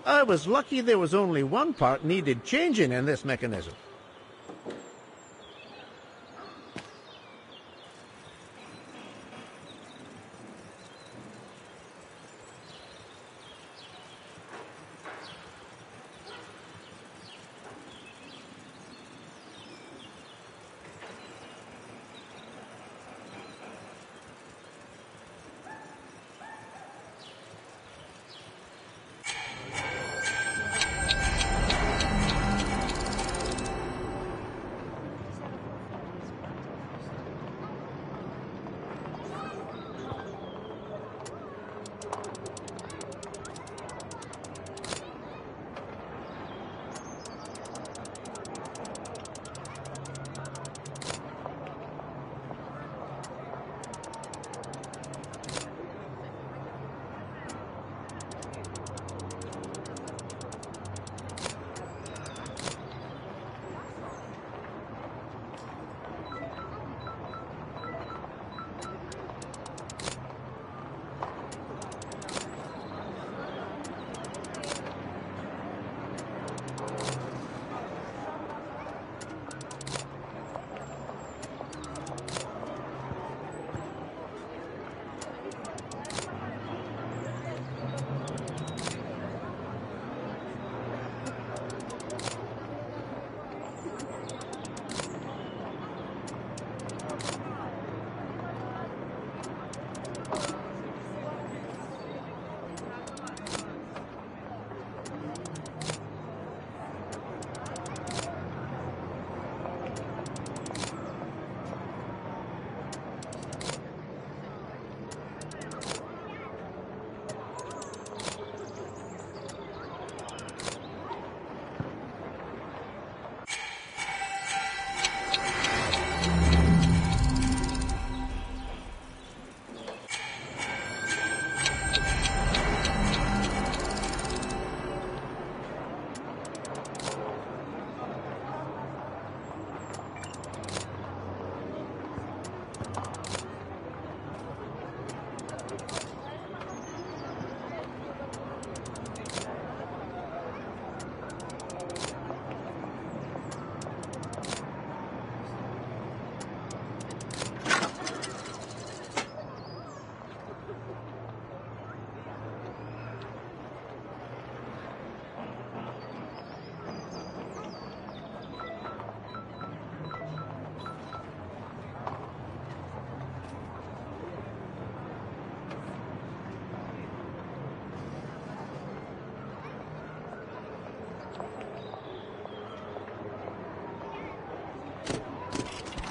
I was lucky there was only one part needed changing in this mechanism.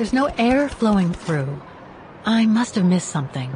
There's no air flowing through. I must have missed something.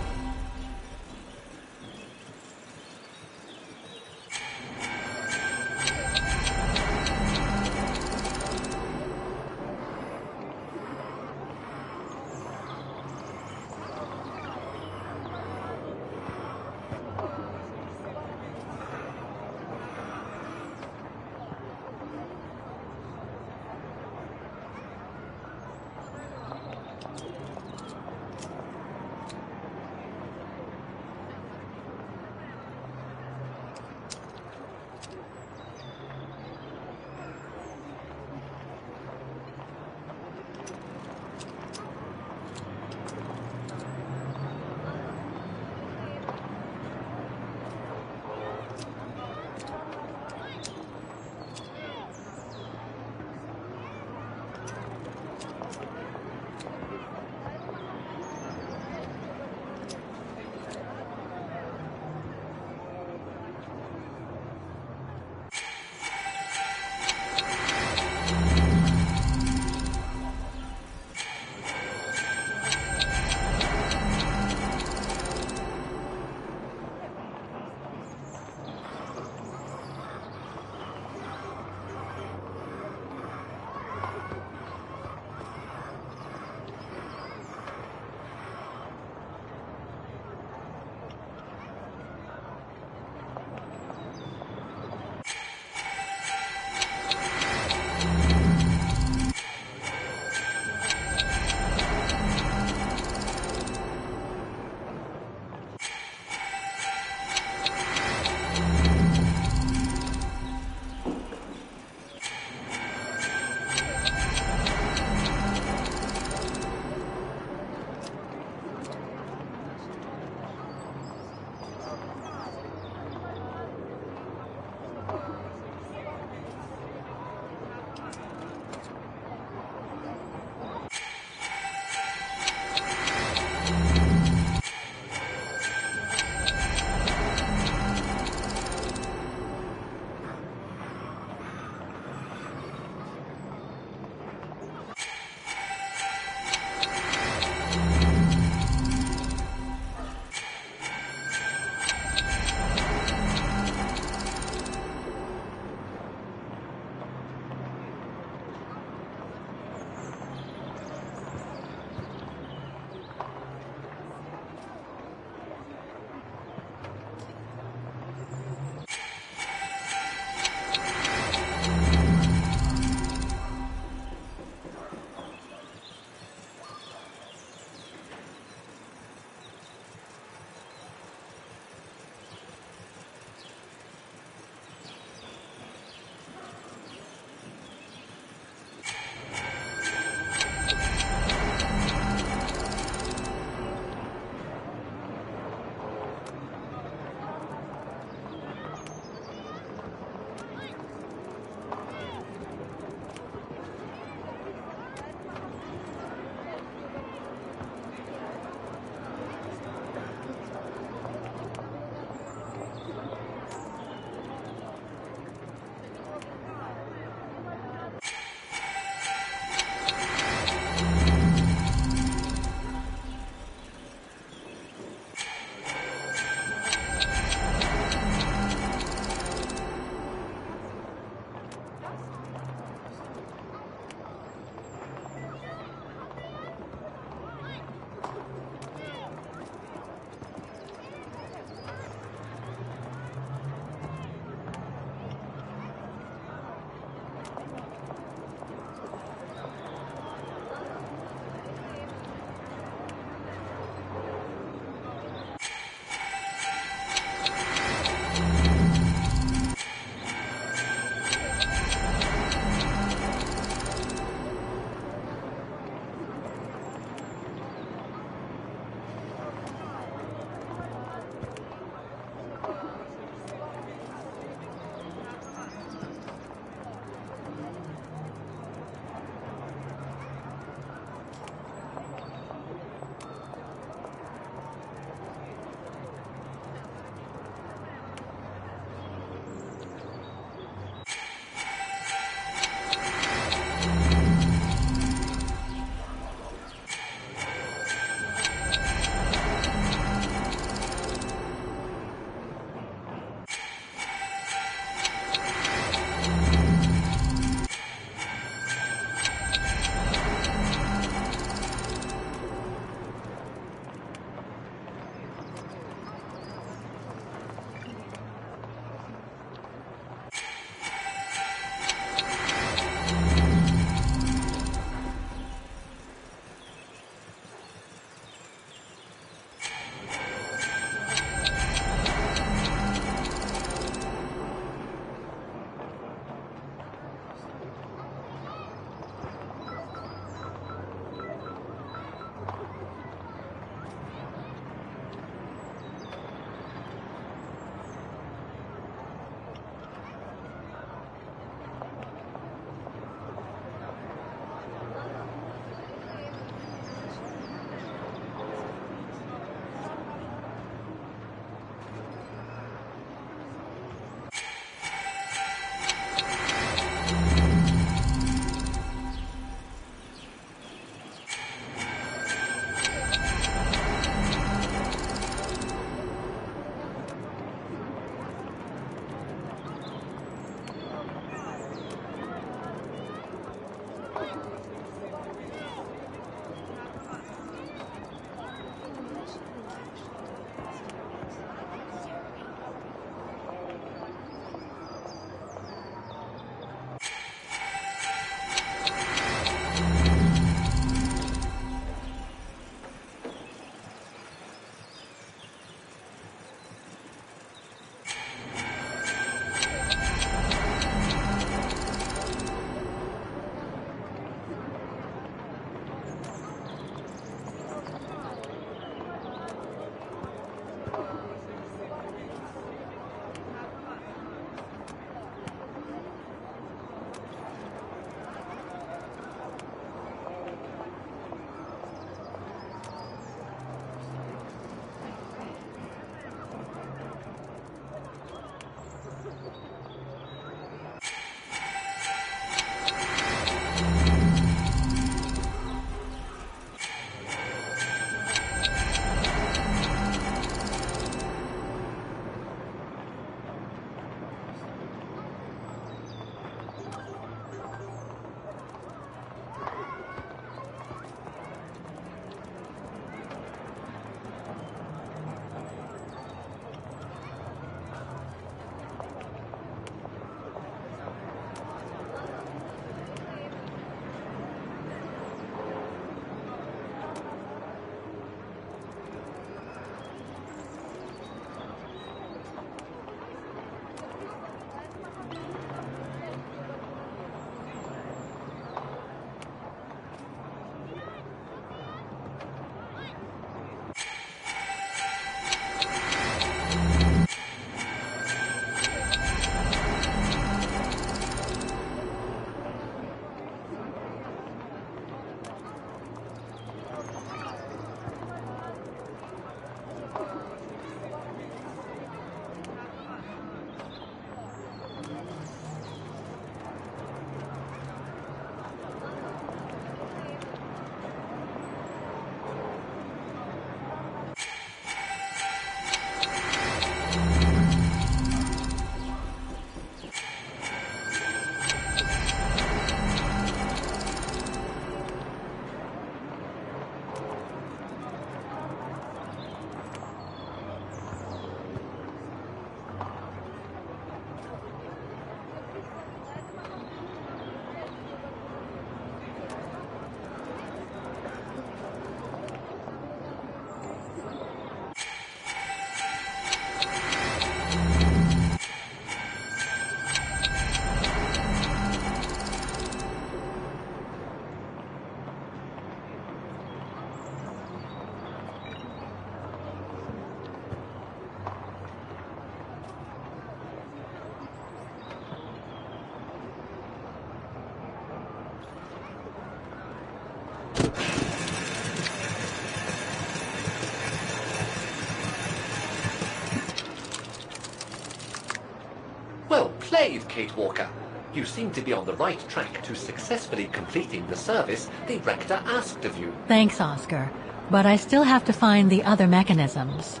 Well played, Kate Walker. You seem to be on the right track to successfully completing the service the Rector asked of you. Thanks, Oscar. But I still have to find the other mechanisms.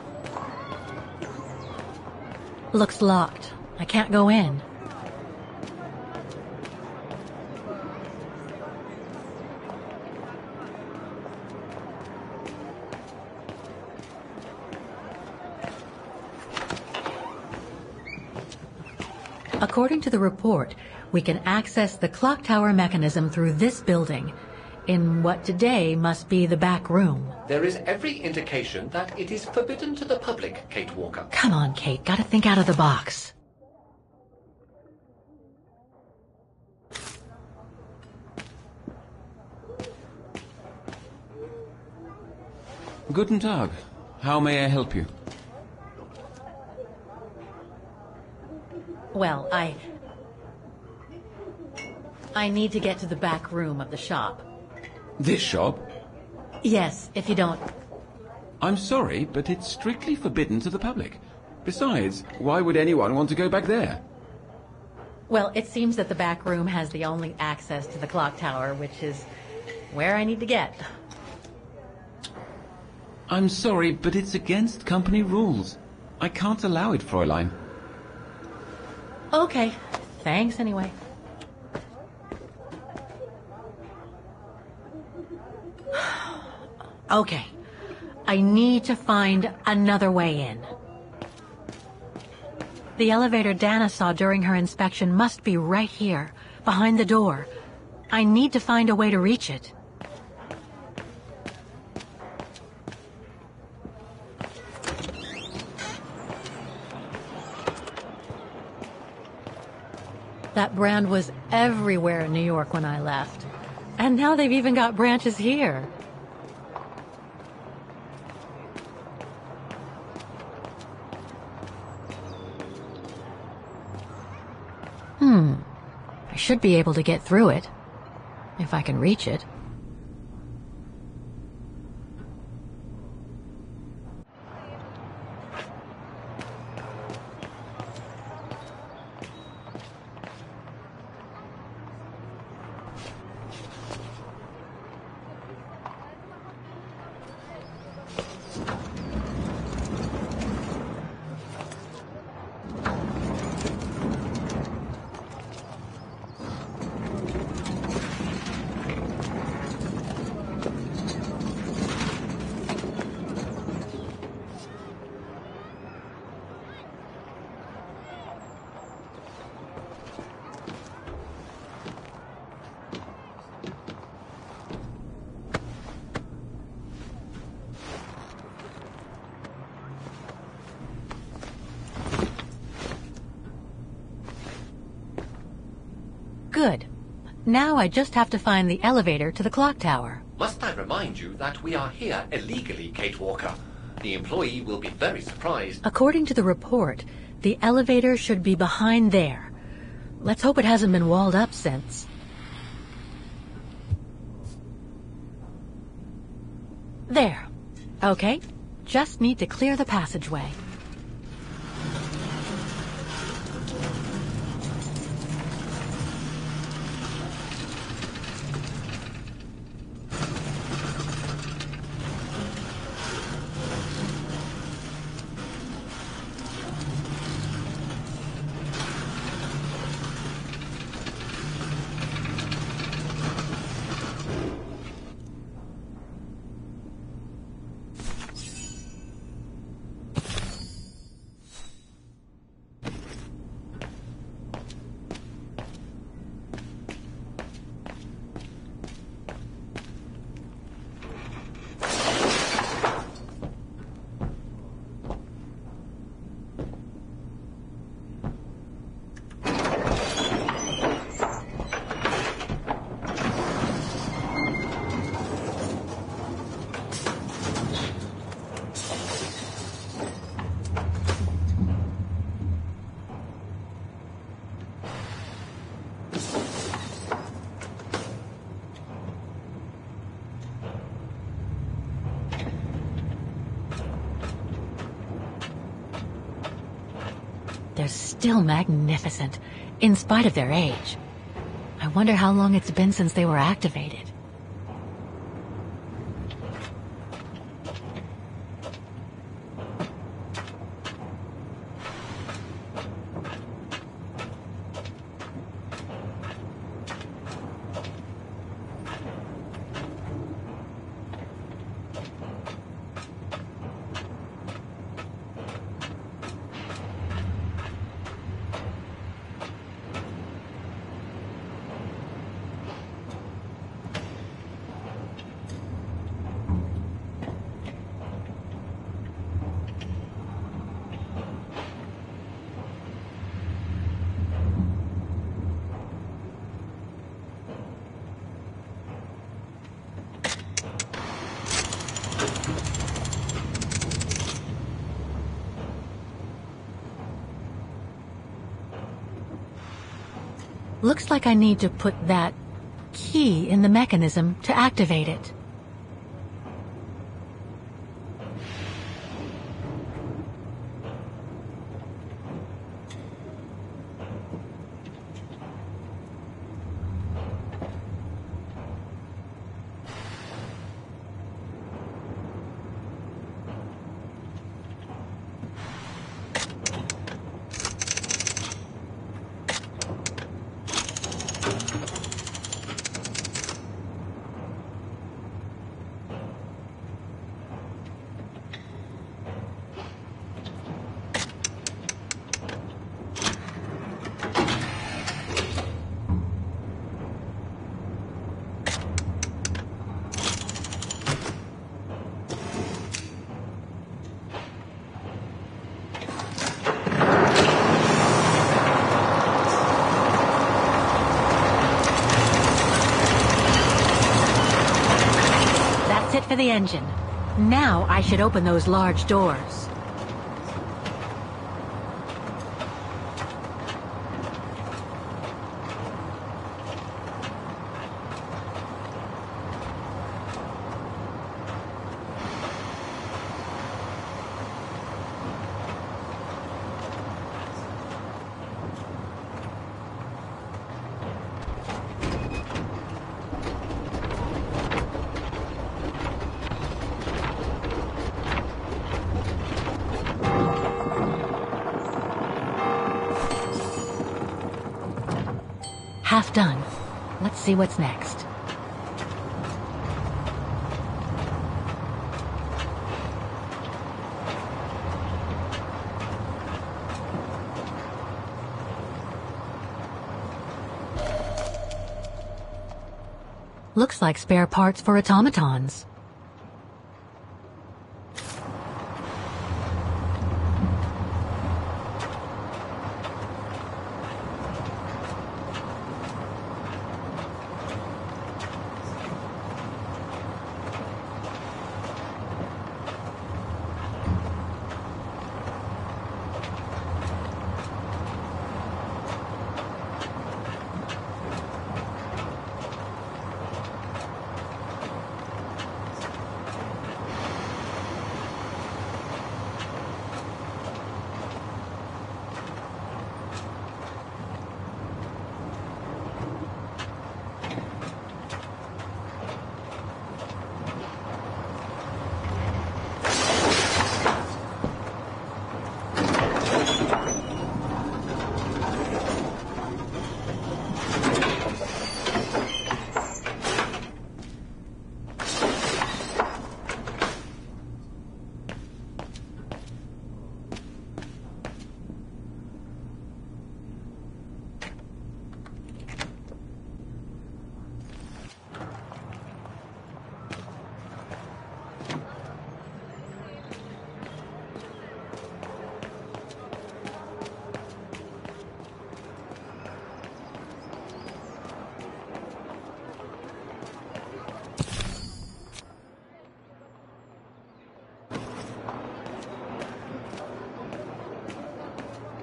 Looks locked. I can't go in. According to the report, we can access the clock tower mechanism through this building, in what today must be the back room. There is every indication that it is forbidden to the public, Kate Walker. Come on, Kate. Gotta think out of the box. Guten Tag. How may I help you? Well, I need to get to the back room of the shop. This shop? Yes, if you don't... I'm sorry, but it's strictly forbidden to the public. Besides, why would anyone want to go back there? Well, it seems that the back room has the only access to the clock tower, which is where I need to get. I'm sorry, but it's against company rules. I can't allow it, Fräulein. Okay, thanks anyway. Okay, I need to find another way in. The elevator Dana saw during her inspection must be right here, behind the door. I need to find a way to reach it. That brand was everywhere in New York when I left. And now they've even got branches here. I should be able to get through it, if I can reach it. Good. Now I just have to find the elevator to the clock tower. Must I remind you that we are here illegally, Kate Walker? The employee will be very surprised. According to the report, the elevator should be behind there. Let's hope it hasn't been walled up since. There. Okay. Just need to clear the passageway. There's still magnificent, in spite of their age. I wonder how long it's been since they were activated. Looks like I need to put that key in the mechanism to activate it. For the engine. Now I should open those large doors. Half done. Let's see what's next. Looks like spare parts for automatons.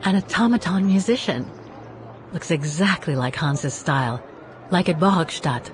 An automaton musician. Looks exactly like Hans's style, like at Bohogstadt.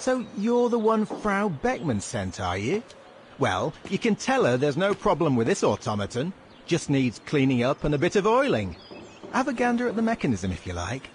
So you're the one Frau Beckman sent, are you? Well, you can tell her there's no problem with this automaton. Just needs cleaning up and a bit of oiling. Have a gander at the mechanism if you like.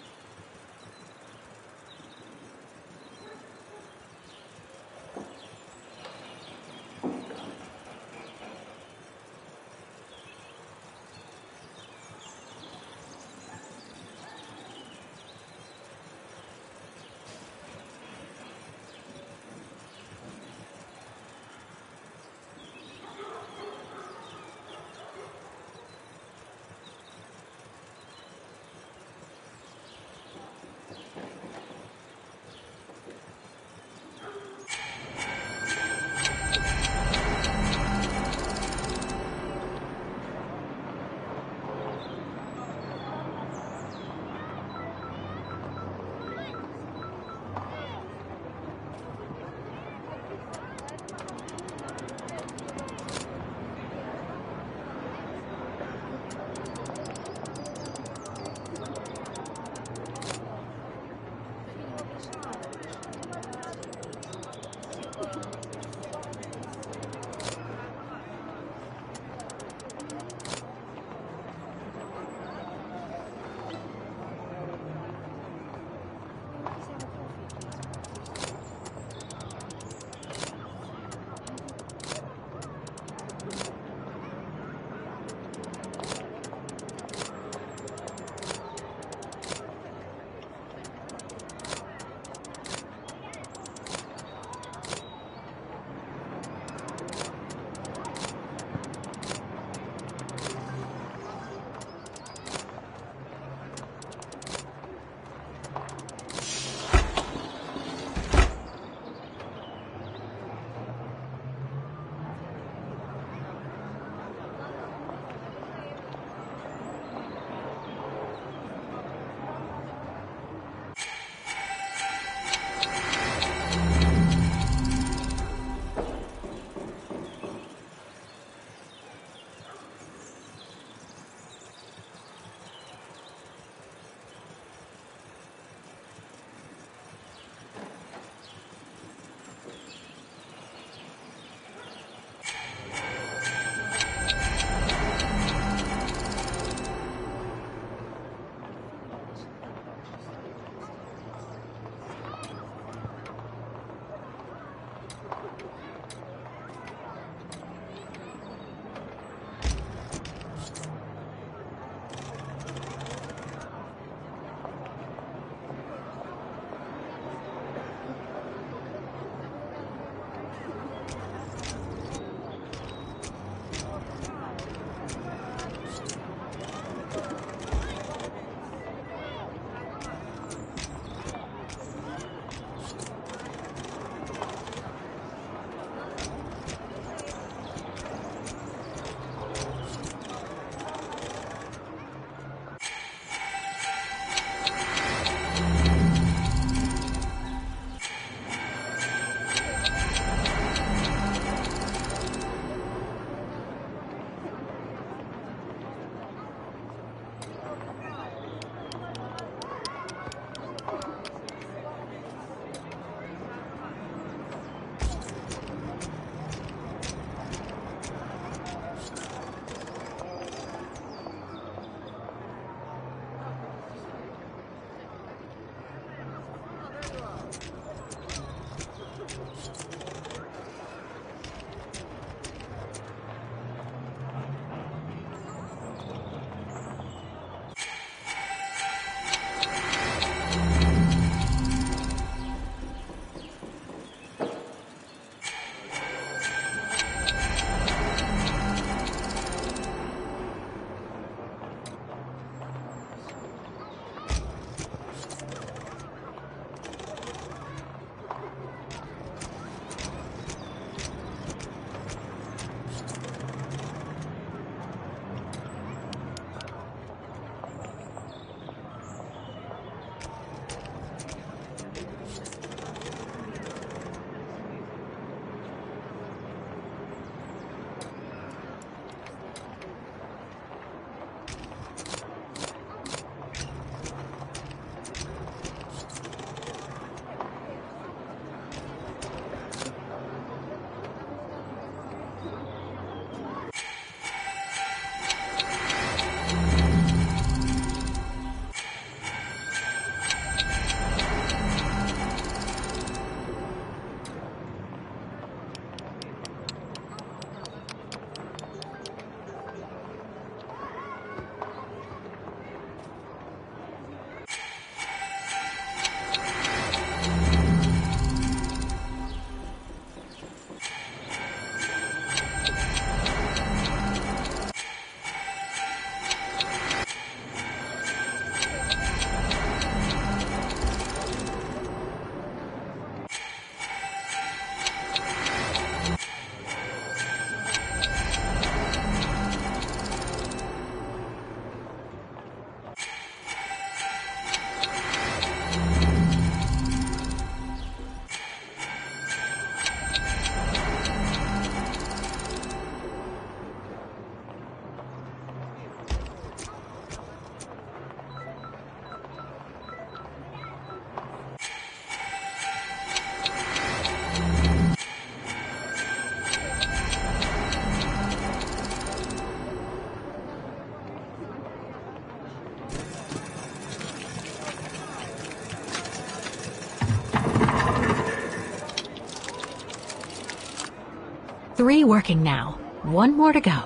3 working now. 1 more to go.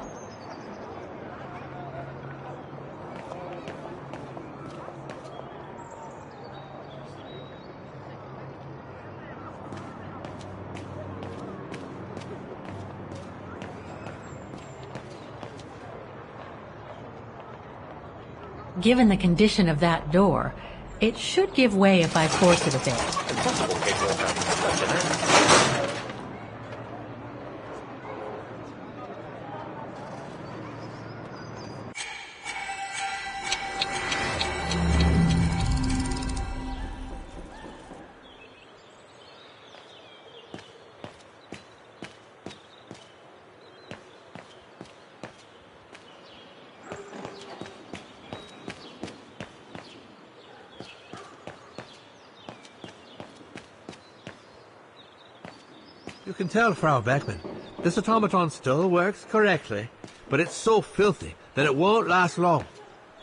Given the condition of that door, it should give way if I force it a bit. Impossible, Kate Walker. Such an act. You can tell, Frau Beckman, this automaton still works correctly, but it's so filthy that it won't last long.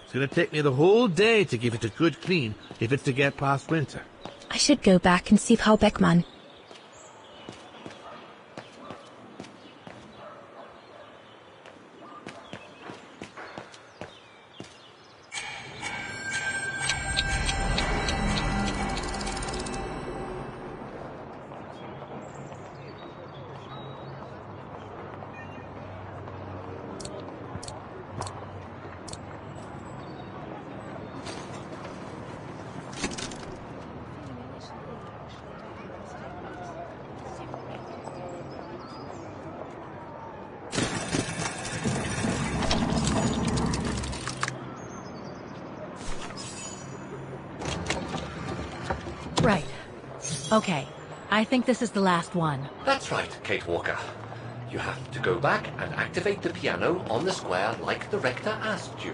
It's going to take me the whole day to give it a good clean if it's to get past winter. I should go back and see Frau Beckmann. Right. Okay. I think this is the last one. That's right, Kate Walker. You have to go back and activate the piano on the square like the rector asked you.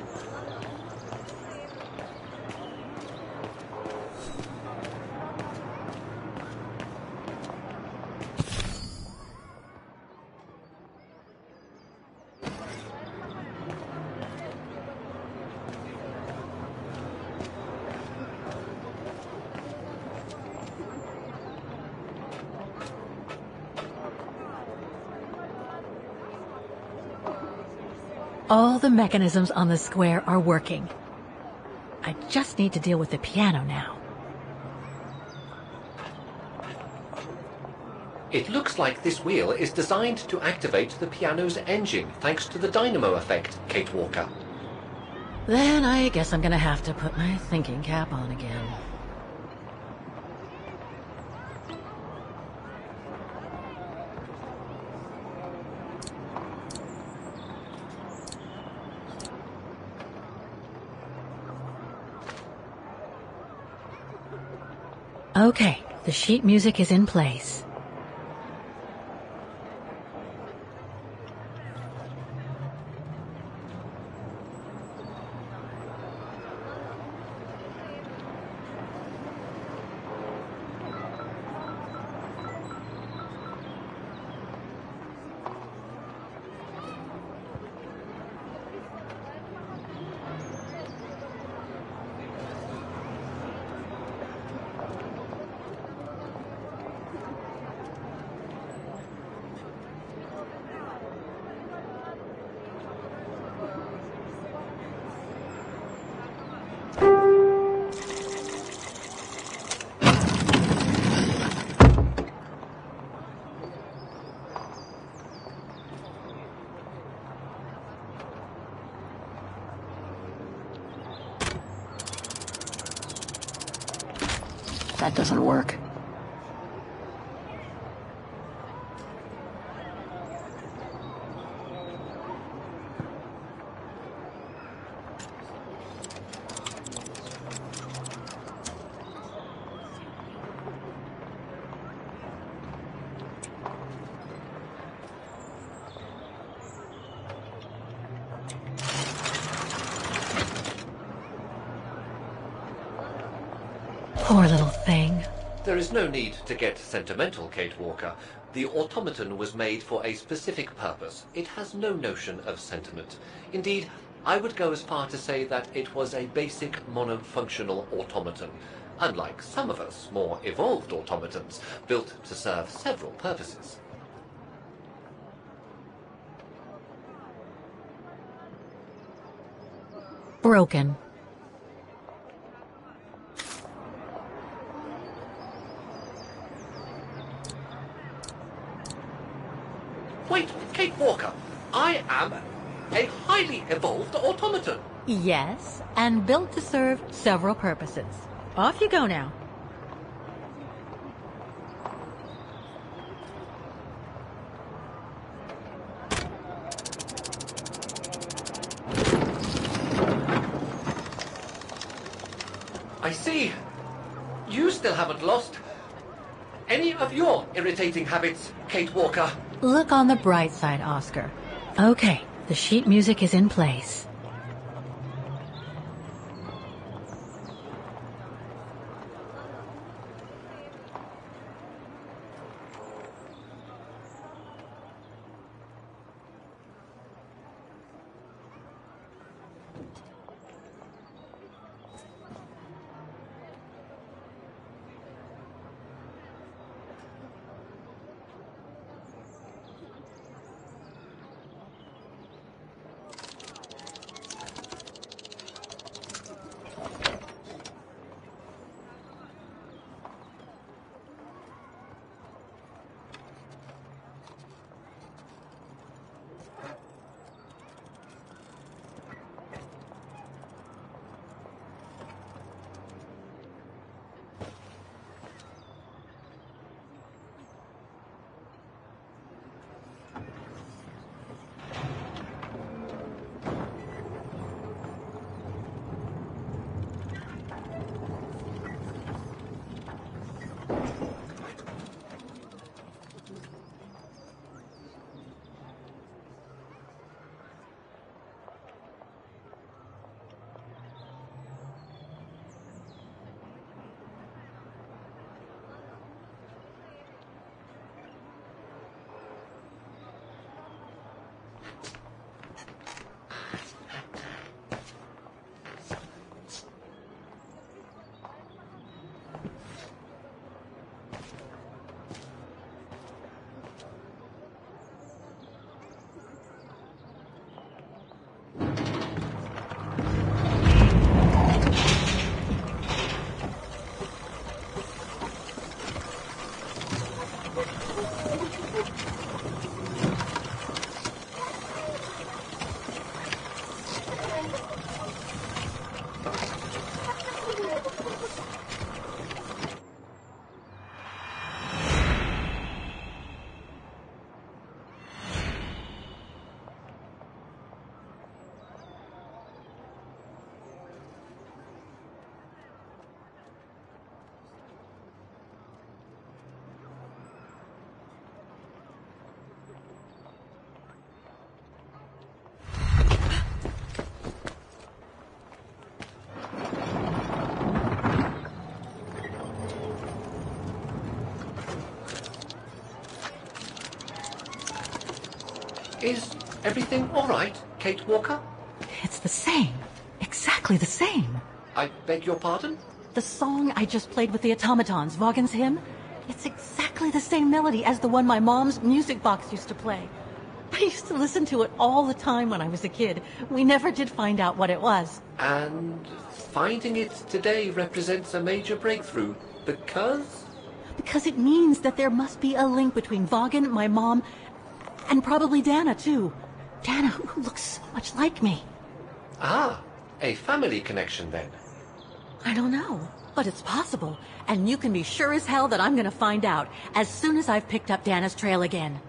All the mechanisms on the square are working. I just need to deal with the piano now. It looks like this wheel is designed to activate the piano's engine thanks to the dynamo effect, Kate Walker. Then I guess I'm gonna have to put my thinking cap on again. Okay, the sheet music is in place. That doesn't work. Poor little thing. There is no need to get sentimental, Kate Walker. The automaton was made for a specific purpose. It has no notion of sentiment. Indeed, I would go as far to say that it was a basic monofunctional automaton, unlike some of us more evolved automatons, built to serve several purposes. Broken. Wait, Kate Walker. I am a highly evolved automaton. Yes, and built to serve several purposes. Off you go now. I see. You still haven't lost any of your irritating habits, Kate Walker. Look on the bright side, Oscar. Okay, the sheet music is in place. Is everything all right, Kate Walker? It's the same. Exactly the same. I beg your pardon? The song I just played with the automatons, Vaughan's hymn, it's exactly the same melody as the one my mom's music box used to play. I used to listen to it all the time when I was a kid. We never did find out what it was. And finding it today represents a major breakthrough because? Because it means that there must be a link between Vaughan, my mom, and probably Dana, too. Dana, who looks so much like me. Ah, a family connection then. I don't know, but it's possible. And you can be sure as hell that I'm going to find out as soon as I've picked up Dana's trail again.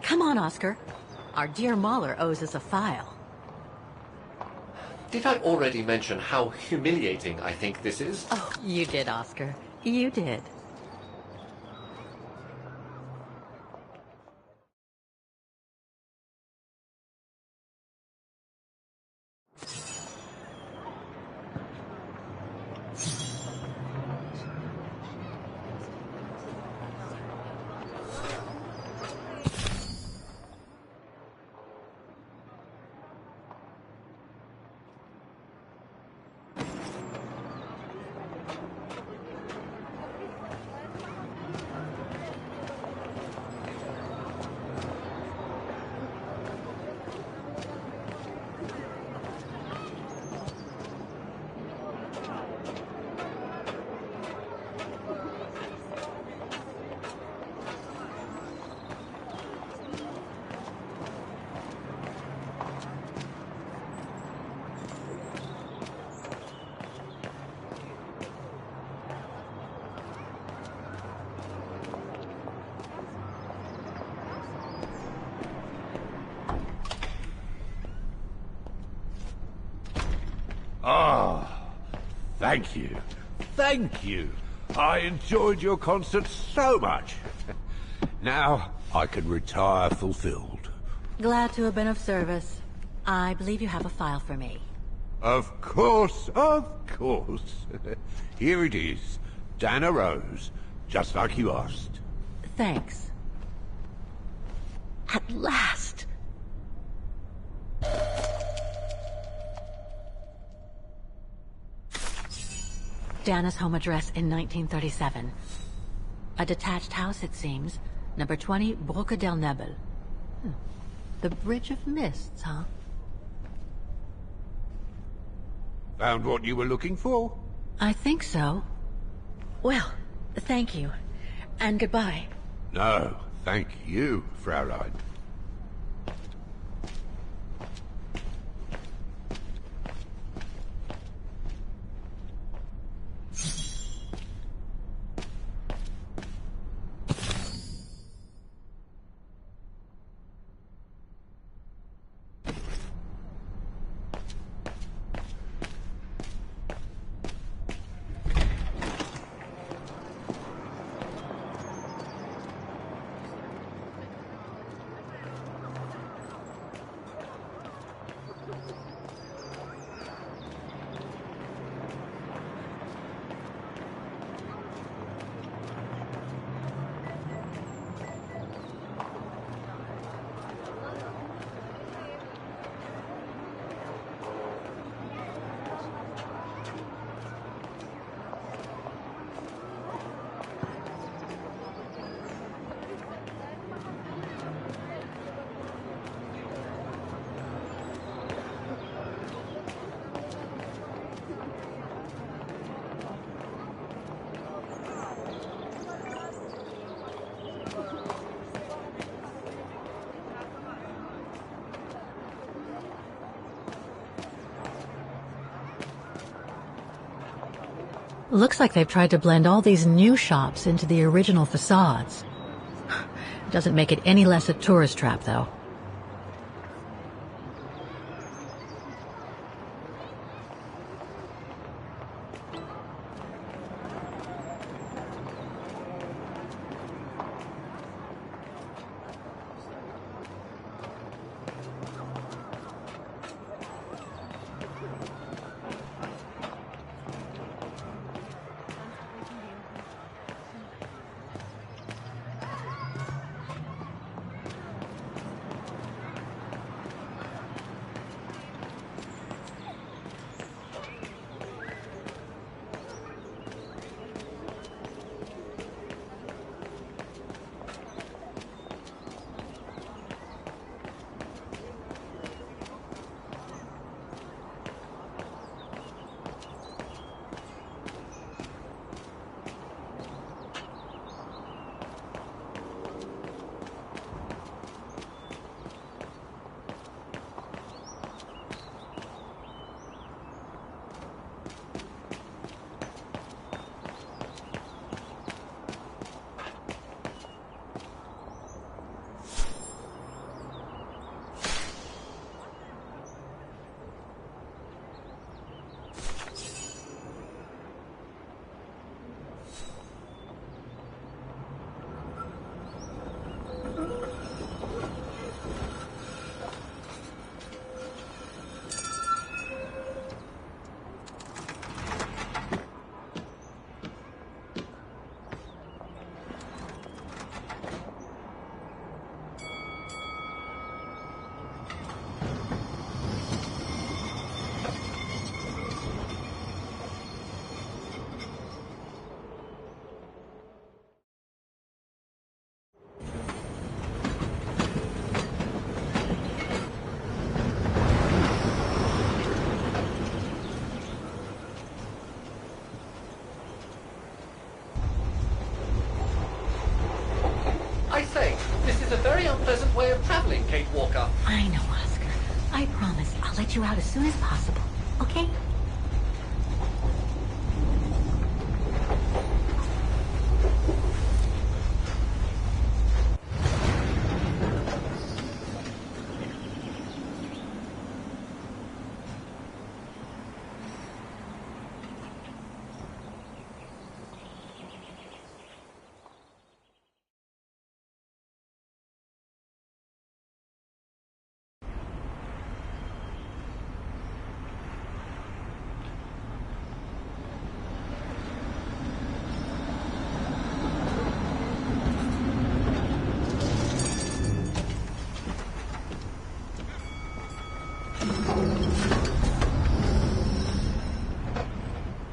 Come on, Oscar. Our dear Mahler owes us a file. Did I already mention how humiliating I think this is? Oh, you did, Oscar. You did. Ah, thank you. Thank you. I enjoyed your concert so much. Now I can retire fulfilled. Glad to have been of service. I believe you have a file for me. Of course, of course. Here it is. Dana Rose, just like you asked. Thanks. At last! Dana's home address in 1937. A detached house, it seems. Number 20, Brücke der Nebel. The Bridge of Mists, huh? Found what you were looking for? I think so. Well, thank you. And goodbye. No, thank you, Fraulein. Looks like they've tried to blend all these new shops into the original facades. Doesn't make it any less a tourist trap, though. I say, this is a very unpleasant way of traveling, Kate Walker. I know, Oscar. I promise I'll let you out as soon as possible, okay?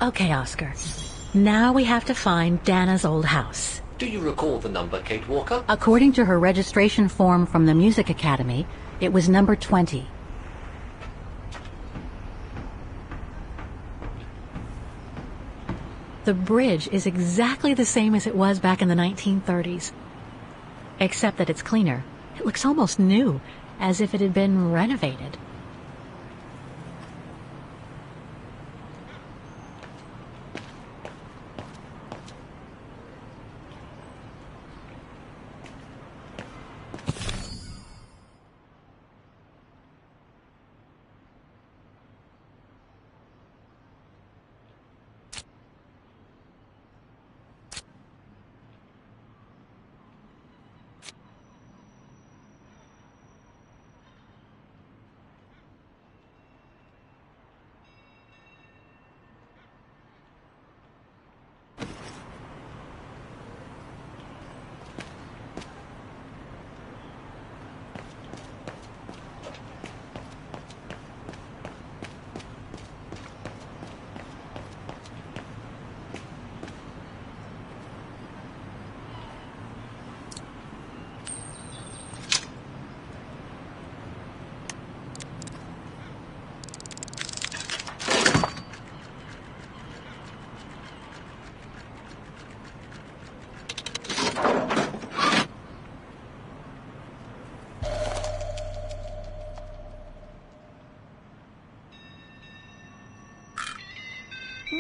Okay, Oscar. Now we have to find Dana's old house. Do you recall the number, Kate Walker? According to her registration form from the Music Academy, it was number 20. The bridge is exactly the same as it was back in the 1930s. Except that it's cleaner. It looks almost new, as if it had been renovated.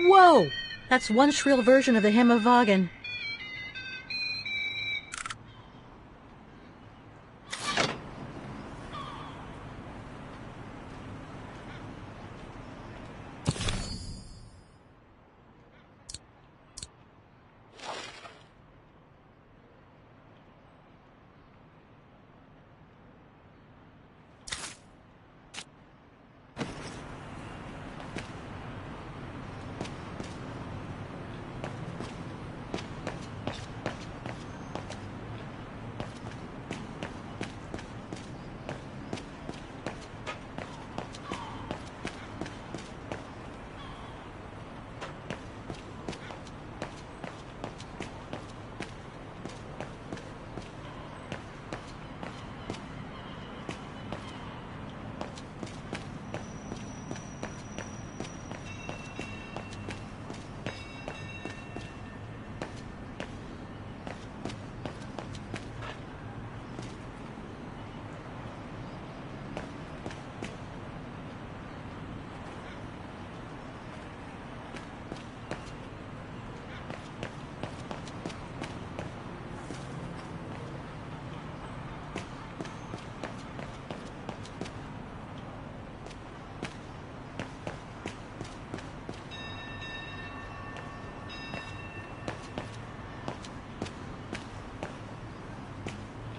Whoa! That's one shrill version of the Hymn of Vaughan.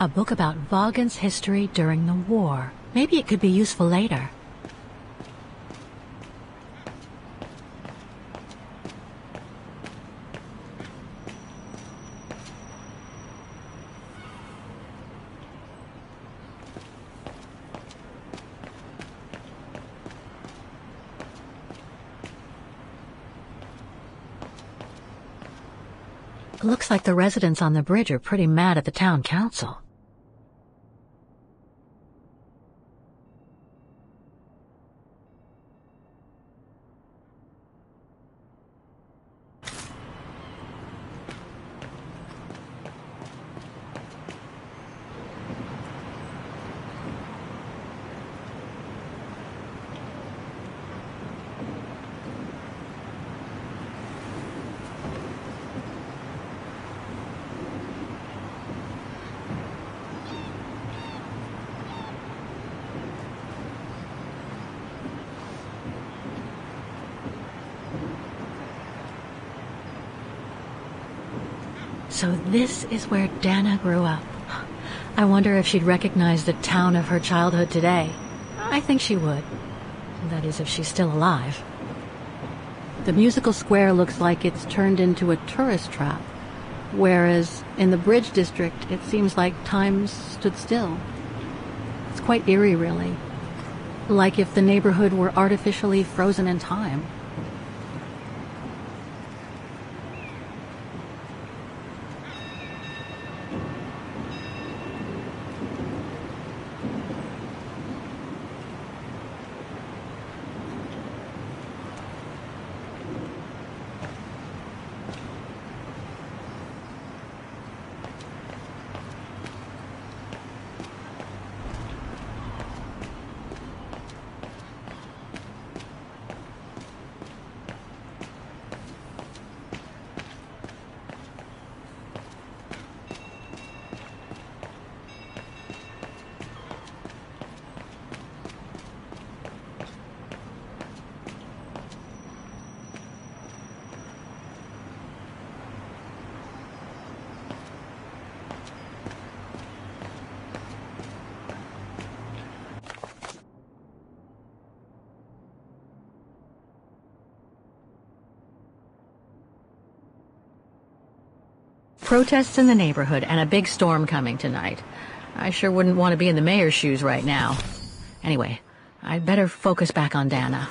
A book about Vaughan's history during the war. Maybe it could be useful later. Looks like the residents on the bridge are pretty mad at the town council. So this is where Dana grew up. I wonder if she'd recognize the town of her childhood today. I think she would. That is, if she's still alive. The musical square looks like it's turned into a tourist trap, whereas in the Bridge District it seems like time stood still. It's quite eerie, really. Like if the neighborhood were artificially frozen in time. Protests in the neighborhood and a big storm coming tonight. I sure wouldn't want to be in the mayor's shoes right now. Anyway, I'd better focus back on Dana.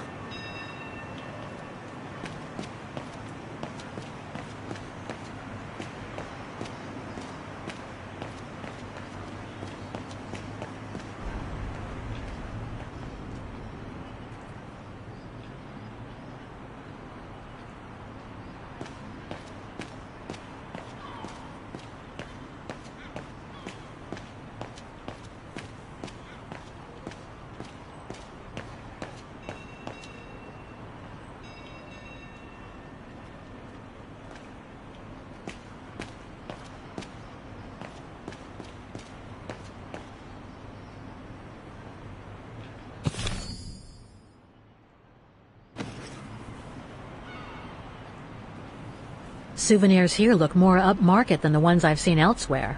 Souvenirs here look more upmarket than the ones I've seen elsewhere.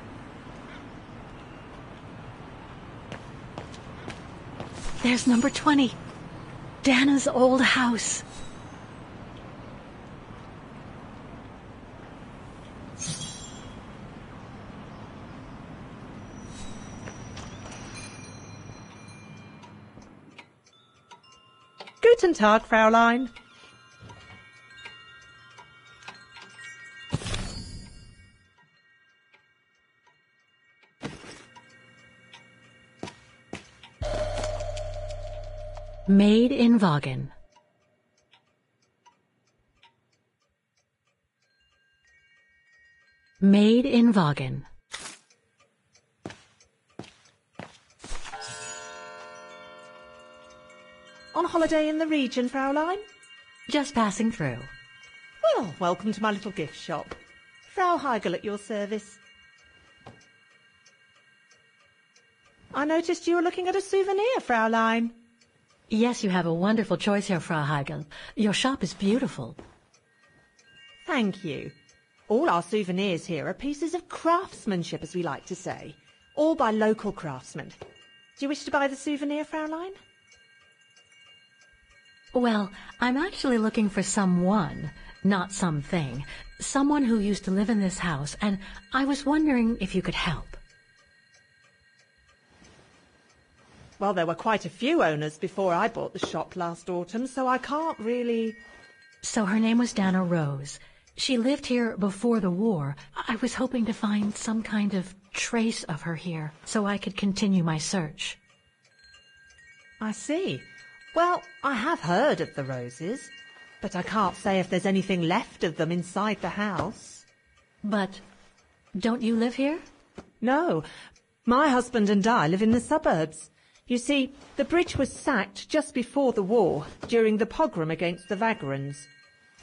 There's number 20. Dana's old house. Guten Tag, Fräulein. Made in Vaughan. Made in Vaughan. On holiday in the region, Fräulein? Just passing through. Well, welcome to my little gift shop. Frau Heigl at your service. I noticed you were looking at a souvenir, Fräulein. Yes, you have a wonderful choice here, Frau Heigl. Your shop is beautiful. Thank you. All our souvenirs here are pieces of craftsmanship, as we like to say. All by local craftsmen. Do you wish to buy the souvenir, Fräulein? Well, I'm actually looking for someone, not something. Someone who used to live in this house, and I was wondering if you could help. Well, there were quite a few owners before I bought the shop last autumn, so I can't really... So her name was Dana Rose. She lived here before the war. I was hoping to find some kind of trace of her here, so I could continue my search. I see. Well, I have heard of the Roses, but I can't say if there's anything left of them inside the house. But don't you live here? No. My husband and I live in the suburbs. You see, the bridge was sacked just before the war, during the pogrom against the Vagrants.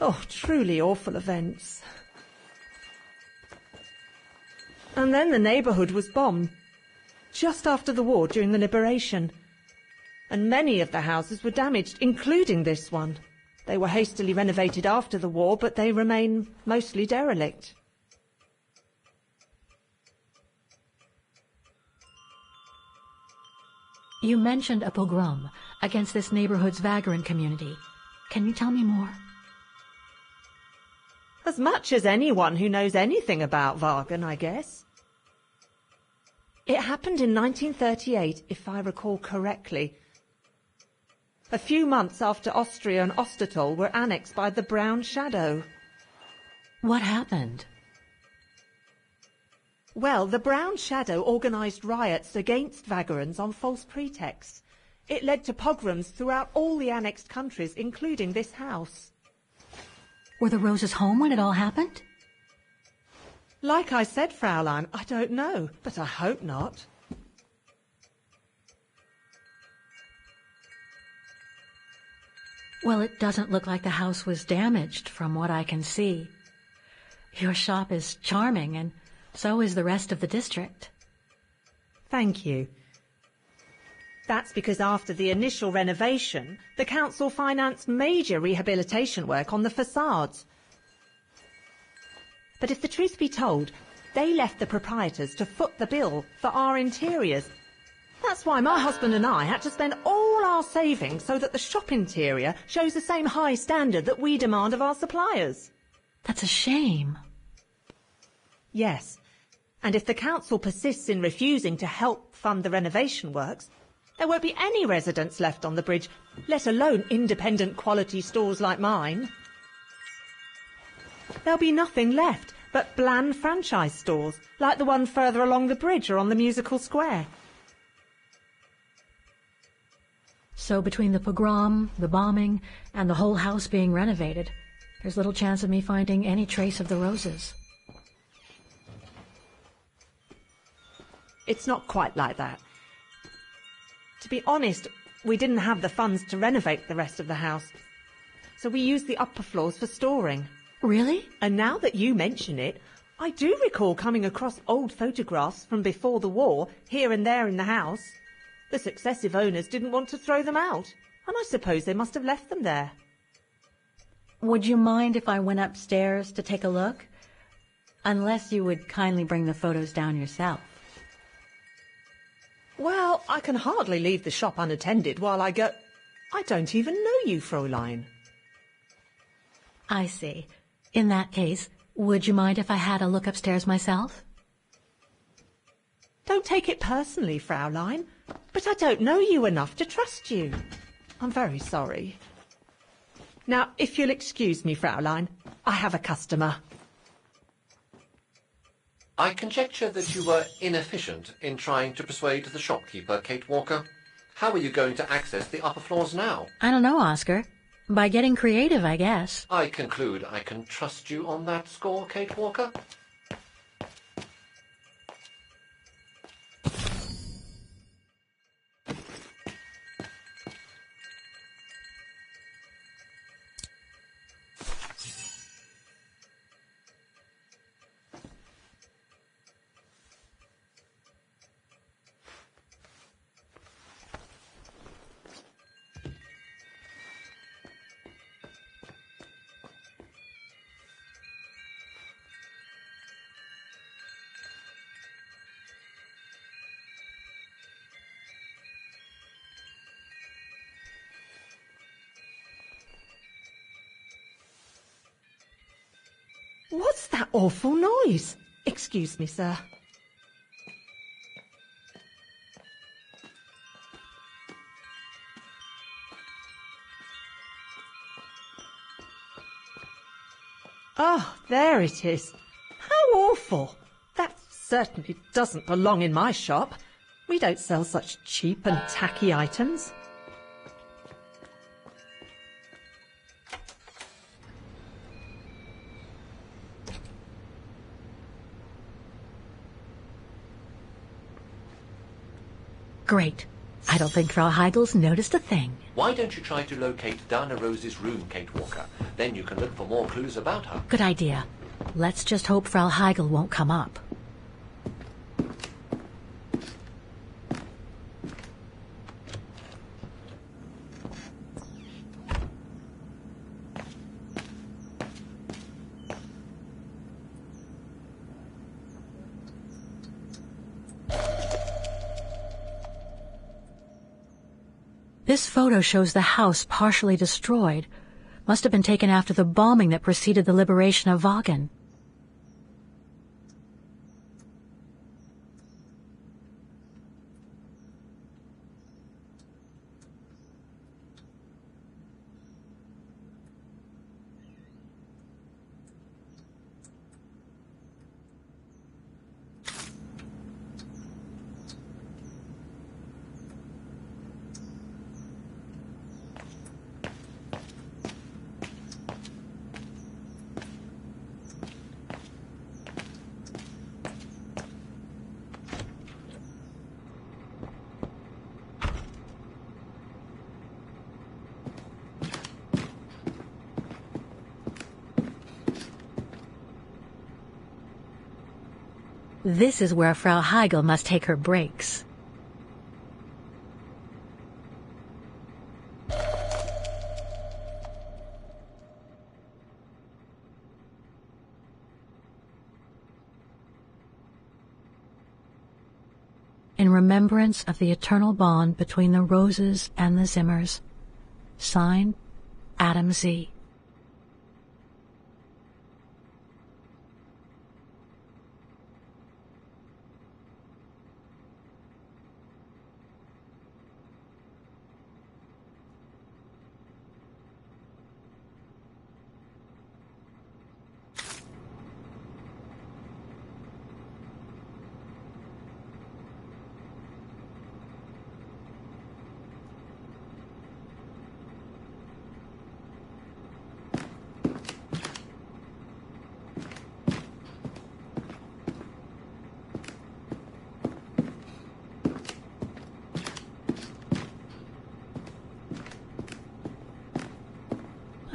Oh, truly awful events. And then the neighbourhood was bombed, just after the war during the liberation. And many of the houses were damaged, including this one. They were hastily renovated after the war, but they remain mostly derelict. You mentioned a pogrom against this neighborhood's vagrant community. Can you tell me more? As much as anyone who knows anything about Vaughan, I guess. It happened in 1938, if I recall correctly. A few months after Austria and Ostertal were annexed by the Brown Shadow. What happened? Well, the Brown Shadow organised riots against Vagrants on false pretexts. It led to pogroms throughout all the annexed countries, including this house. Were the Roses home when it all happened? Like I said, Fraulein, I don't know, but I hope not. Well, it doesn't look like the house was damaged from what I can see. Your shop is charming, and so is the rest of the district. Thank you. That's because after the initial renovation, the council financed major rehabilitation work on the facades. But if the truth be told, they left the proprietors to foot the bill for our interiors. That's why my husband and I had to spend all our savings so that the shop interior shows the same high standard that we demand of our suppliers. That's a shame. Yes. And if the council persists in refusing to help fund the renovation works, there won't be any residents left on the bridge, let alone independent quality stores like mine. There'll be nothing left but bland franchise stores, like the one further along the bridge or on the musical square. So between the pogrom, the bombing, and the whole house being renovated, there's little chance of me finding any trace of the roses. It's not quite like that. To be honest, we didn't have the funds to renovate the rest of the house, so we used the upper floors for storing. Really? And now that you mention it, I do recall coming across old photographs from before the war, here and there in the house. The successive owners didn't want to throw them out, and I suppose they must have left them there. Would you mind if I went upstairs to take a look? Unless you would kindly bring the photos down yourself. Well, I can hardly leave the shop unattended while I go... I don't even know you, Fräulein. I see. In that case, would you mind if I had a look upstairs myself? Don't take it personally, Fräulein, but I don't know you enough to trust you. I'm very sorry. Now, if you'll excuse me, Fräulein, I have a customer. I conjecture that you were inefficient in trying to persuade the shopkeeper, Kate Walker. How are you going to access the upper floors now? I don't know, Oscar. By getting creative, I guess. I conclude I can trust you on that score, Kate Walker? What's that awful noise? Excuse me, sir. Oh, there it is. How awful. That certainly doesn't belong in my shop. We don't sell such cheap and tacky items. Great. I don't think Frau Heigel's noticed a thing. Why don't you try to locate Diana Rose's room, Kate Walker? Then you can look for more clues about her. Good idea. Let's just hope Frau Heigel won't come up. This photo shows the house partially destroyed. Must have been taken after the bombing that preceded the liberation of Wagen. This is where Frau Heigel must take her breaks. In remembrance of the eternal bond between the Roses and the Zimmers. Signed, Adam Z.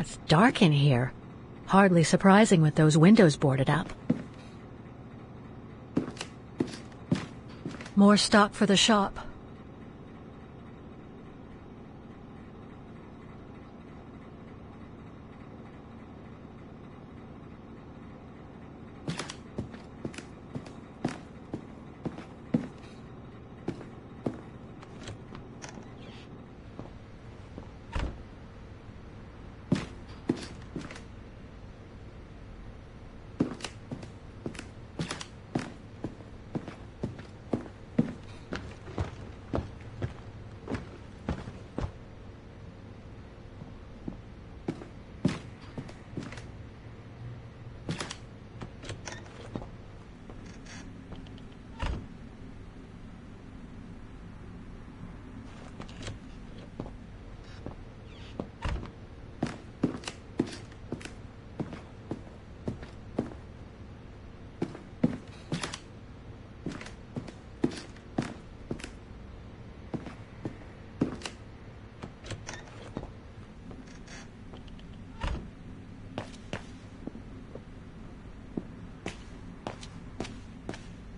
It's dark in here. Hardly surprising with those windows boarded up. More stock for the shop.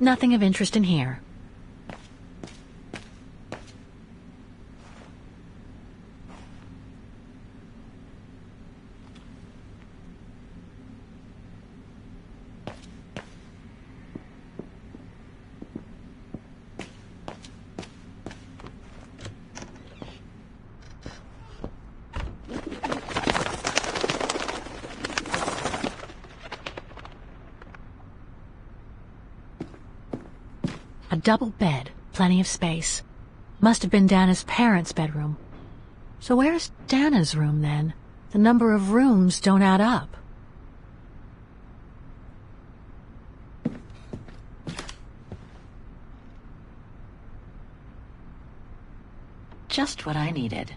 Nothing of interest in here. A double bed, plenty of space. Must have been Dana's parents' bedroom. So where's Dana's room, then? The number of rooms don't add up. Just what I needed.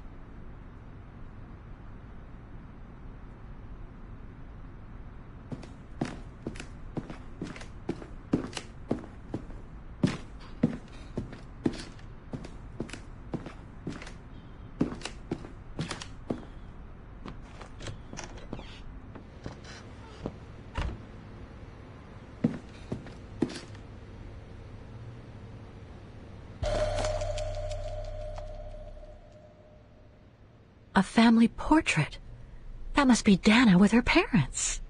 A family portrait. That must be Dana with her parents.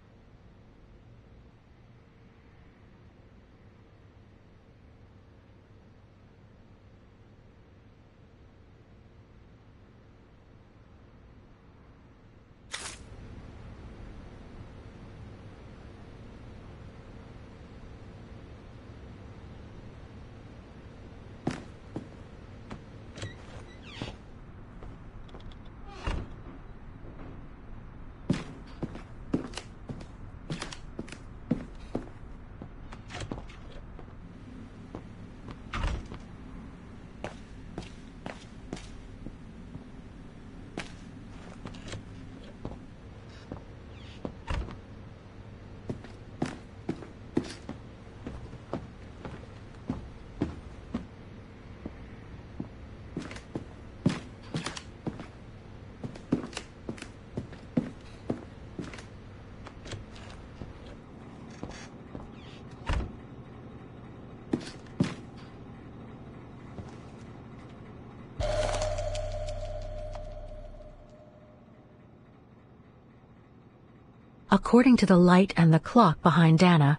According to the light and the clock behind Dana,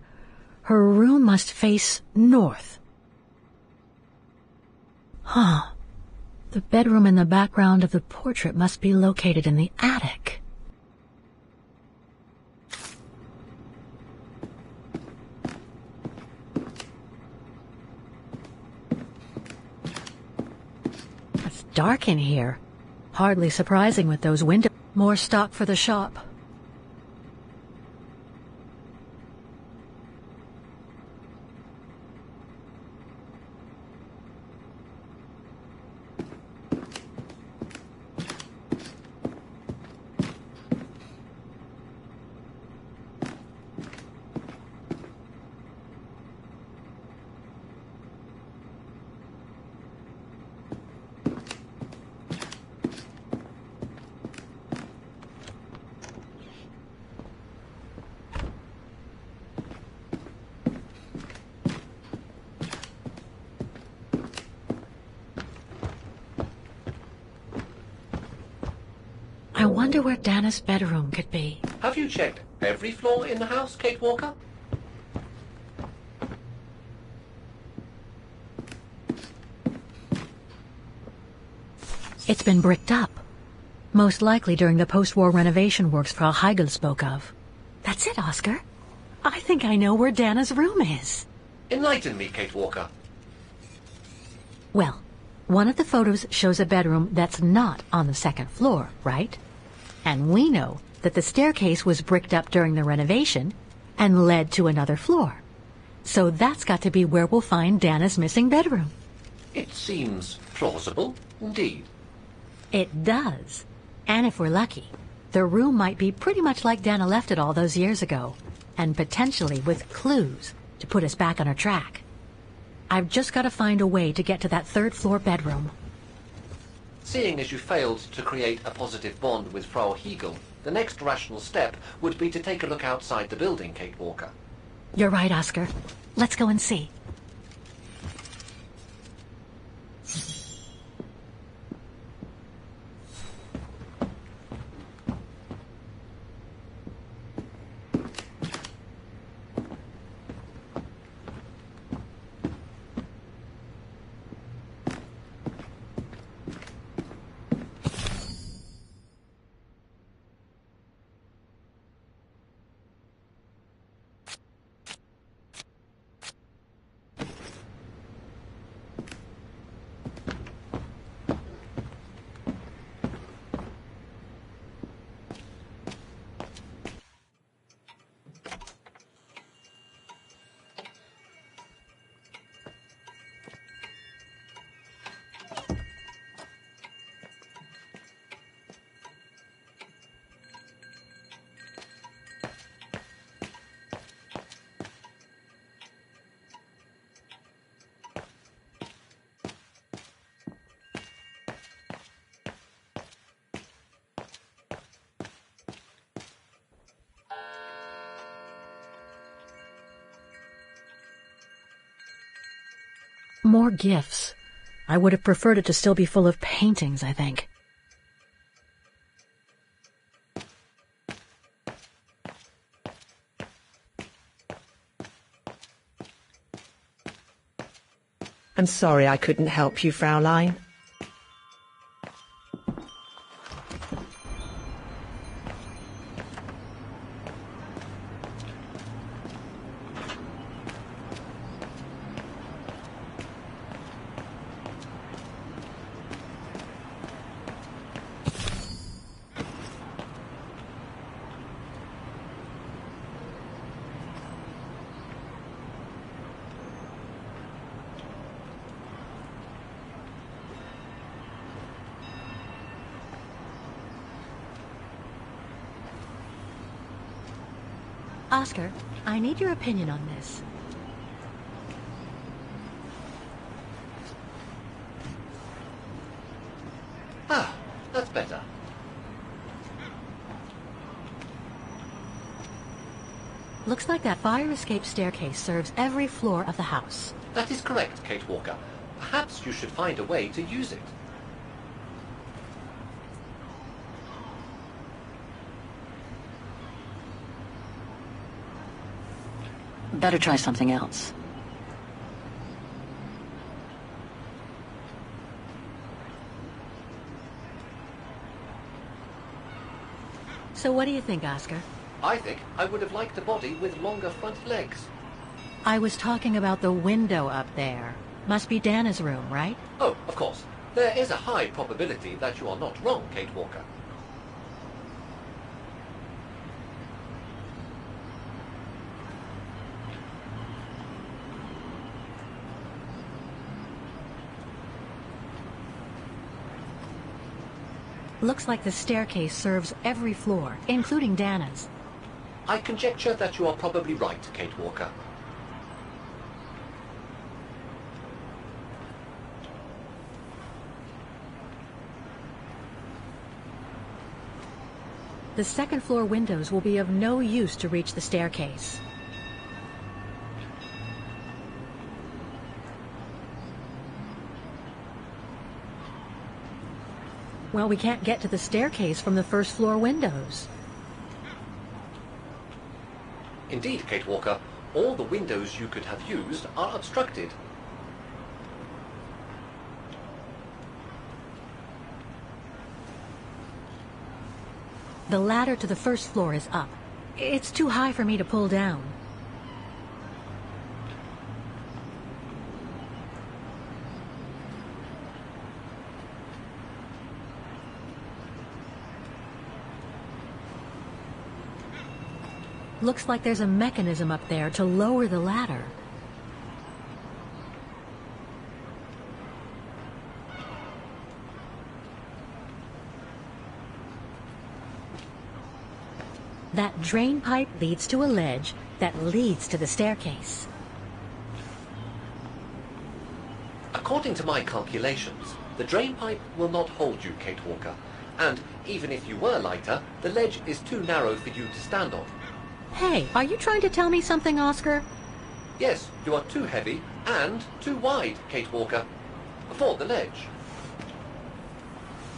her room must face north. Huh. The bedroom in the background of the portrait must be located in the attic. It's dark in here. Hardly surprising with those windows. More stock for the shop. wonder where Dana's bedroom could be. Have you checked every floor in the house, Kate Walker? It's been bricked up. Most likely during the post-war renovation works Frau Heigl spoke of. That's it, Oscar. I think I know where Dana's room is. Enlighten me, Kate Walker. Well, one of the photos shows a bedroom that's not on the second floor, right? And we know that the staircase was bricked up during the renovation and led to another floor. So that's got to be where we'll find Dana's missing bedroom. It seems plausible, indeed. It does. And if we're lucky, the room might be pretty much like Dana left it all those years ago, and potentially with clues to put us back on our track. I've just got to find a way to get to that third-floor bedroom. Seeing as you failed to create a positive bond with Frau Heigl, the next rational step would be to take a look outside the building, Kate Walker. You're right, Oscar. Let's go and see. More gifts. I would have preferred it to still be full of paintings, I think. I'm sorry I couldn't help you, Fraulein. Oscar, I need your opinion on this. Ah, that's better. Looks like that fire escape staircase serves every floor of the house. That is correct, Kate Walker. Perhaps you should find a way to use it. Better try something else. So what do you think, Oscar? I think I would have liked a body with longer front legs. I was talking about the window up there. Must be Dana's room, right? Oh, of course. There is a high probability that you are not wrong, Kate Walker. Looks like the staircase serves every floor, including Dana's. I conjecture that you are probably right, Kate Walker. The second floor windows will be of no use to reach the staircase. Well, we can't get to the staircase from the first floor windows. Indeed, Kate Walker, all the windows you could have used are obstructed. The ladder to the first floor is up. It's too high for me to pull down. Looks like there's a mechanism up there to lower the ladder. That drain pipe leads to a ledge that leads to the staircase. According to my calculations, the drain pipe will not hold you, Kate Walker. And even if you were lighter, the ledge is too narrow for you to stand on. Hey, are you trying to tell me something, Oscar? Yes, you are too heavy and too wide, Kate Walker, for the ledge.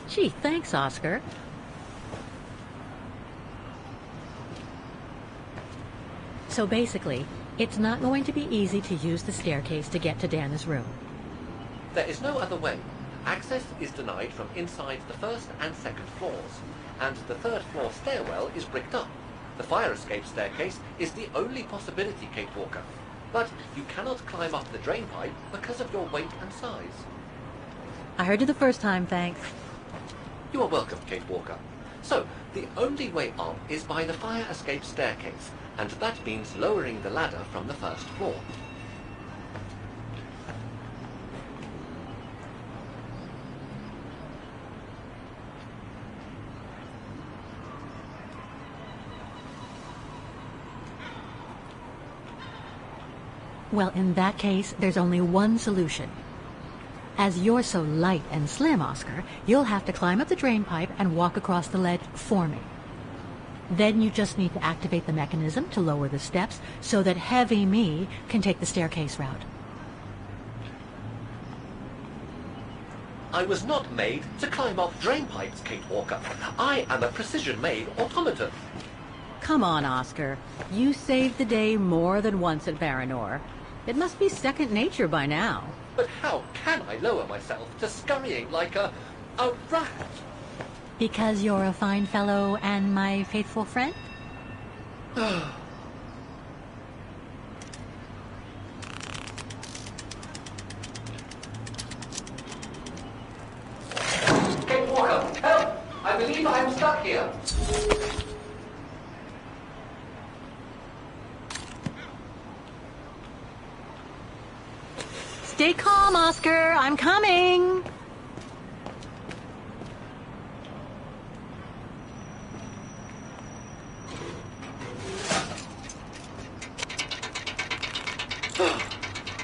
Gee, thanks, Oscar. So basically, it's not going to be easy to use the staircase to get to Dana's room. There is no other way. Access is denied from inside the first and second floors, and the third floor stairwell is bricked up. The fire escape staircase is the only possibility, Kate Walker. But you cannot climb up the drain pipe because of your weight and size. I heard you the first time, thanks. You are welcome, Kate Walker. So, the only way up is by the fire escape staircase, and that means lowering the ladder from the first floor. Well, in that case, there's only one solution. As you're so light and slim, Oscar, you'll have to climb up the drain pipe and walk across the ledge for me. Then you just need to activate the mechanism to lower the steps so that heavy me can take the staircase route. I was not made to climb up drain pipes, Kate Walker. I am a precision-made automaton. Come on, Oscar. You saved the day more than once at Varanor. It must be second nature by now. But how can I lower myself to scurrying like a rat? Because you're a fine fellow and my faithful friend? Kate Walker, help! I believe I am stuck here. Stay calm, Oscar. I'm coming.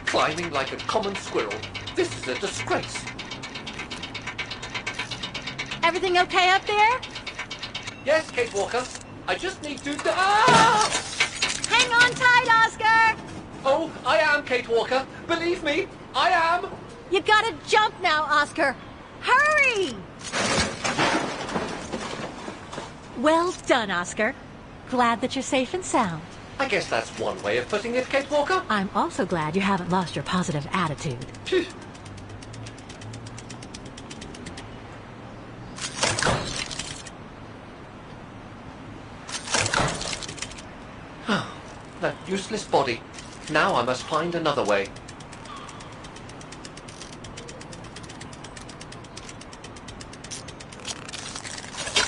Climbing like a common squirrel. This is a disgrace. Everything okay up there? Yes, Kate Walker. I just need to... Ah! Hang on tight, Oscar! Oh, I am, Kate Walker. Believe me, I am. You gotta jump now, Oscar. Hurry! Well done, Oscar. Glad that you're safe and sound. I guess that's one way of putting it, Kate Walker. I'm also glad you haven't lost your positive attitude. Phew. That useless body. Now I must find another way.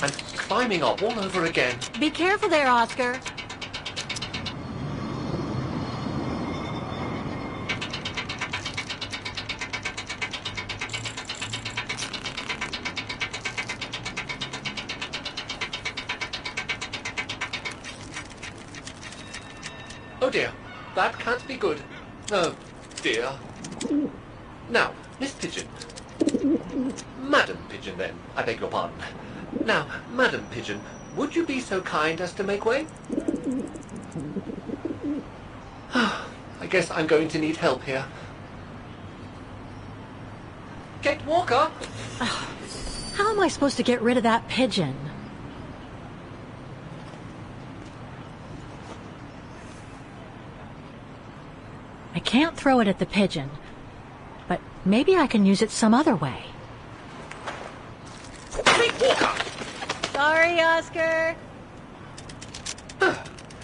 I'm climbing up all over again. Be careful there, Oscar. Oh dear, that can't be good. Oh dear. Now, Miss Pigeon. Madam Pigeon, then. I beg your pardon. Now, Madam Pigeon, would you be so kind as to make way? I guess I'm going to need help here. Kate Walker! How am I supposed to get rid of that pigeon? I can't throw it at the pigeon, but maybe I can use it some other way. Kate Walker! Sorry, Oscar.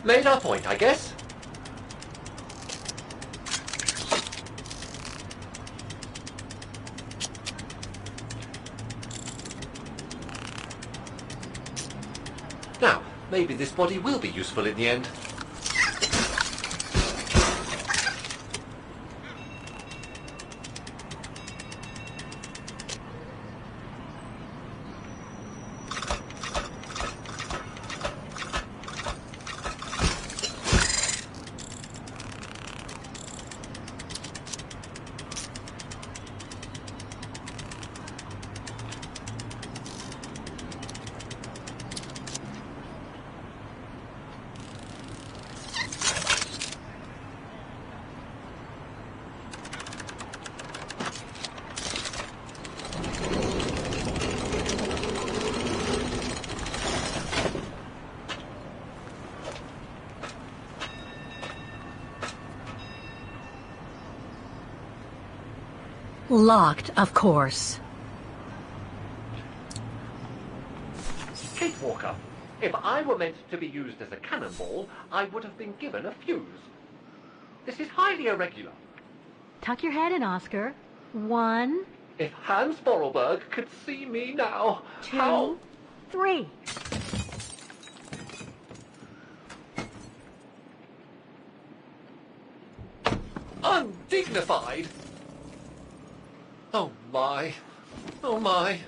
Made our point, I guess. Now, maybe this body will be useful in the end. Locked, of course. Kate Walker, if I were meant to be used as a cannonball, I would have been given a fuse. This is highly irregular. Tuck your head in, Oscar. 1, If Hans Vorarlberg could see me now, 2, how... 3. Undignified! Oh my. Oh my.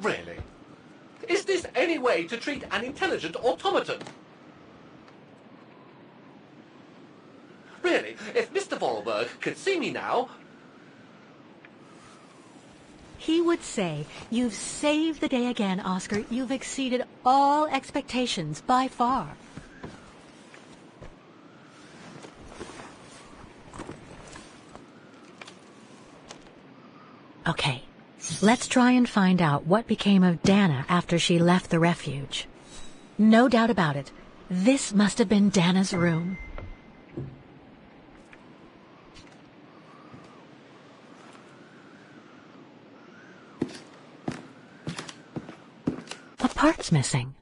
Really? Is this any way to treat an intelligent automaton? Really, if Mr. Vorarlberg could see me now... He would say, "You've saved the day again, Oscar. You've exceeded all expectations by far." Okay, let's try and find out what became of Dana after she left the refuge. No doubt about it, this must have been Dana's room. A part's missing.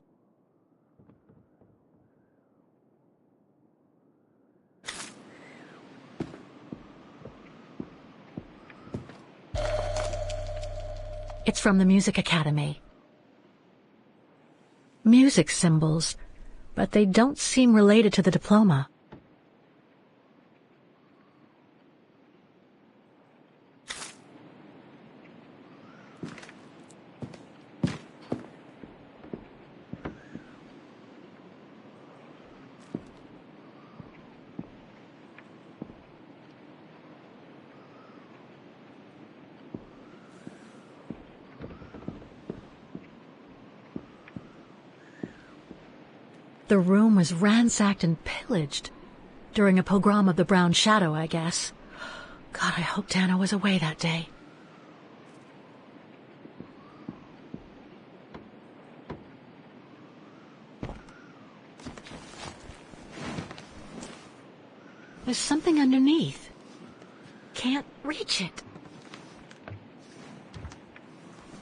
It's from the Music Academy. Music symbols, but they don't seem related to the diploma. The room was ransacked and pillaged. During a pogrom of the Brown Shadow, I guess. God, I hope Dana was away that day. There's something underneath. Can't reach it.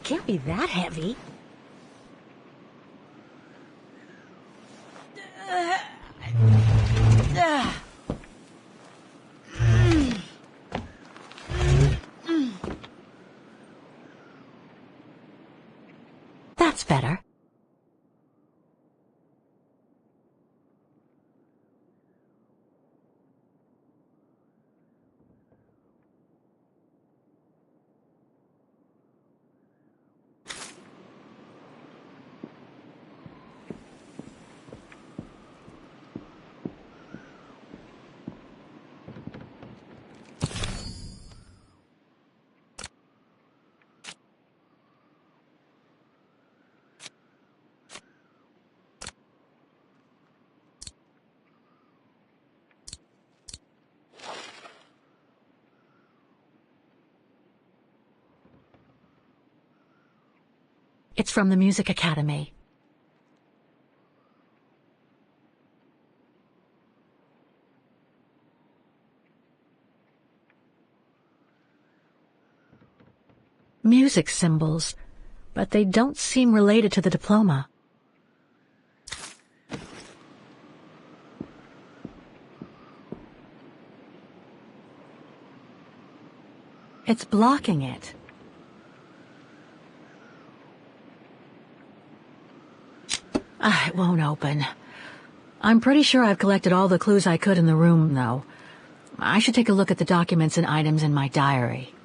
Can't be that heavy. That's better. from the Music Academy. Music symbols, but they don't seem related to the diploma. It's blocking it. It won't open. I'm pretty sure I've collected all the clues I could in the room, though. I should take a look at the documents and items in my diary.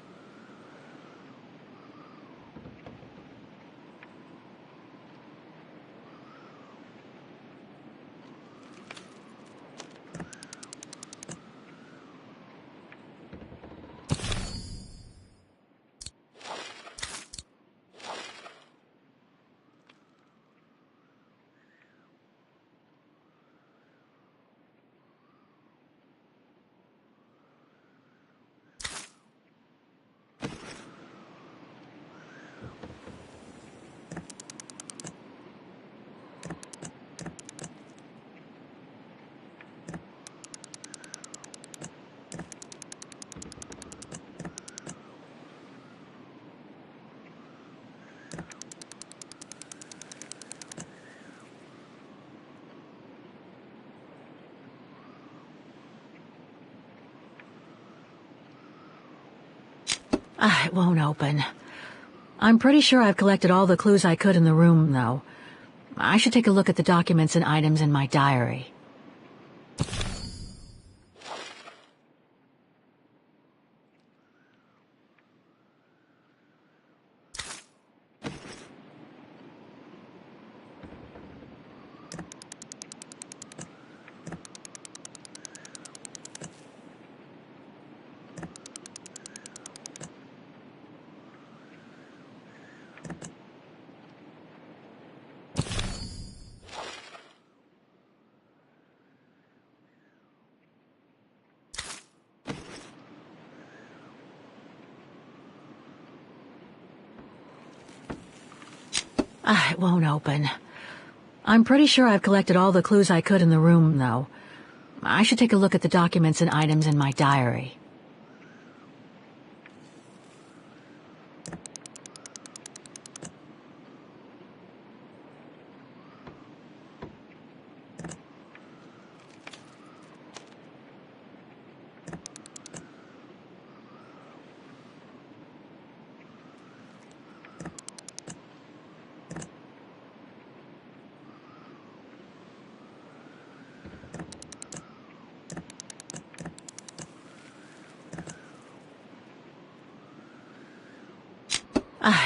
It won't open. I'm pretty sure I've collected all the clues I could in the room, though. I should take a look at the documents and items in my diary. It won't open. I'm pretty sure I've collected all the clues I could in the room, though. I should take a look at the documents and items in my diary.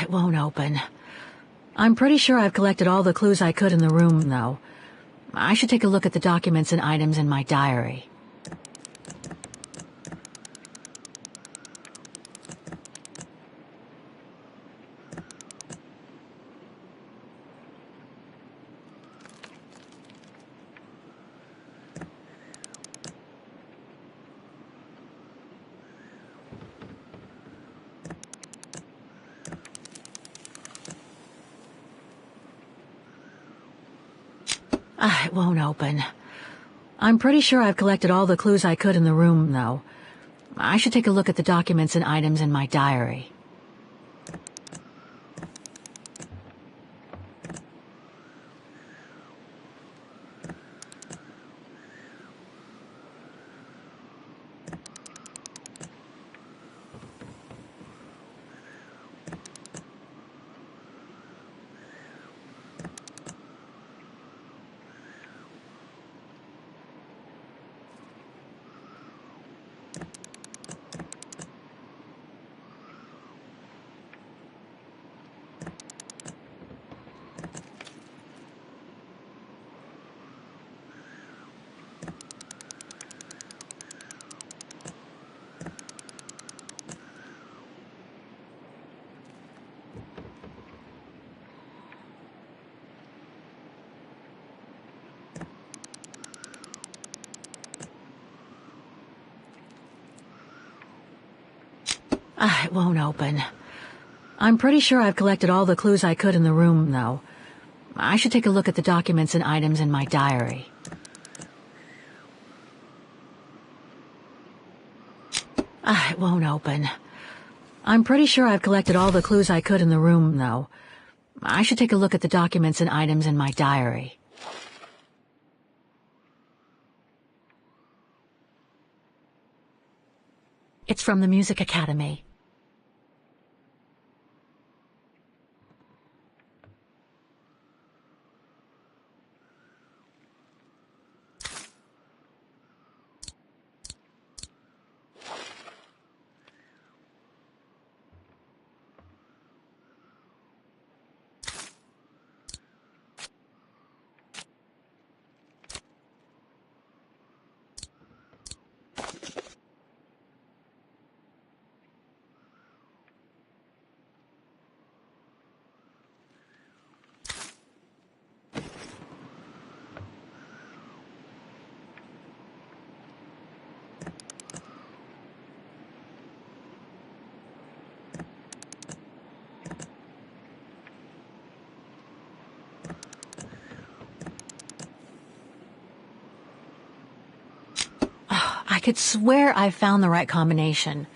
It won't open. I'm pretty sure I've collected all the clues I could in the room, though. I should take a look at the documents and items in my diary. It won't open. I'm pretty sure I've collected all the clues I could in the room, though. I should take a look at the documents and items in my diary. It won't open. I'm pretty sure I've collected all the clues I could in the room, though. I should take a look at the documents and items in my diary. It won't open. I'm pretty sure I've collected all the clues I could in the room, though. I should take a look at the documents and items in my diary. It's from the Music Academy. I could swear I found the right combination.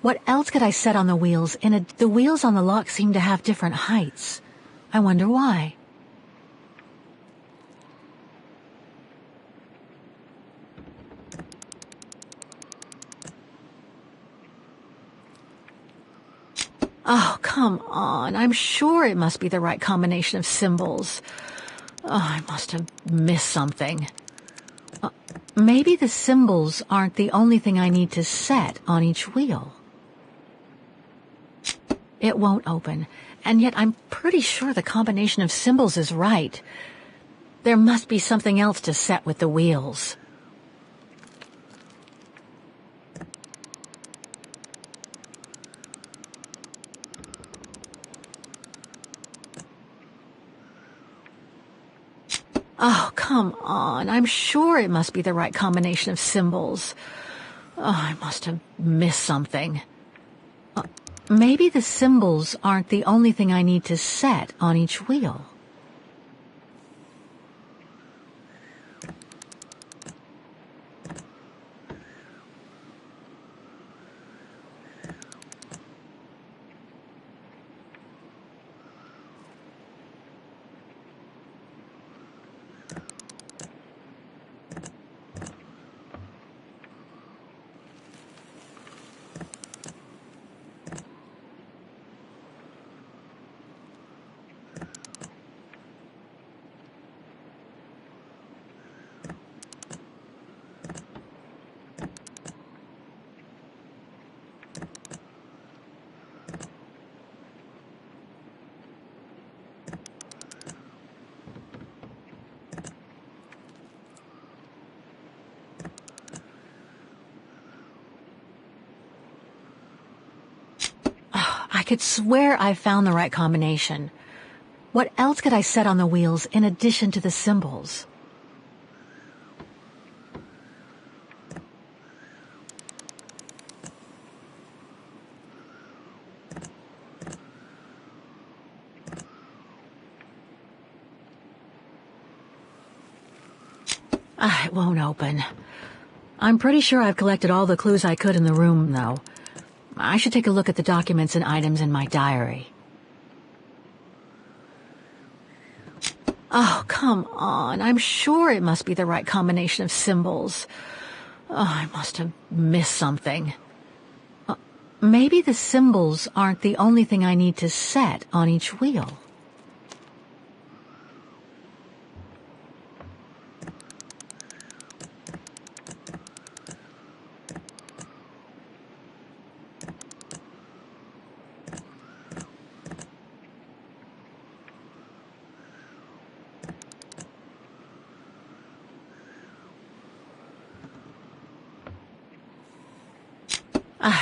What else could I set on the wheels? The wheels on the lock seem to have different heights. I wonder why. Oh, come on. I'm sure it must be the right combination of symbols. Oh, I must have missed something. Maybe the symbols aren't the only thing I need to set on each wheel. It won't open, and yet I'm pretty sure the combination of symbols is right. There must be something else to set with the wheels. Oh, come on. I'm sure it must be the right combination of symbols. Oh, I must have missed something. Maybe the symbols aren't the only thing I need to set on each wheel. I could swear I found the right combination. What else could I set on the wheels in addition to the symbols? It won't open. I'm pretty sure I've collected all the clues I could in the room, though. I should take a look at the documents and items in my diary. Oh, come on. I'm sure it must be the right combination of symbols. Oh, I must have missed something. Maybe the symbols aren't the only thing I need to set on each wheel.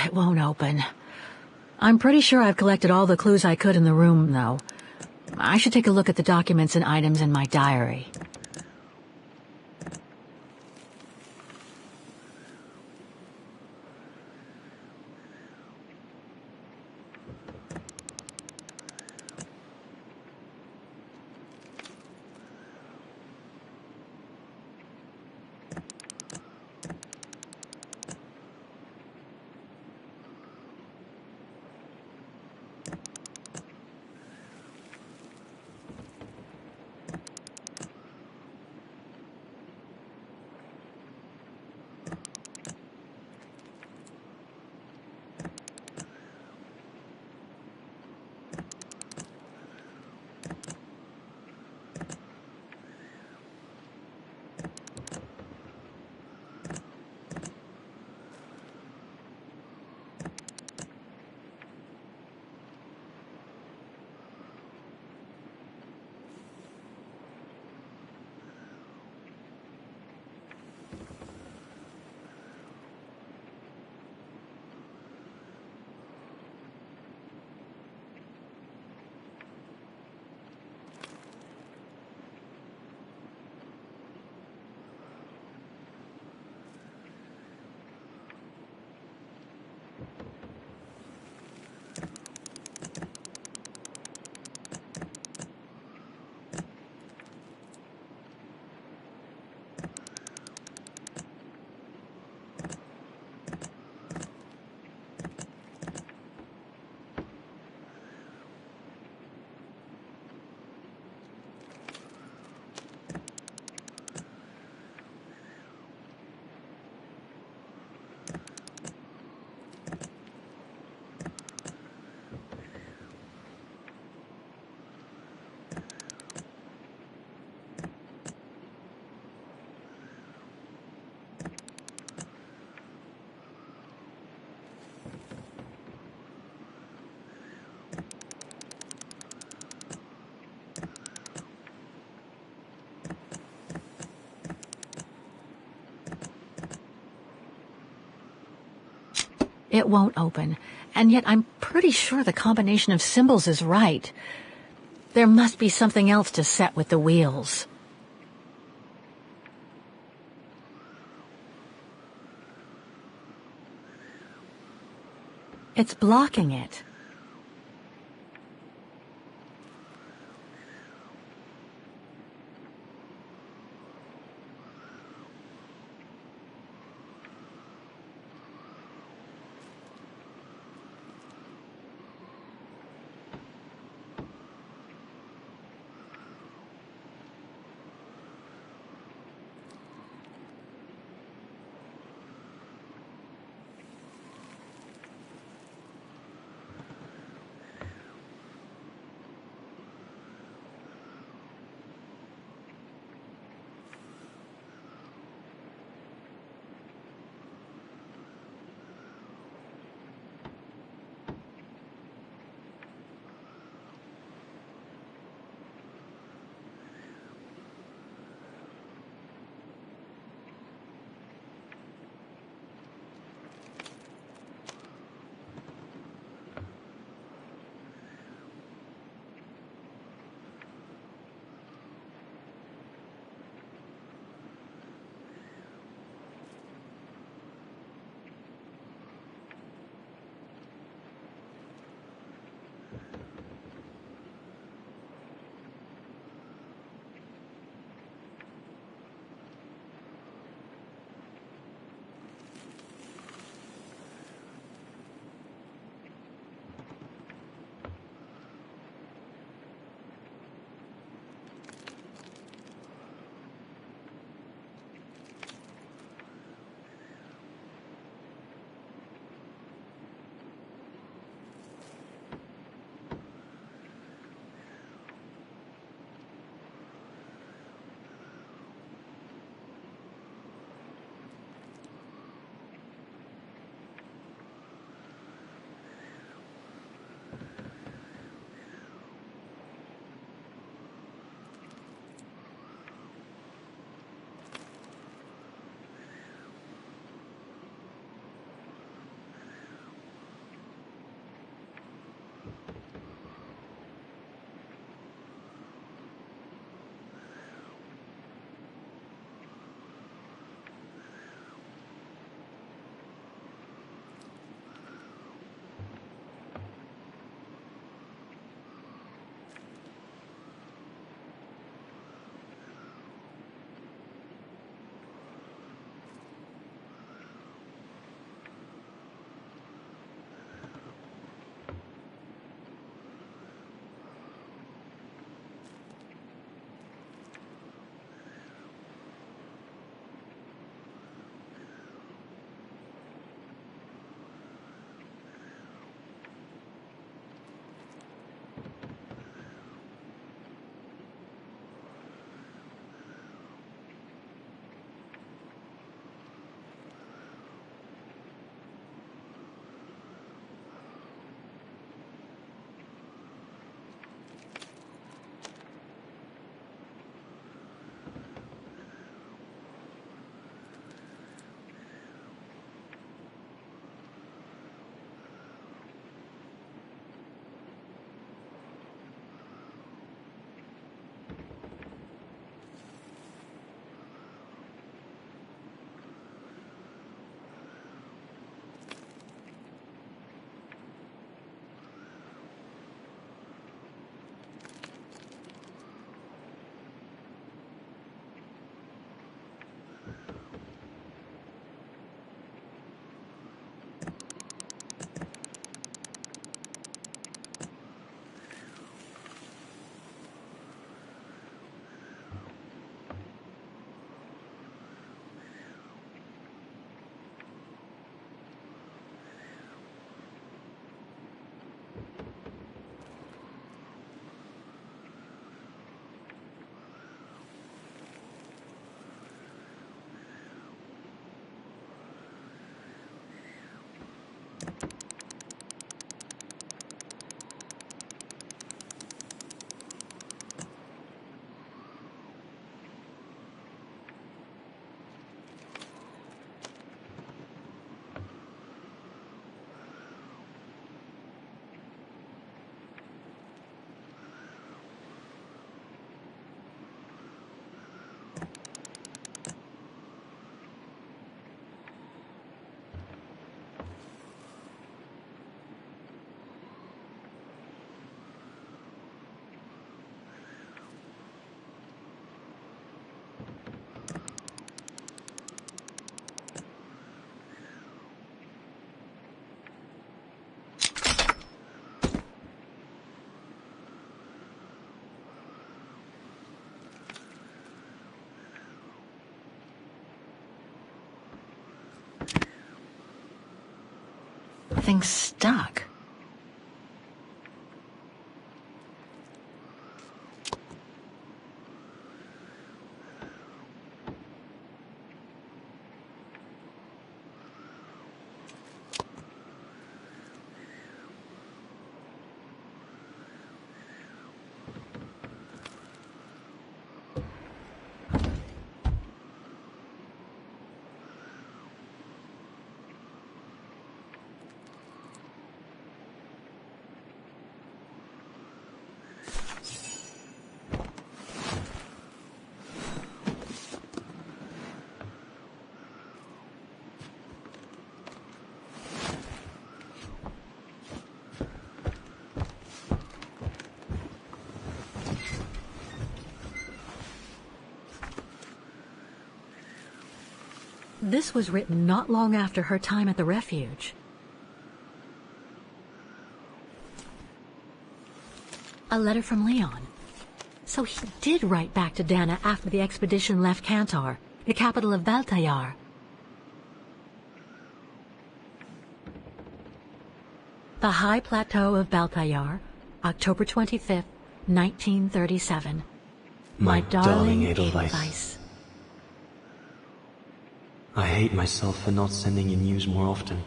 It won't open. I'm pretty sure I've collected all the clues I could in the room, though. I should take a look at the documents and items in my diary. It won't open, and yet I'm pretty sure the combination of symbols is right. There must be something else to set with the wheels. It's blocking it. Nothing's stuck. This was written not long after her time at the refuge. A letter from Leon. So he did write back to Dana after the expedition left Kantar, the capital of Valtayar. The High Plateau of Baltayar, October 25th, 1937. My darling Edelweiss. I hate myself for not sending you news more often,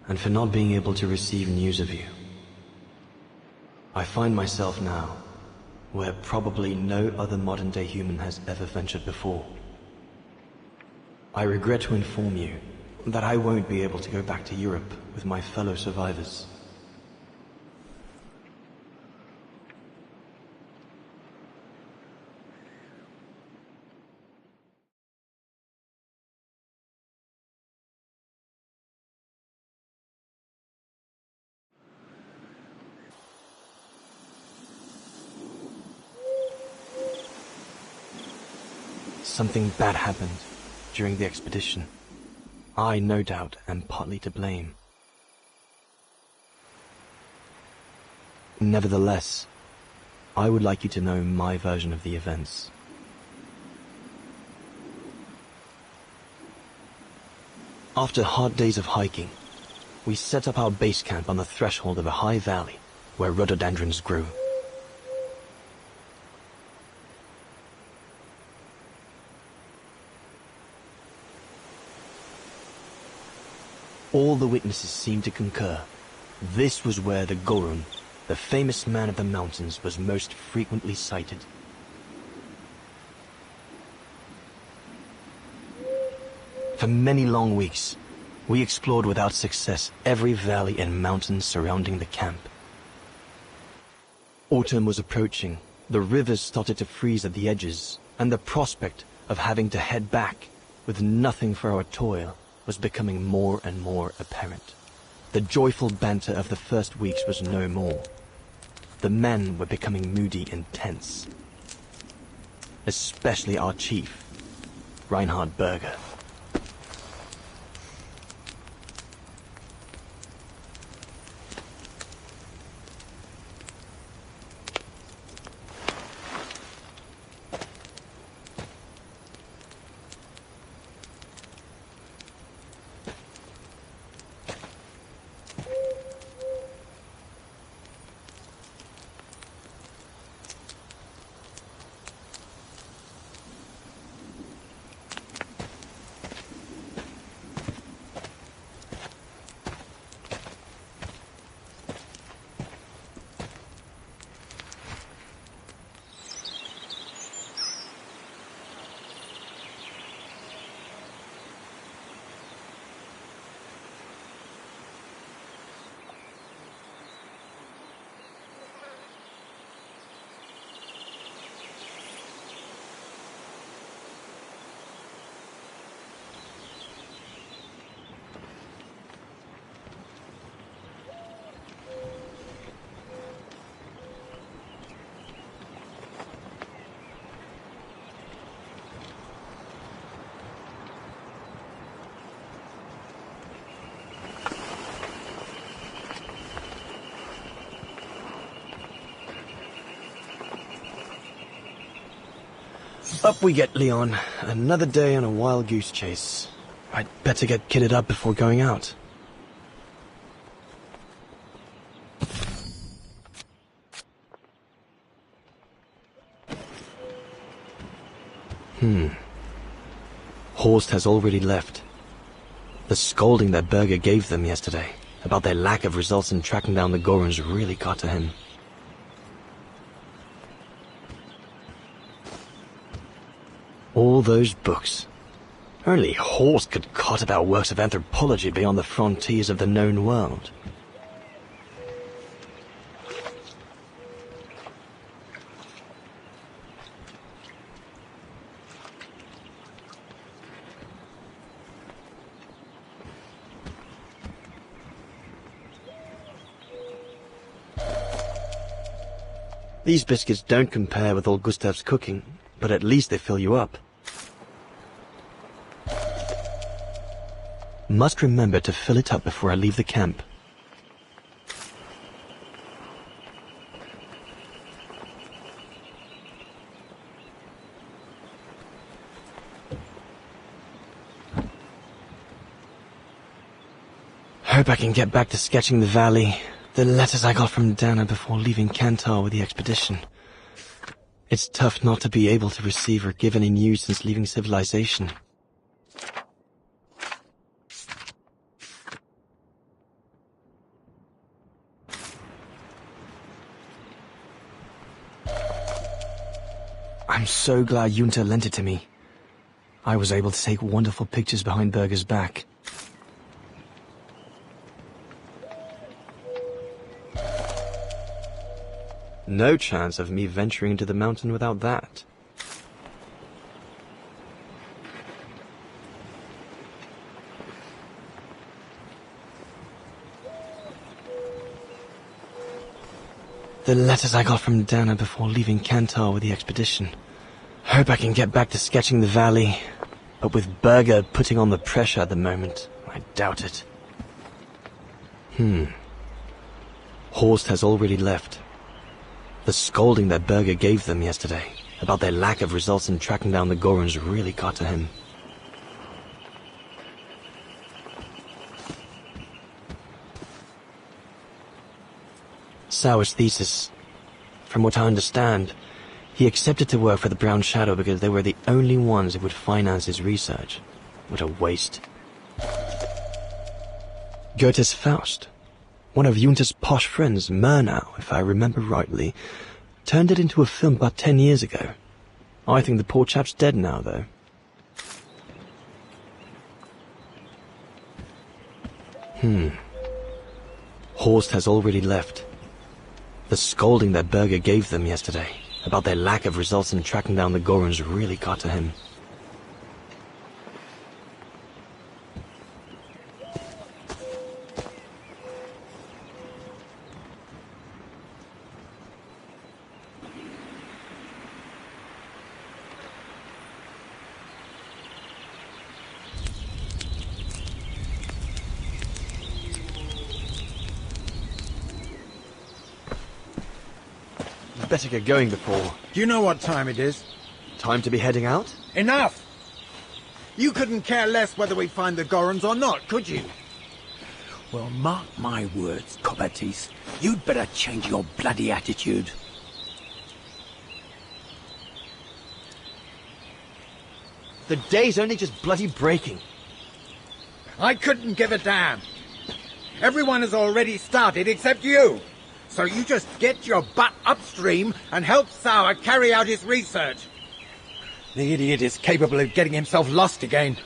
and for not being able to receive news of you. I find myself now where probably no other modern-day human has ever ventured before. I regret to inform you that I won't be able to go back to Europe with my fellow survivors. Something bad happened during the expedition. I, no doubt, am partly to blame. Nevertheless, I would like you to know my version of the events. After hard days of hiking, we set up our base camp on the threshold of a high valley where rhododendrons grew. All the witnesses seemed to concur. This was where the Gorun, the famous man of the mountains, was most frequently sighted. For many long weeks, we explored without success every valley and mountain surrounding the camp. Autumn was approaching, the rivers started to freeze at the edges, and the prospect of having to head back with nothing for our toil was becoming more and more apparent. The joyful banter of the first weeks was no more. The men were becoming moody and tense. Especially our chief, Reinhard Berger. Up we get, Leon. Another day on a wild goose chase. I'd better get kitted up before going out. Horst has already left. The scolding that Berger gave them yesterday about their lack of results in tracking down the Gorons really got to him. All those books. Only Horst could cot about works of anthropology beyond the frontiers of the known world. These biscuits don't compare with old Gustav's cooking, but at least they fill you up. Must remember to fill it up before I leave the camp. Hope I can get back to sketching the valley. The letters I got from Dana before leaving Kantar with the expedition. It's tough not to be able to receive or give any news since leaving civilization. I'm so glad Junta lent it to me. I was able to take wonderful pictures behind Berger's back. No chance of me venturing into the mountain without that. The letters I got from Dana before leaving Kantar with the expedition. Hope I can get back to sketching the valley, but with Berger putting on the pressure at the moment, I doubt it. Horst has already left. The scolding that Berger gave them yesterday about their lack of results in tracking down the Gorons really got to him. Sauer's thesis. From what I understand, he accepted to work for the Brown Shadow because they were the only ones who would finance his research. What a waste. Goethe's Faust. One of Junta's posh friends, Murnau, if I remember rightly, turned it into a film about 10 years ago. I think the poor chap's dead now, though. Horst has already left. The scolding that Berger gave them yesterday about their lack of results in tracking down the Gorons really got to him. Better get going before... Do you know what time it is? Time to be heading out? Enough! You couldn't care less whether we find the Gorons or not, could you? Well, mark my words, Copperteeth. You'd better change your bloody attitude. The day's only just bloody breaking. I couldn't give a damn. Everyone has already started except you. So you just get your butt upstream and help Sauer carry out his research. The idiot is capable of getting himself lost again.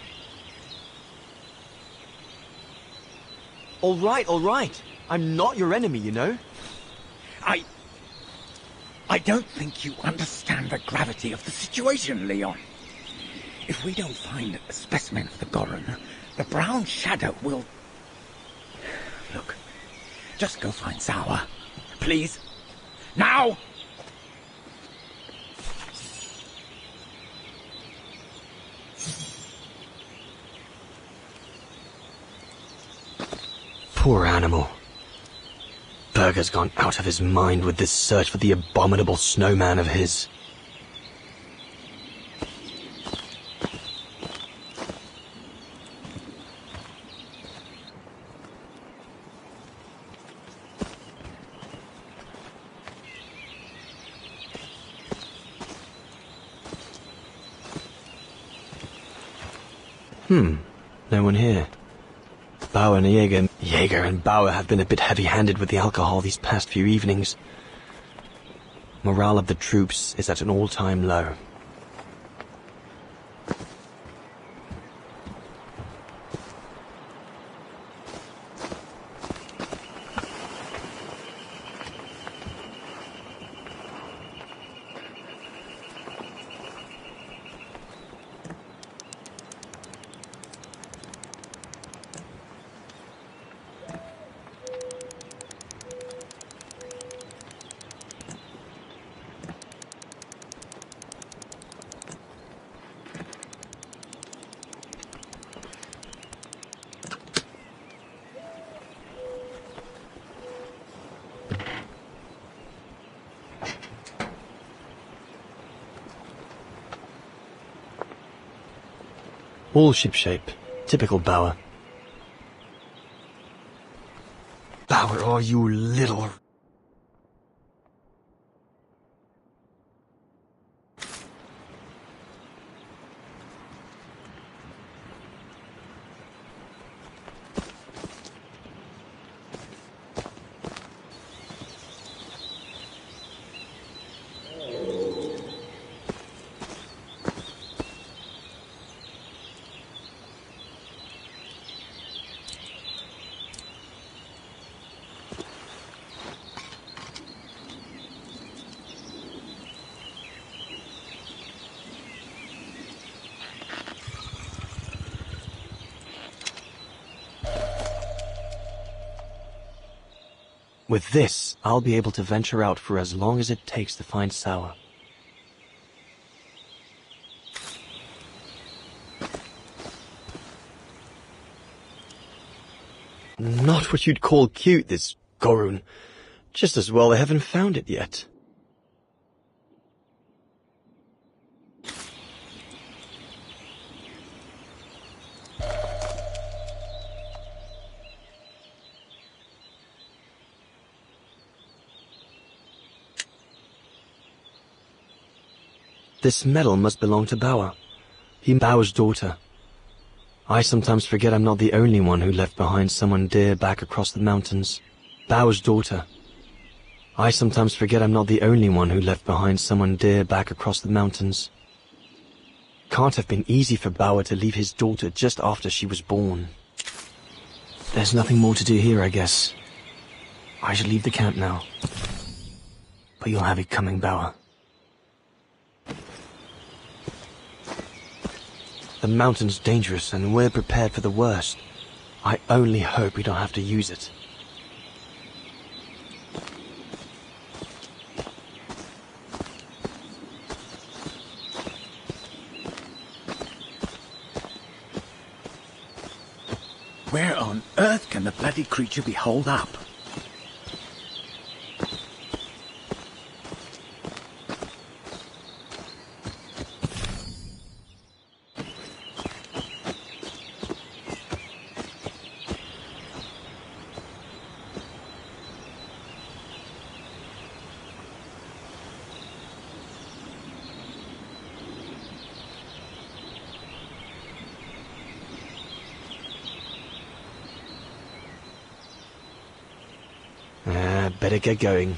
All right. I'm not your enemy, you know. I don't think you understand the gravity of the situation, Leon. If we don't find a specimen of the Goron, the Brown Shadow will... Look, just go find Sauer. Please. Now! Poor animal. Berger's gone out of his mind with this search for the abominable snowman of his. No one here. Bauer and Jaeger and Bauer have been a bit heavy-handed with the alcohol these past few evenings. Morale of the troops is at an all-time low. All shipshape. Typical Bauer. Bauer, oh, you little... With this, I'll be able to venture out for as long as it takes to find Sauer. Not what you'd call cute, this Gorun. Just as well they haven't found it yet. This medal must belong to Bauer. He's Bauer's daughter. I sometimes forget I'm not the only one who left behind someone dear back across the mountains. Bauer's daughter. I sometimes forget I'm not the only one who left behind someone dear back across the mountains. Can't have been easy for Bauer to leave his daughter just after she was born. There's nothing more to do here, I guess. I should leave the camp now. But you'll have it coming, Bauer. The mountain's dangerous and we're prepared for the worst. I only hope we don't have to use it. Where on earth can the bloody creature be holed up? Better get going.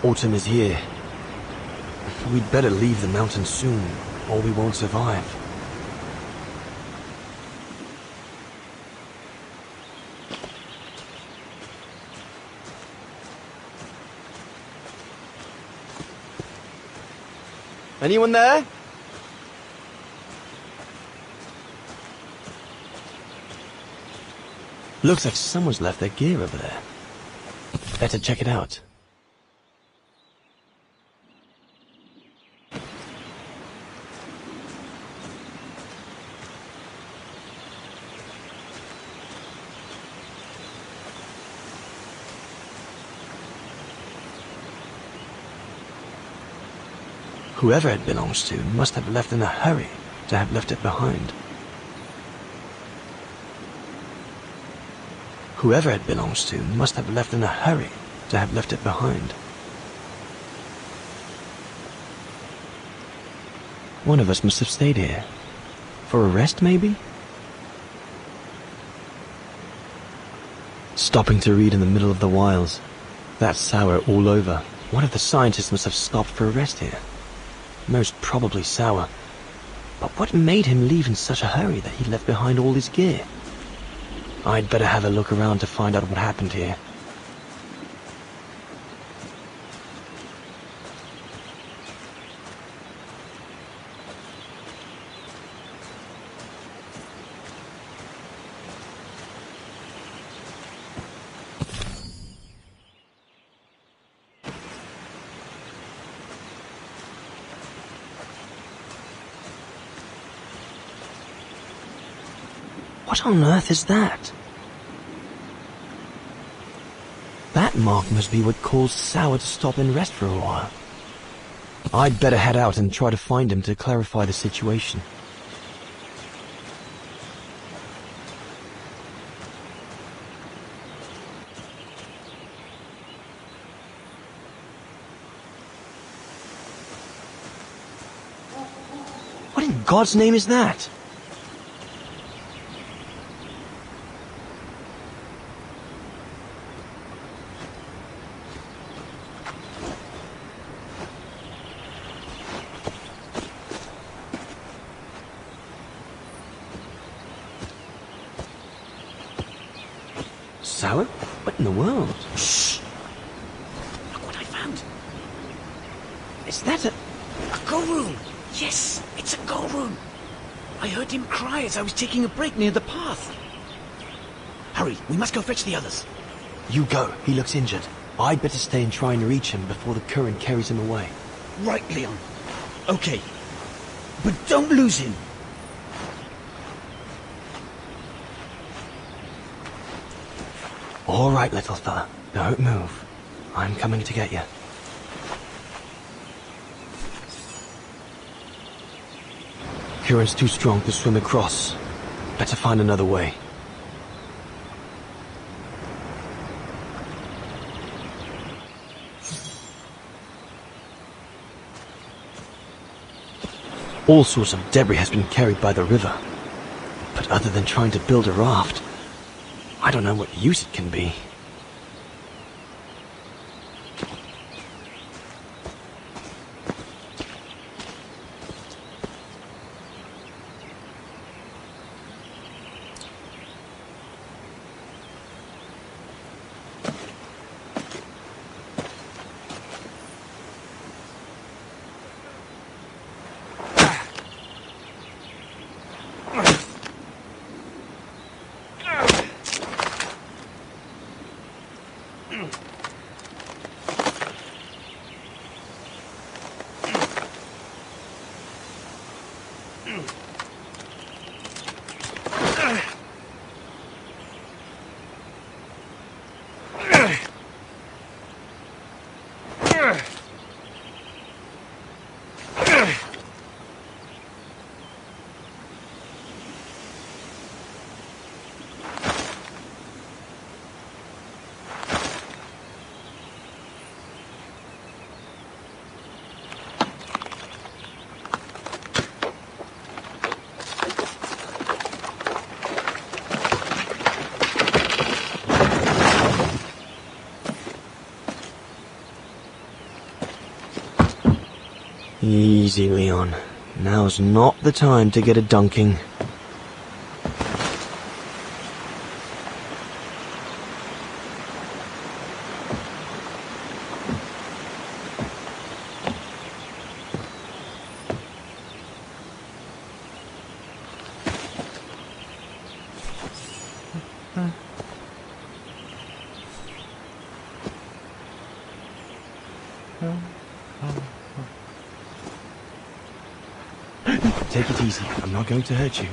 Autumn is here. We'd better leave the mountains soon, or we won't survive. Anyone there? Looks like someone's left their gear over there. Better check it out. Whoever it belongs to must have left in a hurry to have left it behind. Whoever it belongs to must have left in a hurry to have left it behind. One of us must have stayed here. For a rest, maybe? Stopping to read in the middle of the wilds. That's sour all over. One of the scientists must have stopped for a rest here. Most probably sour. But what made him leave in such a hurry that he left behind all his gear? I'd better have a look around to find out what happened here. What on earth is that? That mark must be what caused Sour to stop and rest for a while. I'd better head out and try to find him to clarify the situation. What in God's name is that? Sour? What in the world? Shh! Look what I found. Is that a go room! Yes, it's a go room. I heard him cry as I was taking a break near the path. Hurry, we must go fetch the others. You go. He looks injured. I'd better stay and try and reach him before the current carries him away. Right, Leon. Okay. But don't lose him. All right, little fella. Don't move. I'm coming to get you. Current's too strong to swim across. Better find another way. All sorts of debris has been carried by the river. But other than trying to build a raft, I don't know what use it can be. Easy, Leon. Now's not the time to get a dunking. Take it easy. I'm not going to hurt you.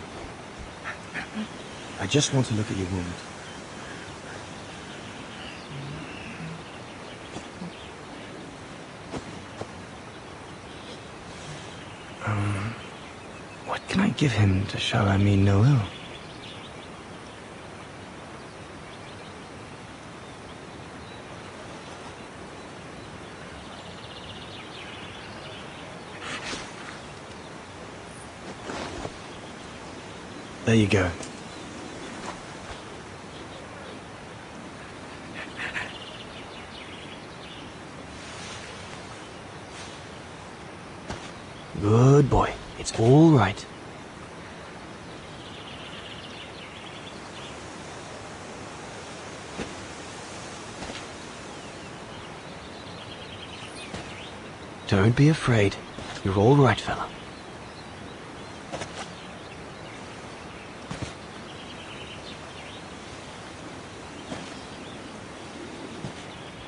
I just want to look at your wound. might give him to show I mean no ill. There you go. Good boy. It's all right. Don't be afraid. You're all right, fella.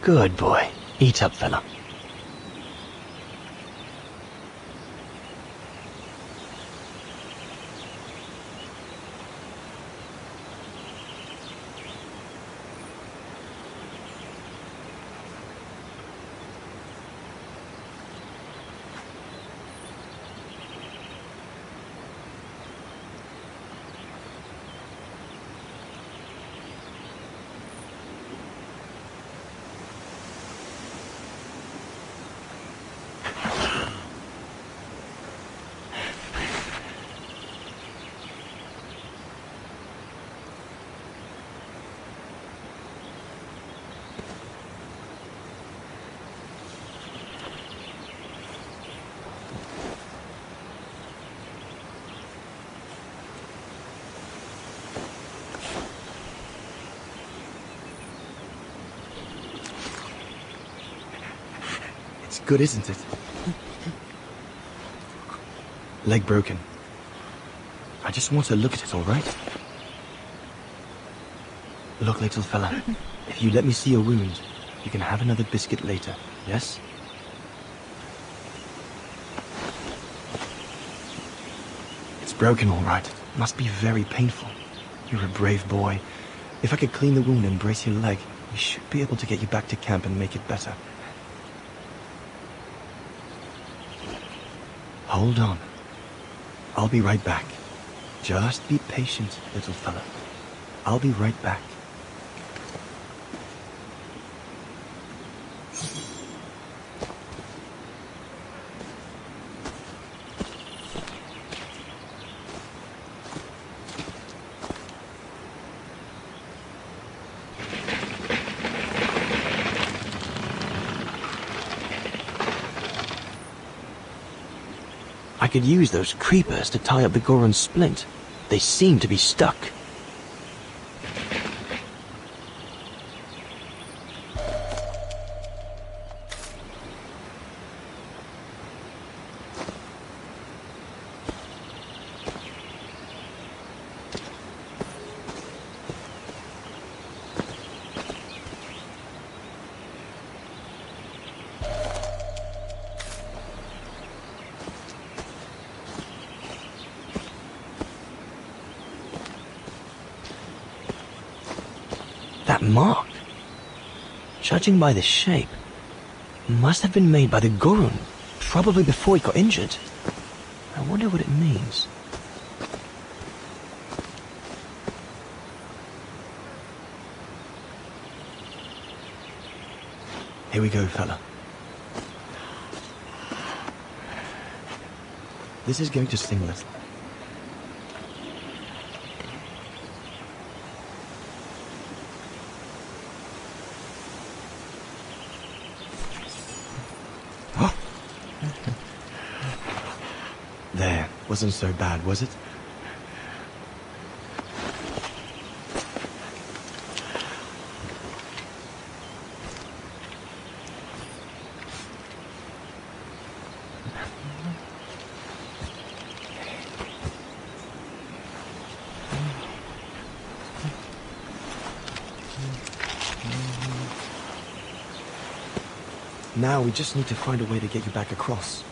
Good boy. Eat up, fella. Good, isn't it? Leg broken. I just want to look at it, all right? Look, little fella, if you let me see your wound, you can have another biscuit later, yes? It's broken, all right. Must be very painful. You're a brave boy. If I could clean the wound and brace your leg, we should be able to get you back to camp and make it better. Hold on. I'll be right back. Just be patient, little fella. I'll be right back. I could use those creepers to tie up the Goron's splint. They seem to be stuck. That mark, judging by the shape, must have been made by the Goron, probably before he got injured. I wonder what it means. Here we go, fella. This is going to sting a little. There, wasn't so bad, was it? Now we just need to find a way to get you back across.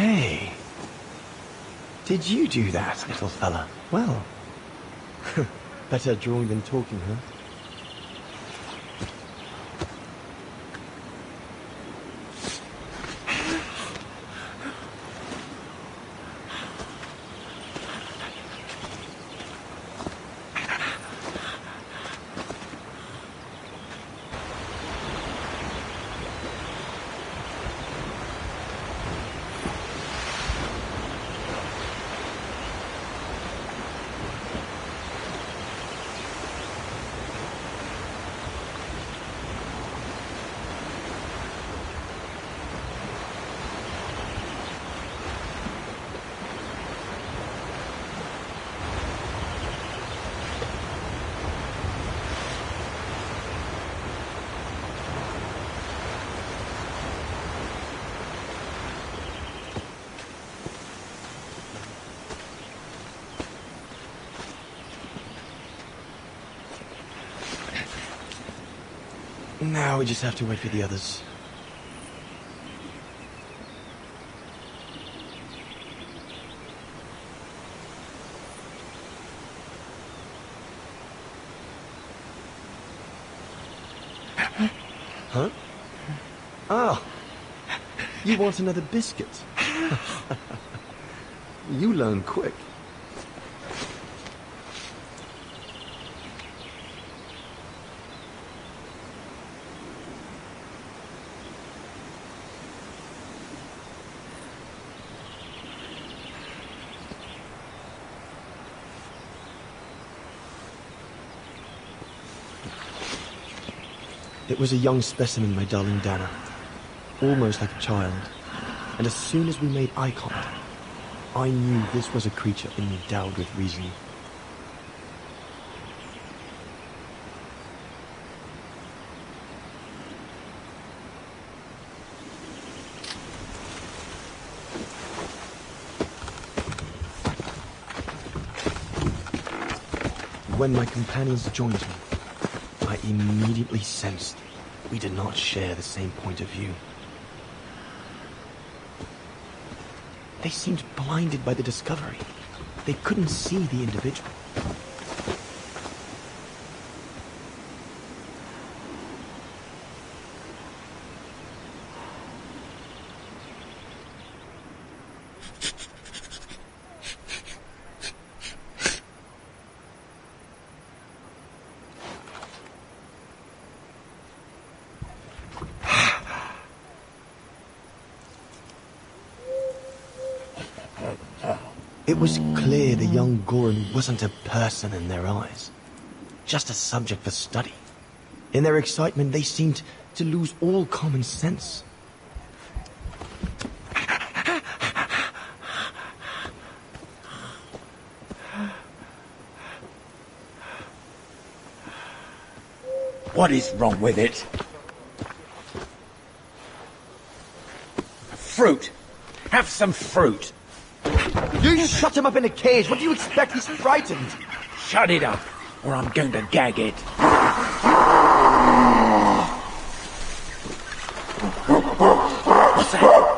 Hey. Did you do that, little fella? Well, better drawing than talking, huh? Now we just have to wait for the others. Huh? Oh, you want another biscuit? You learn quick. It was a young specimen, my darling Dana. Almost like a child. And as soon as we made eye contact, I knew this was a creature endowed with reason. When my companions joined me, I immediately sensed we did not share the same point of view. They seemed blinded by the discovery. They couldn't see the individual. It was clear the young Goran wasn't a person in their eyes, just a subject for study. In their excitement, they seemed to lose all common sense. What is wrong with it? Fruit! Have some fruit! You shut him up in a cage. What do you expect? He's frightened. Shut it up, or I'm going to gag it. What's that?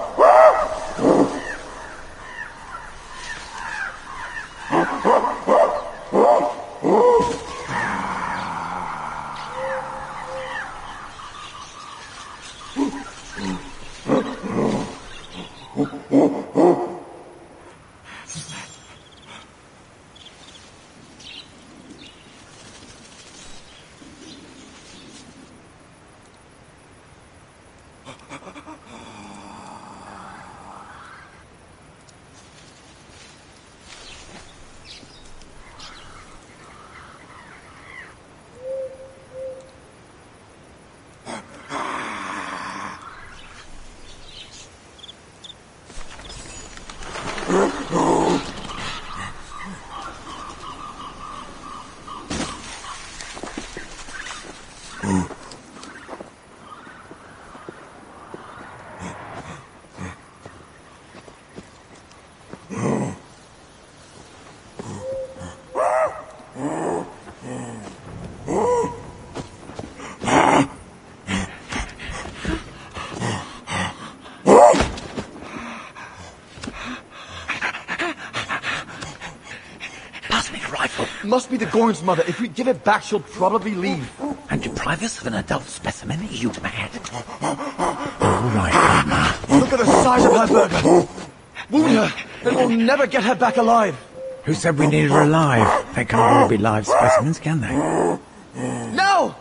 Must be the Gorn's mother. If we give it back, she'll probably leave. And deprive us of an adult specimen? Are you mad? All right, Mama. Look at the size of her burger. Wound her, and we'll never get her back alive. Who said we need her alive? They can't all be live specimens, can they? No!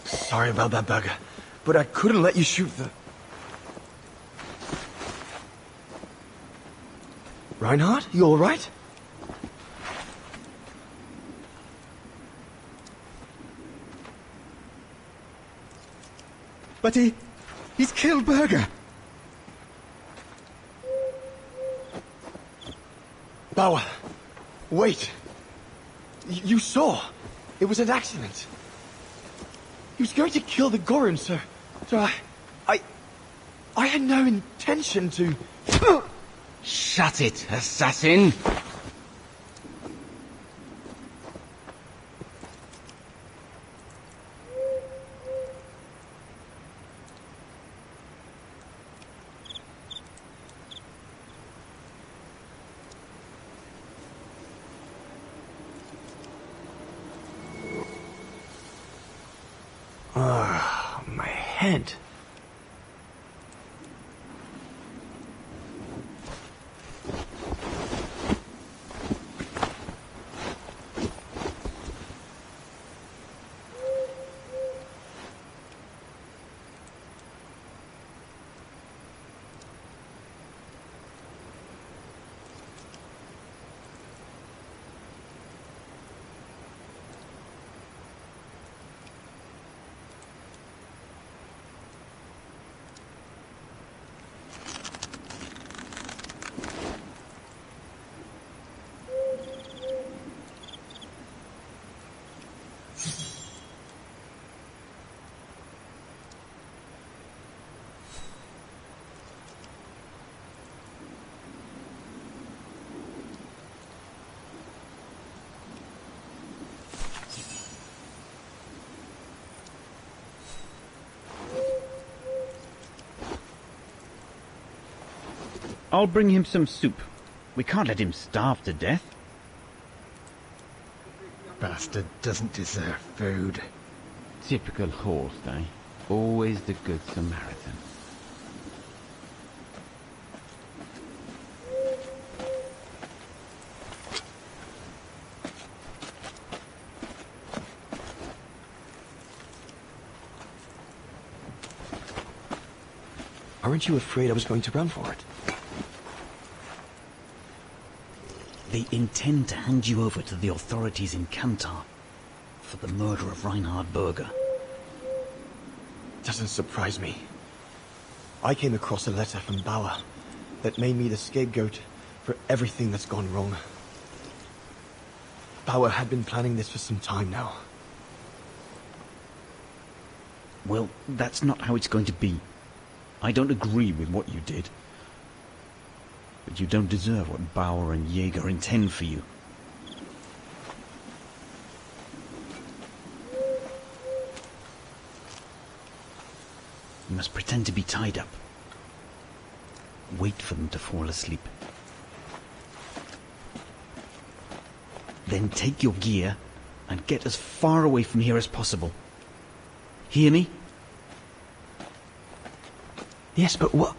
Sorry about that, Burger, but I couldn't let you shoot the... Reinhard, you all right? But he's killed Burger. Bauer, wait. You saw. It was an accident. He was going to kill the Gorin, sir. So I had no intention to... Shut it, assassin! My head. I'll bring him some soup. We can't let him starve to death. Bastard doesn't deserve food. Typical horse, eh? Always the good Samaritan. Aren't you afraid I was going to run for it? They intend to hand you over to the authorities in Kantar for the murder of Reinhard Berger. Doesn't surprise me. I came across a letter from Bauer that made me the scapegoat for everything that's gone wrong. Bauer had been planning this for some time now. Well, that's not how it's going to be. I don't agree with what you did. But you don't deserve what Bauer and Jaeger intend for you. You must pretend to be tied up. Wait for them to fall asleep. Then take your gear and get as far away from here as possible. Hear me? Yes, but what?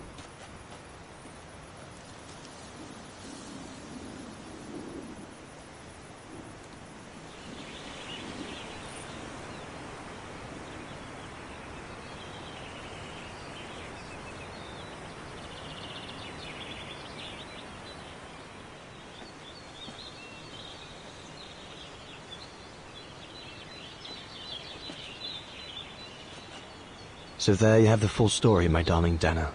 So there you have the full story, my darling Dana.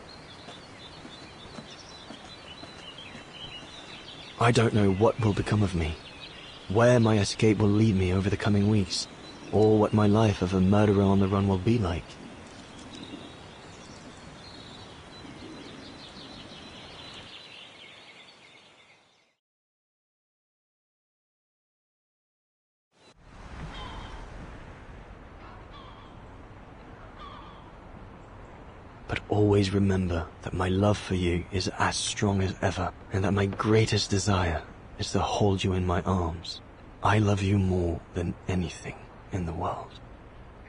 I don't know what will become of me, where my escape will lead me over the coming weeks. or what my life of a murderer on the run will be like. But always remember that my love for you is as strong as ever, and that my greatest desire is to hold you in my arms. I love you more than anything in the world.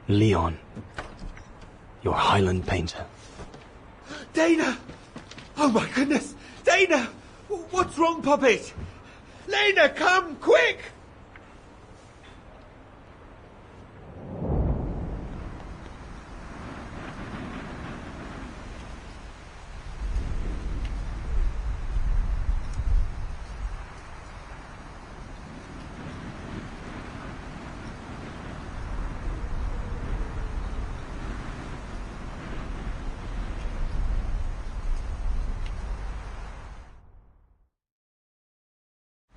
Leon, your Highland painter. Dana! Oh my goodness! Dana! What's wrong, Puppet? Lena, come, quick!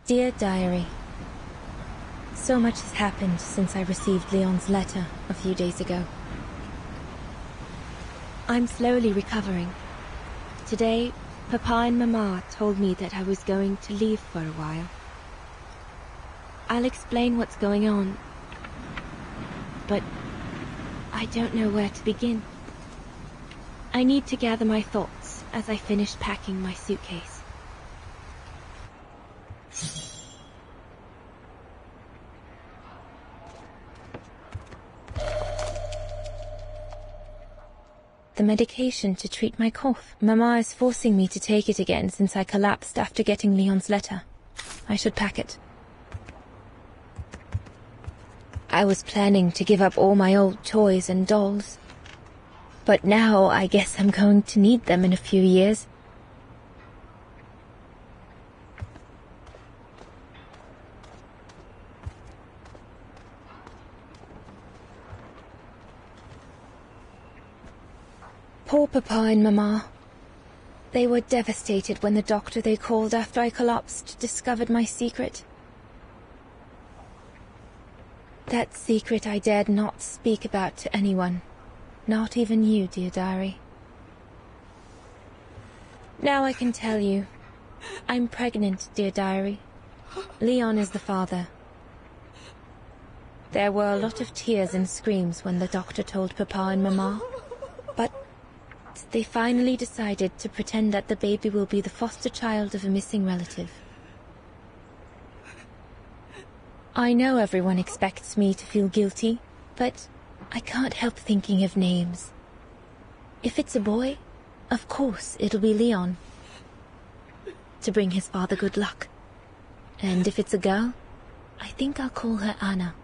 Dear Diary, so much has happened since I received Leon's letter a few days ago. I'm slowly recovering. Today, Papa and Mama told me that I was going to leave for a while. I'll explain what's going on, but I don't know where to begin. I need to gather my thoughts as I finish packing my suitcase. The medication to treat my cough. Mama is forcing me to take it again since I collapsed after getting Leon's letter. I should pack it. I was planning to give up all my old toys and dolls. But now I guess I'm going to need them in a few years. Poor Papa and Mama. They were devastated when the doctor they called after I collapsed discovered my secret. That secret I dared not speak about to anyone. Not even you, dear diary. Now I can tell you. I'm pregnant, dear diary. Leon is the father. There were a lot of tears and screams when the doctor told Papa and Mama. But they finally decided to pretend that the baby will be the foster child of a missing relative. I know everyone expects me to feel guilty, but I can't help thinking of names. If it's a boy, of course it'll be Leon, to bring his father good luck. And if it's a girl, I think I'll call her Anna.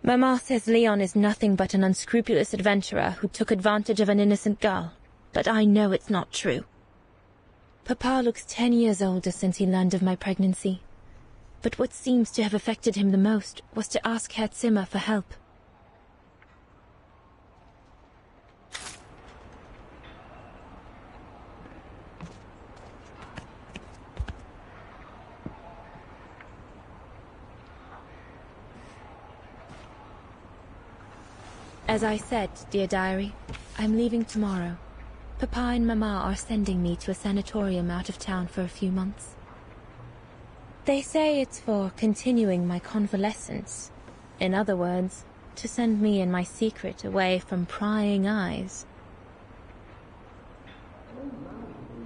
Mama says Leon is nothing but an unscrupulous adventurer who took advantage of an innocent girl, but I know it's not true. Papa looks 10 years older since he learned of my pregnancy, but what seems to have affected him the most was to ask Herr Zimmer for help. As I said, dear diary, I'm leaving tomorrow. Papa and Mama are sending me to a sanatorium out of town for a few months. They say it's for continuing my convalescence. In other words, to send me and my secret away from prying eyes.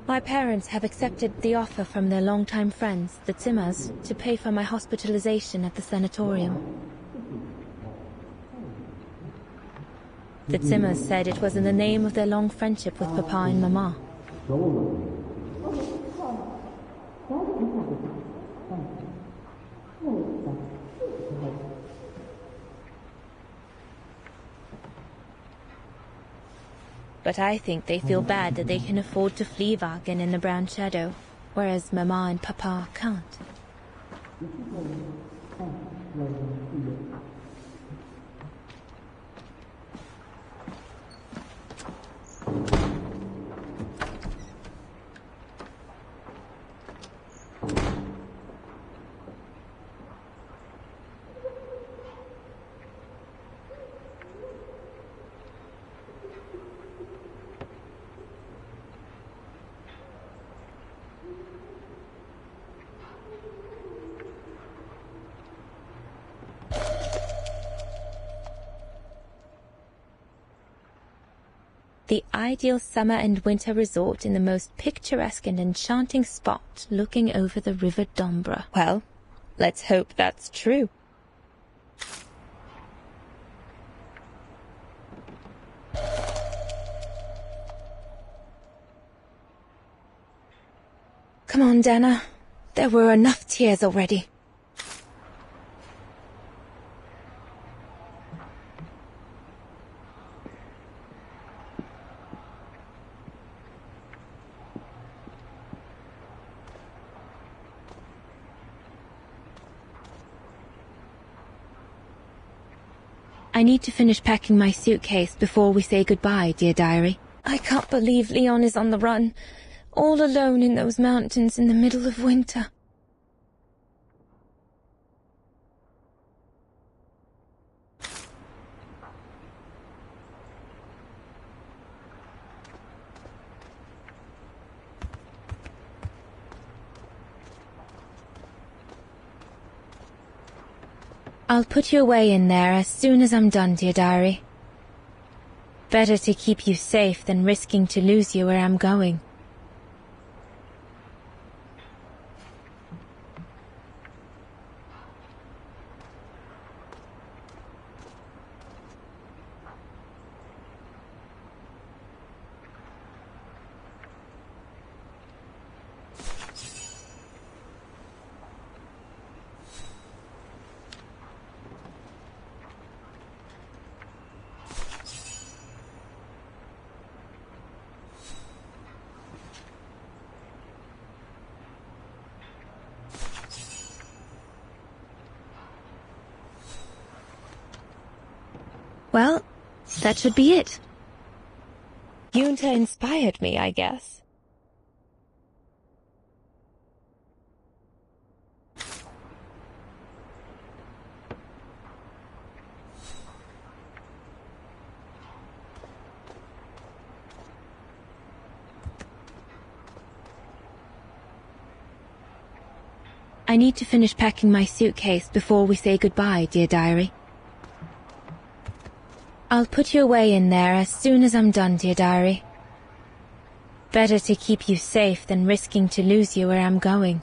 My parents have accepted the offer from their longtime friends, the Zimmers, to pay for my hospitalization at the sanatorium. The Zimmers said it was in the name of their long friendship with Papa and Mama. But I think they feel bad that they can afford to flee Wagen in the Brown Shadow, whereas Mama and Papa can't. The ideal summer and winter resort in the most picturesque and enchanting spot looking over the River Dombra. Well, let's hope that's true. Come on, Dana. There were enough tears already. I need to finish packing my suitcase before we say goodbye, dear diary. I can't believe Leon is on the run, all alone in those mountains in the middle of winter. I'll put you away in there as soon as I'm done, dear diary. Better to keep you safe than risking to lose you where I'm going. Well, that should be it. Yunta inspired me, I guess. I need to finish packing my suitcase before we say goodbye, dear diary. I'll put you away in there as soon as I'm done, dear diary. Better to keep you safe than risking to lose you where I'm going.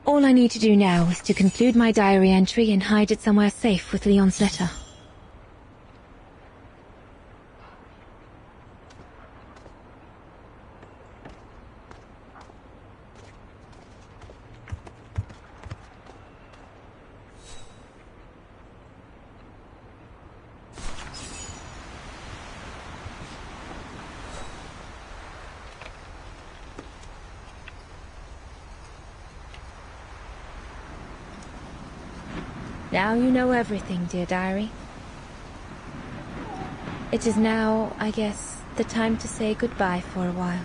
All I need to do now is to conclude my diary entry and hide it somewhere safe with Leon's letter. Now you know everything, dear diary. It is now, I guess, the time to say goodbye for a while.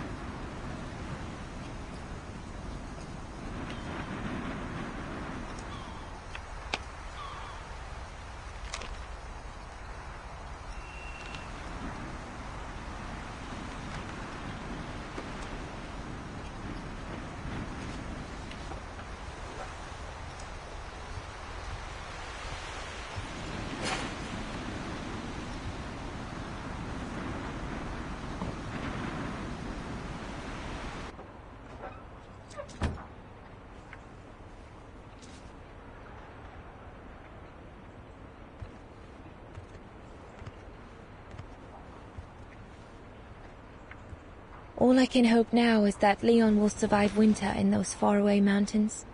All I can hope now is that Leon will survive winter in those faraway mountains,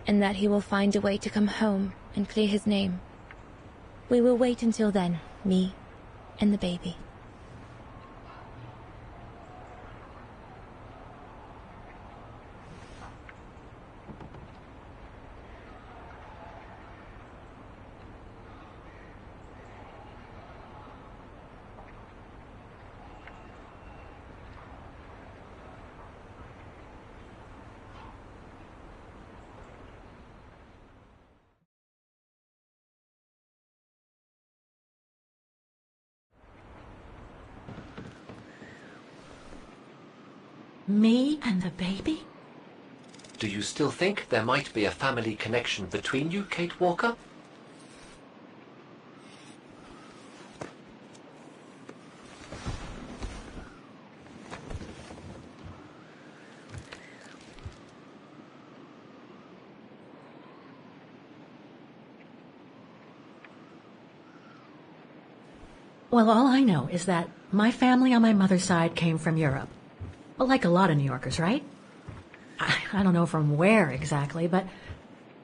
and that he will find a way to come home and clear his name. We will wait until then, me and the baby. Me and the baby? Do you still think there might be a family connection between you, Kate Walker? Well, all I know is that my family on my mother's side came from Europe. Well, like a lot of New Yorkers, right? I don't know from where exactly, but...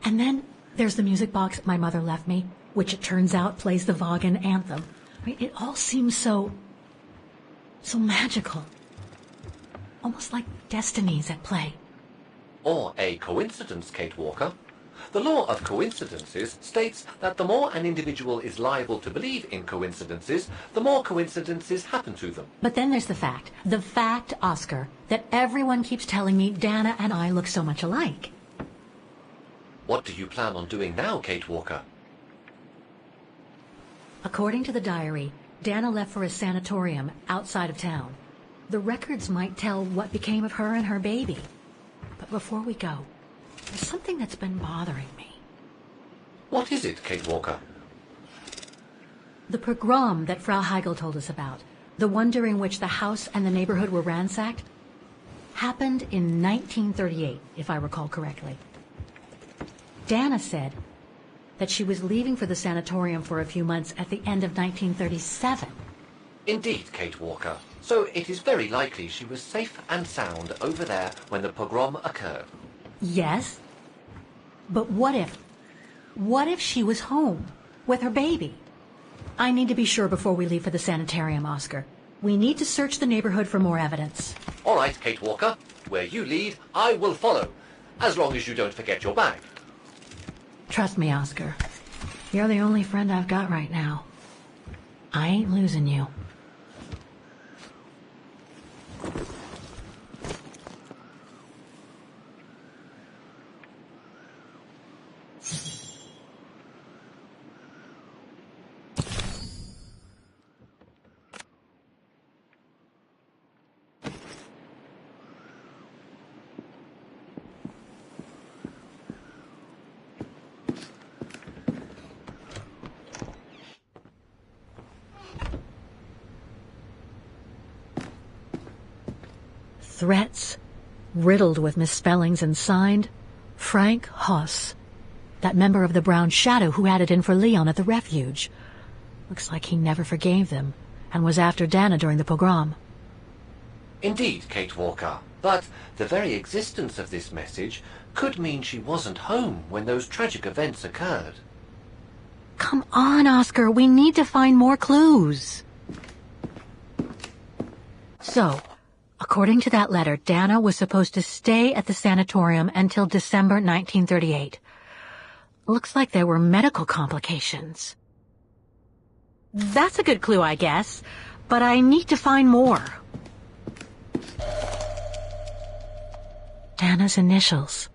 And then there's the music box my mother left me, which it turns out plays the Vaughan anthem. I mean, it all seems so magical. Almost like destinies at play. Or a coincidence, Kate Walker. The law of coincidences states that the more an individual is liable to believe in coincidences, the more coincidences happen to them. But then there's the fact, Oscar, that everyone keeps telling me Dana and I look so much alike. What do you plan on doing now, Kate Walker? According to the diary, Dana left for a sanatorium outside of town. The records might tell what became of her and her baby. But before we go, there's something that's been bothering me. What is it, Kate Walker? The pogrom that Frau Heigl told us about, the one during which the house and the neighborhood were ransacked, happened in 1938, if I recall correctly. Dana said that she was leaving for the sanatorium for a few months at the end of 1937. Indeed, Kate Walker. So it is very likely she was safe and sound over there when the pogrom occurred. Yes, but what if she was home with her baby? I need to be sure before we leave for the sanitarium, Oscar. We need to search the neighborhood for more evidence. All right, Kate Walker. Where you lead, I will follow. As long as you don't forget your bag. Trust me, Oscar. You're the only friend I've got right now. I ain't losing you. Threats, riddled with misspellings and signed, Frank Hoss, that member of the Brown Shadow who had it in for Leon at the refuge. Looks like he never forgave them, and was after Dana during the pogrom. Indeed, Kate Walker. But the very existence of this message could mean she wasn't home when those tragic events occurred. Come on, Oscar, we need to find more clues. So, according to that letter, Dana was supposed to stay at the sanatorium until December 1938. Looks like there were medical complications. That's a good clue, I guess, but I need to find more. Dana's initials.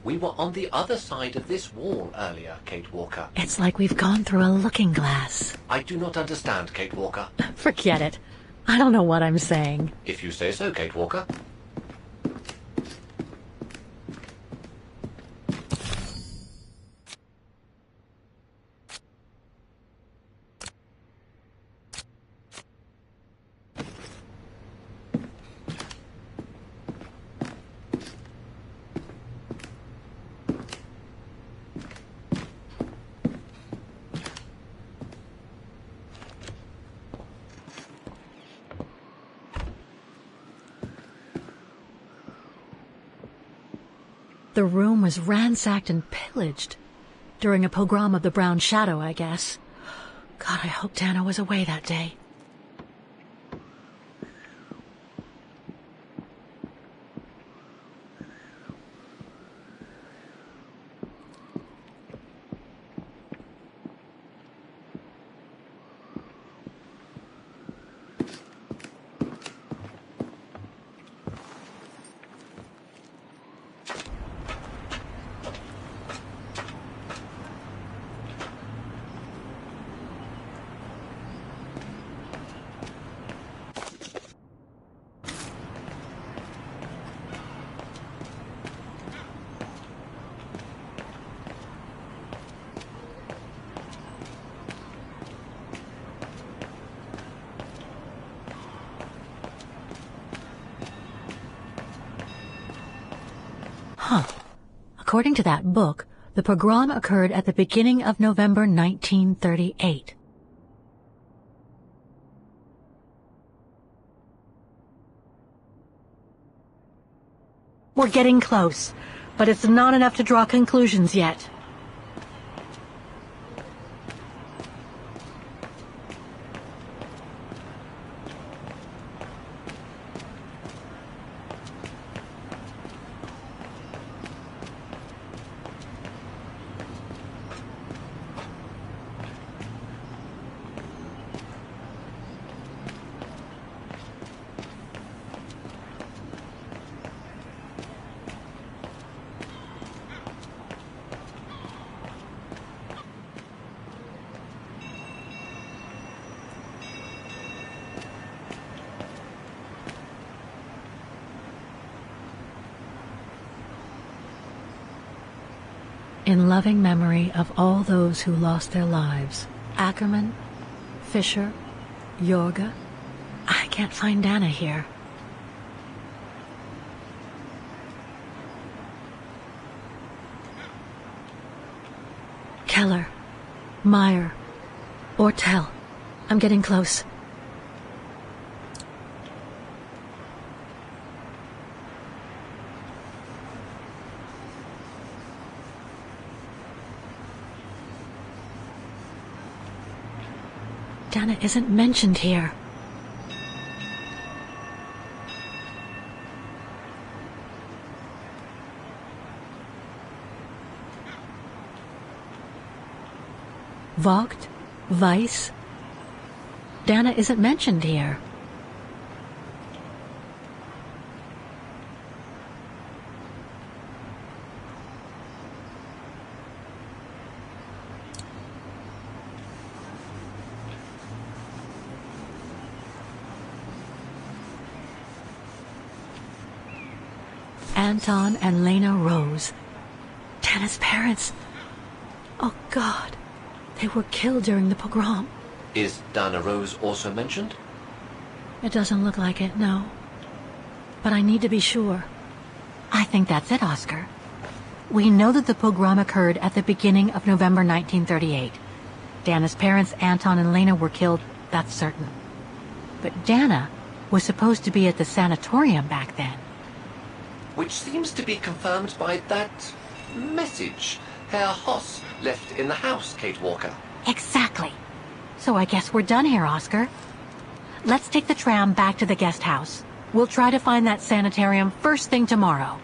We were on the other side of this wall earlier, Kate Walker. It's like we've gone through a looking glass. I do not understand, Kate Walker. Forget it. I don't know what I'm saying. If you say so, Kate Walker. The room was ransacked and pillaged. During a pogrom of the Brown Shadow, I guess. God, I hope Dana was away that day. According to that book, the pogrom occurred at the beginning of November 1938. We're getting close, but it's not enough to draw conclusions yet. In loving memory of all those who lost their lives, Ackerman, Fisher, Yorga. I can't find Dana here. Keller, Meyer, Ortel. I'm getting close. Dana isn't mentioned here. Vogt? Weiss? Dana isn't mentioned here. Anton and Lena Rose. Dana's parents. Oh, God. They were killed during the pogrom. Is Dana Rose also mentioned? It doesn't look like it, no. But I need to be sure. I think that's it, Oscar. We know that the pogrom occurred at the beginning of November 1938. Dana's parents, Anton and Lena, were killed, that's certain. But Dana was supposed to be at the sanatorium back then. Which seems to be confirmed by that message Herr Hoss left in the house, Kate Walker. Exactly. So I guess we're done here, Oscar. Let's take the tram back to the guest house. We'll try to find that sanitarium first thing tomorrow.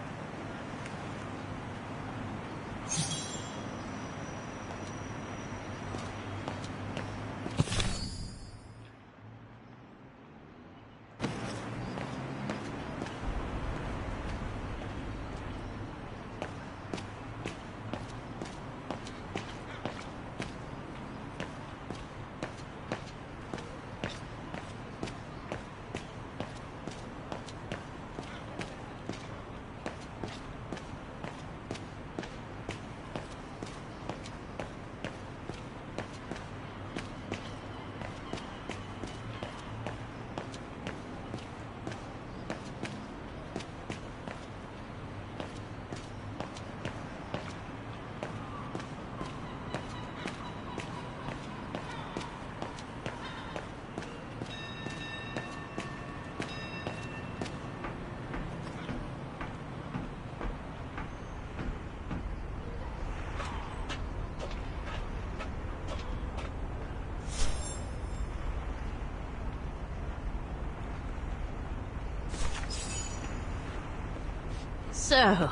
So,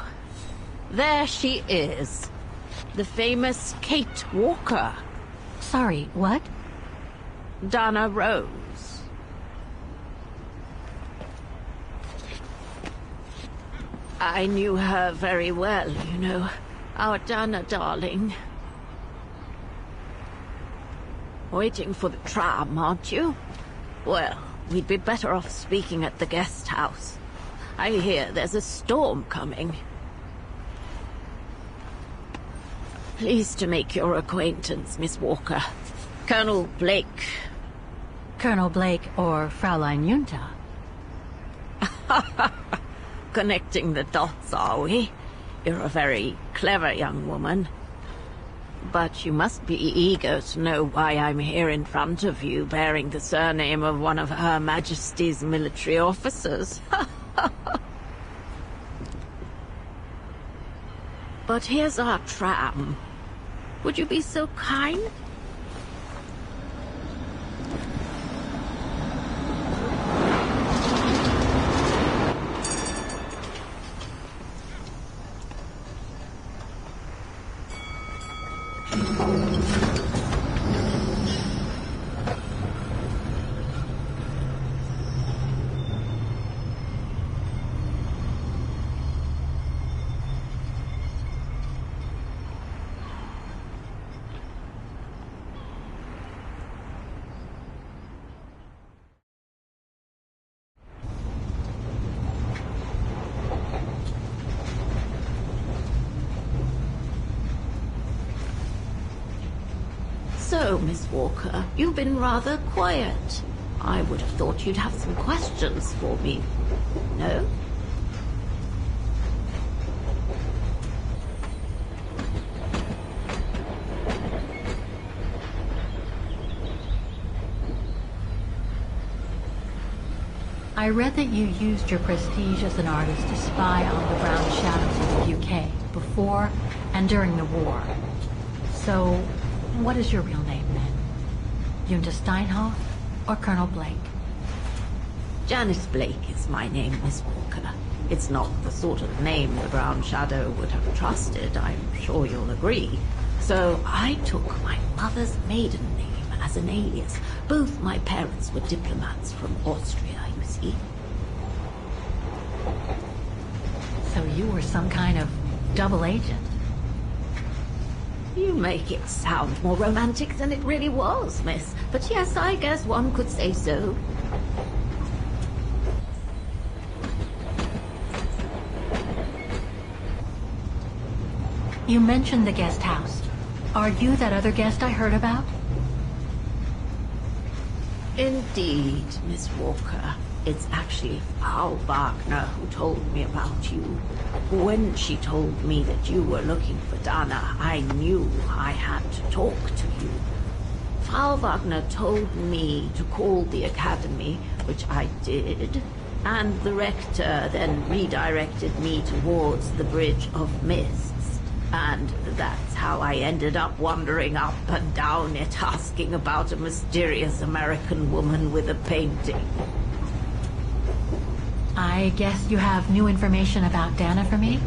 there she is. The famous Kate Walker. Sorry, what? Dana Rose. I knew her very well, you know. Our Dana darling. Waiting for the tram, aren't you? Well, we'd be better off speaking at the guest house. I hear there's a storm coming. Pleased to make your acquaintance, Miss Walker. Colonel Blake. Colonel Blake or Fraulein Junta? Connecting the dots, are we? You're a very clever young woman. But you must be eager to know why I'm here in front of you, bearing the surname of one of Her Majesty's military officers. But here's our tram. Would you be so kind? So, Miss Walker, you've been rather quiet. I would have thought you'd have some questions for me. No? I read that you used your prestige as an artist to spy on the Brown Shadows of the UK before and during the war. So, what is your real name then? Junta Steinhoff or Colonel Blake? Janice Blake is my name, Miss Walker. It's not the sort of name the Brown Shadow would have trusted, I'm sure you'll agree. So I took my mother's maiden name as an alias. Both my parents were diplomats from Austria, you see. So you were some kind of double agent? You make it sound more romantic than it really was, miss. But yes, I guess one could say so. You mentioned the guest house. Are you that other guest I heard about? Indeed, Miss Walker. It's actually Frau Wagner who told me about you. When she told me that you were looking for Dana, I knew I had to talk to you. Frau Wagner told me to call the academy, which I did, and the rector then redirected me towards the Bridge of Mists. And that's how I ended up wandering up and down it, asking about a mysterious American woman with a painting. I guess you have new information about Dana for me?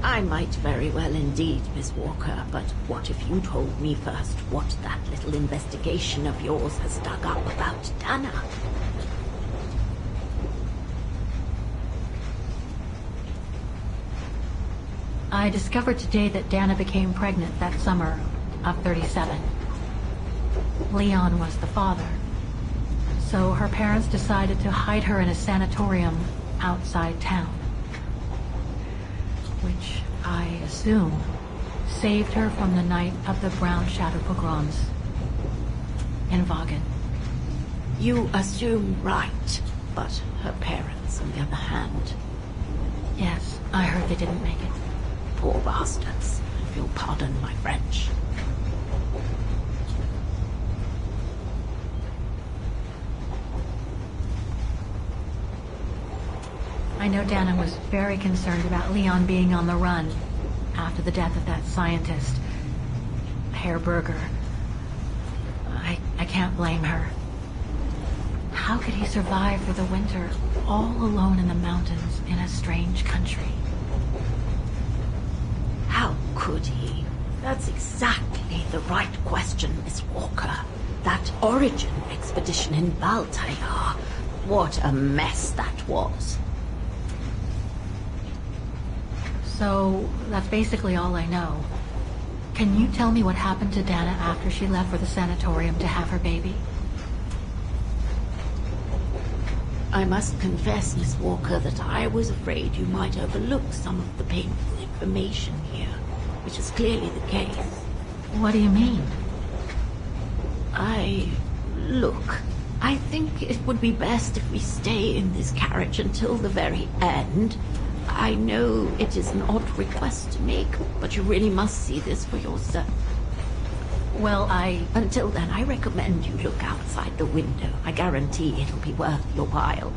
I might very well indeed, Miss Walker, but what if you told me first what that little investigation of yours has dug up about Dana? I discovered today that Dana became pregnant that summer of 37. Leon was the father. So her parents decided to hide her in a sanatorium outside town. Which, I assume, saved her from the night of the Brown Shadow pogroms in Vagen. You assume right, but her parents, on the other hand... Yes, I heard they didn't make it. Poor bastards, if you'll pardon my French. I know Dana was very concerned about Leon being on the run after the death of that scientist, Herr Berger. I can't blame her. How could he survive through the winter, all alone in the mountains in a strange country? How could he? That's exactly the right question, Miss Walker. That origin expedition in Baltayar. What a mess that was. So, that's basically all I know. Can you tell me what happened to Dana after she left for the sanatorium to have her baby? I must confess, Miss Walker, that I was afraid you might overlook some of the painful information here, which is clearly the case. What do you mean? Look, I think it would be best if we stay in this carriage until the very end. I know it is an odd request to make, but you really must see this for yourself. Well, Until then, I recommend you look outside the window. I guarantee it'll be worth your while.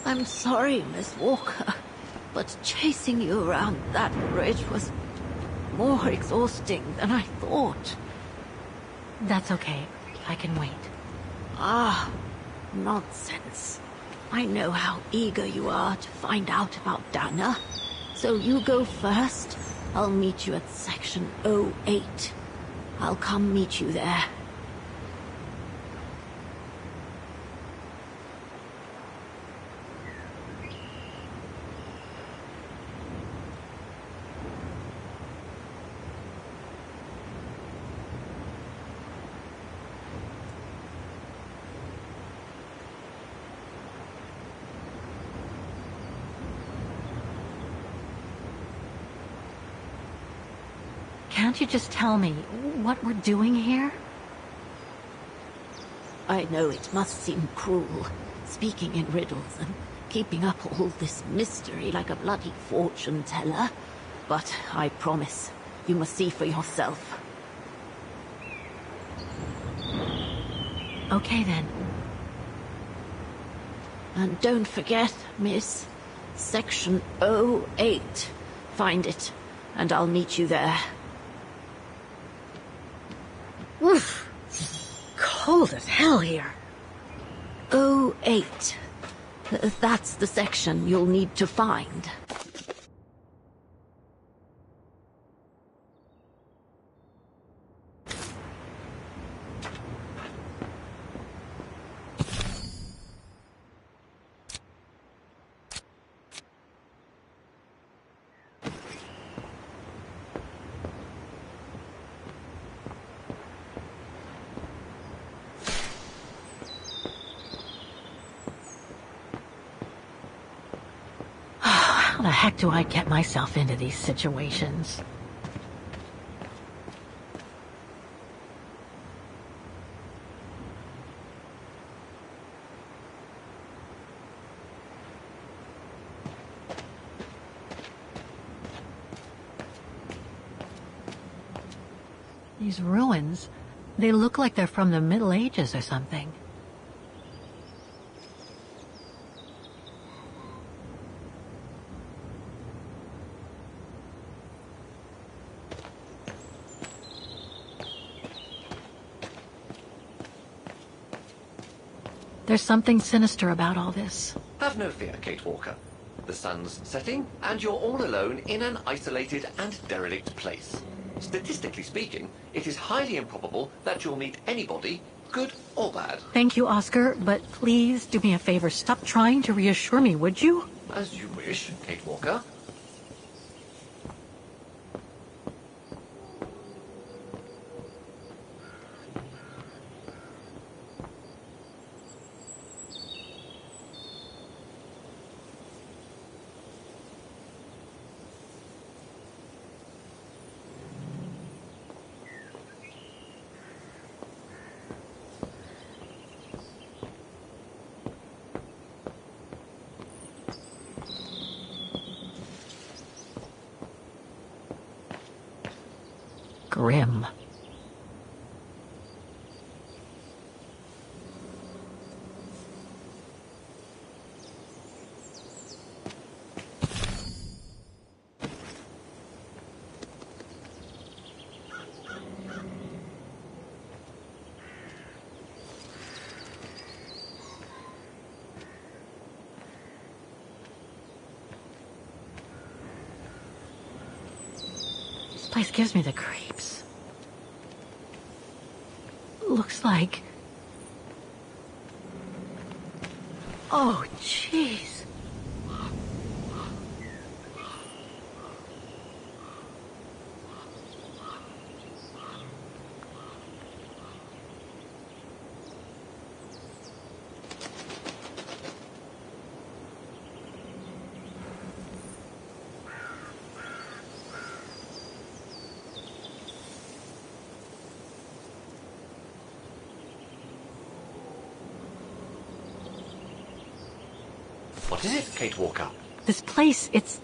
I'm sorry, Miss Walker, but chasing you around that bridge was more exhausting than I thought. That's okay. I can wait. Ah, nonsense. I know how eager you are to find out about Dana. So you go first. I'll meet you at section 08. I'll come meet you there. Can't you just tell me what we're doing here? I know it must seem cruel, speaking in riddles and keeping up all this mystery like a bloody fortune teller. But I promise, you must see for yourself. Okay then. And don't forget, miss, section 08. Find it, and I'll meet you there. Oof. Cold as hell here. 08. That's the section you'll need to find. How the heck do I get myself into these situations? These ruins, they look like they're from the Middle Ages or something. There's something sinister about all this. Have no fear, Kate Walker. The sun's setting, and you're all alone in an isolated and derelict place. Statistically speaking, it is highly improbable that you'll meet anybody, good or bad. Thank you, Oscar, but please do me a favor. Stop trying to reassure me, would you? As you wish, Kate Walker. Grim. This place gives me the creeps. Looks like... Oh, jeez. What is it, Kate Walker? This place, it's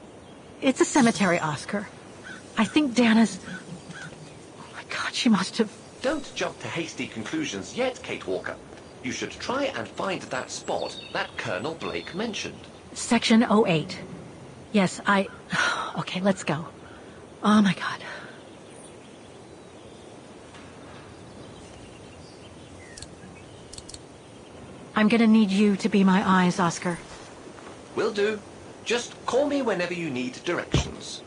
a cemetery, Oscar. I think Dana's... Oh my God, she must have... Don't jump to hasty conclusions yet, Kate Walker. You should try and find that spot that Colonel Blake mentioned. Section 08. Yes, Okay, let's go. Oh my God. I'm gonna need you to be my eyes, Oscar. Will do. Just call me whenever you need directions.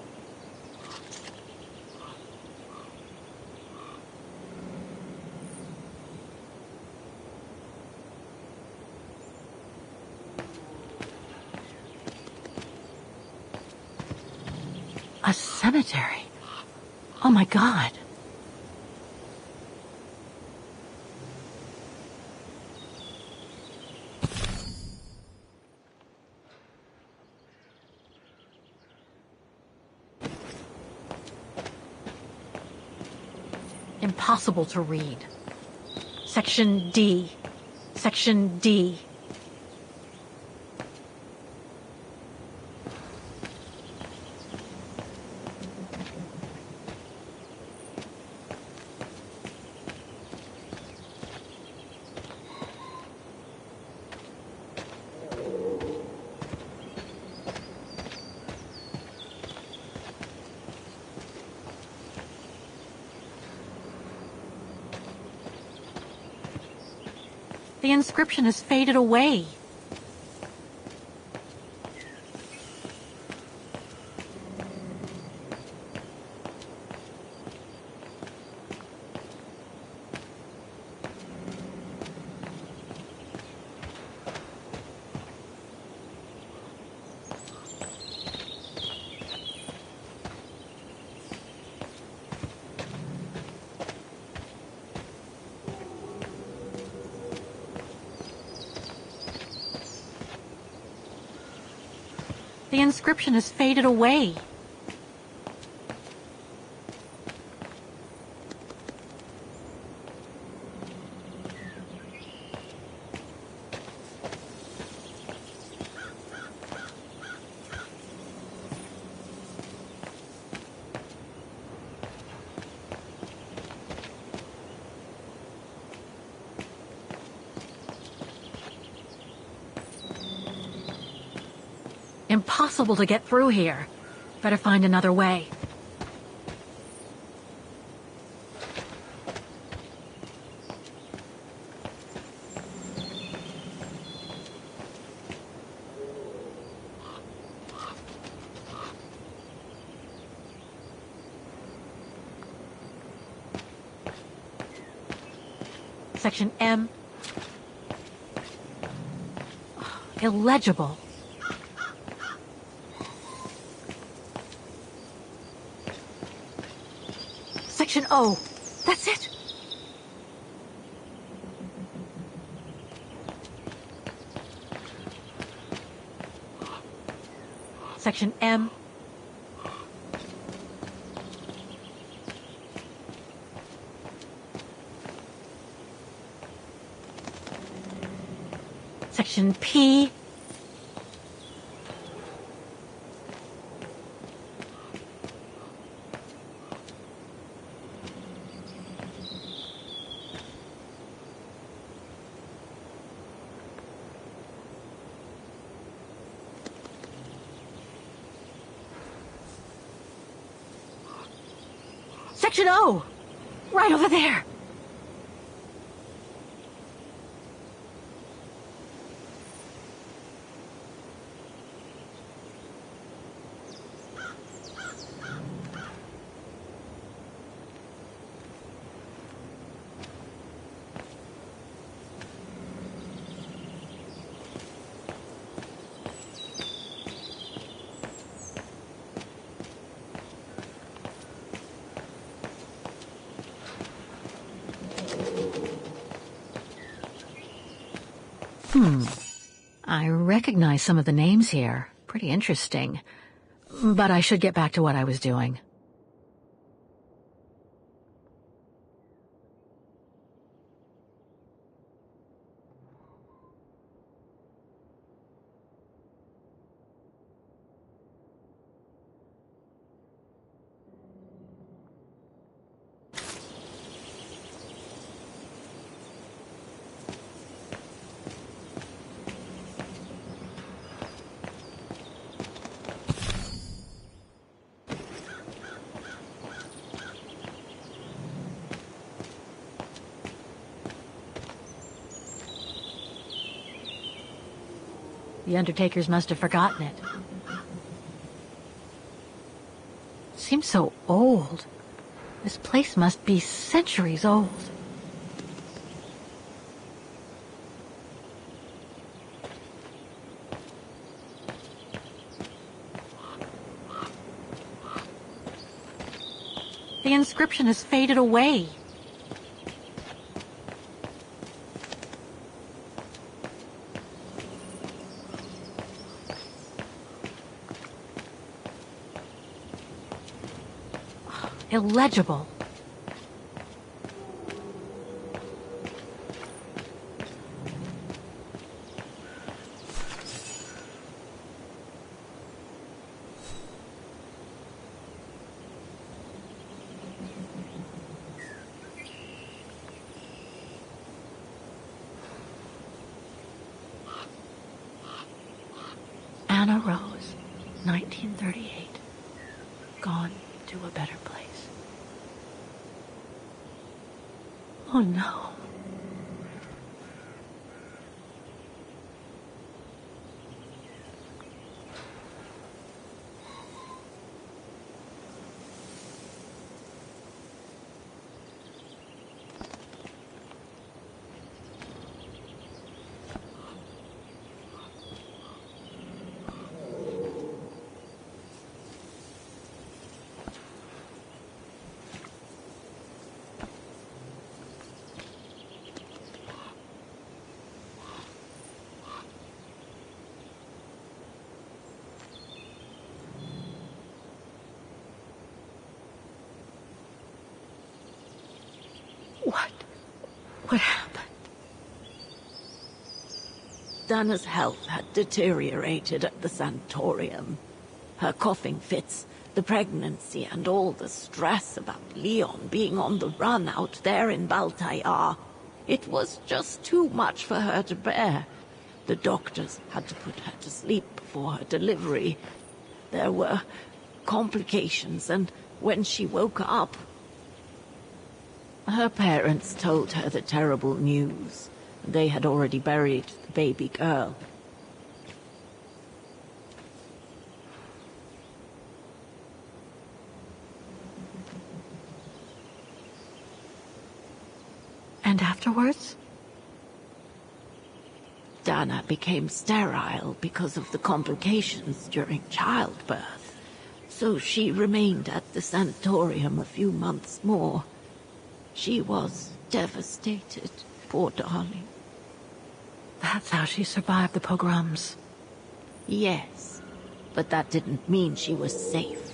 A cemetery? Oh my God. Impossible to read. Section D. Section D. The inscription has faded away. The inscription has faded away. Impossible to get through here. Better find another way. Section M. Illegible. Section O. That's it. Section M. Section P. Section O! Right over there! I recognize some of the names here. Pretty interesting. But I should get back to what I was doing. The undertakers must have forgotten it. Seems so old. This place must be centuries old. The inscription has faded away. Illegible. Anna Rose, 1938. Gone to a better place. Oh no. What happened? Dana's health had deteriorated at the sanatorium. Her coughing fits, the pregnancy, and all the stress about Leon being on the run out there in Baltayar. It was just too much for her to bear. The doctors had to put her to sleep before her delivery. There were complications, and when she woke up, her parents told her the terrible news. They had already buried the baby girl. And afterwards? Dana became sterile because of the complications during childbirth, so she remained at the sanatorium a few months more. She was devastated, poor darling. That's how she survived the pogroms. Yes, but that didn't mean she was safe.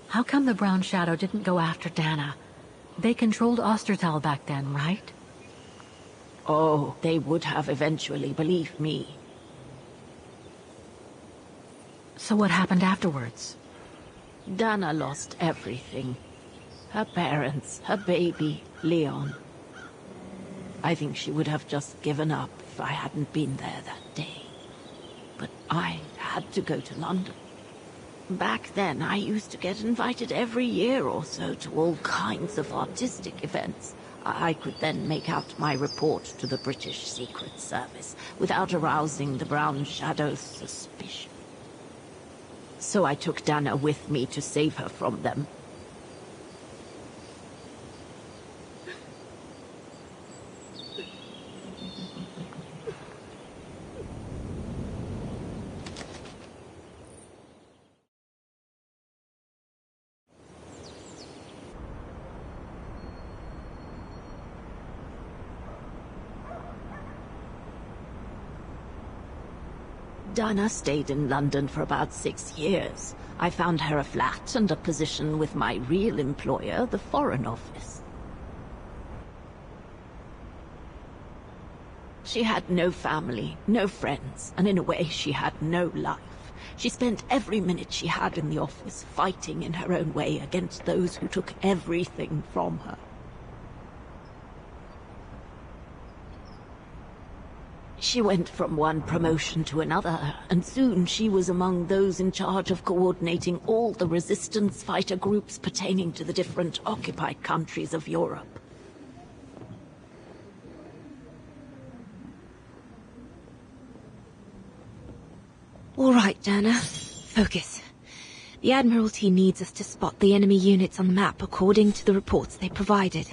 How come the Brown Shadow didn't go after Dana? They controlled Ostertal back then, right? Oh, they would have eventually, believe me. So what happened afterwards? Dana lost everything. Her parents, her baby, Leon. I think she would have just given up if I hadn't been there that day. But I had to go to London. Back then, I used to get invited every year or so to all kinds of artistic events. I could then make out my report to the British Secret Service without arousing the Brown Shadow's suspicion. So I took Dana with me to save her from them. Dana stayed in London for about 6 years. I found her a flat and a position with my real employer, the Foreign Office. She had no family, no friends, and in a way she had no life. She spent every minute she had in the office fighting in her own way against those who took everything from her. She went from one promotion to another, and soon she was among those in charge of coordinating all the resistance fighter groups pertaining to the different occupied countries of Europe. All right, Dana. Focus. The Admiralty needs us to spot the enemy units on the map according to the reports they provided.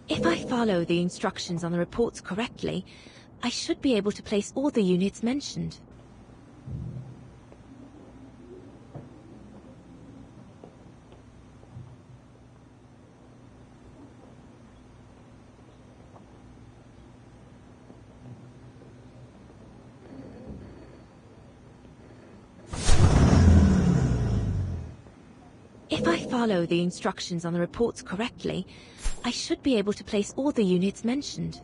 If I follow the instructions on the reports correctly, I should be able to place all the units mentioned. If I follow the instructions on the reports correctly, I should be able to place all the units mentioned.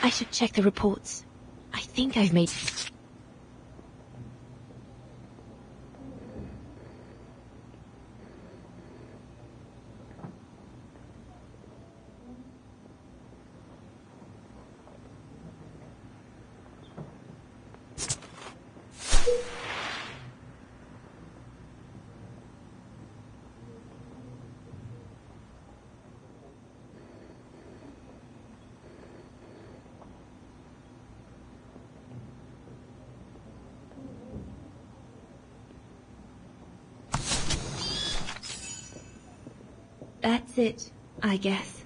I should check the reports. I think I've made... That's it, I guess.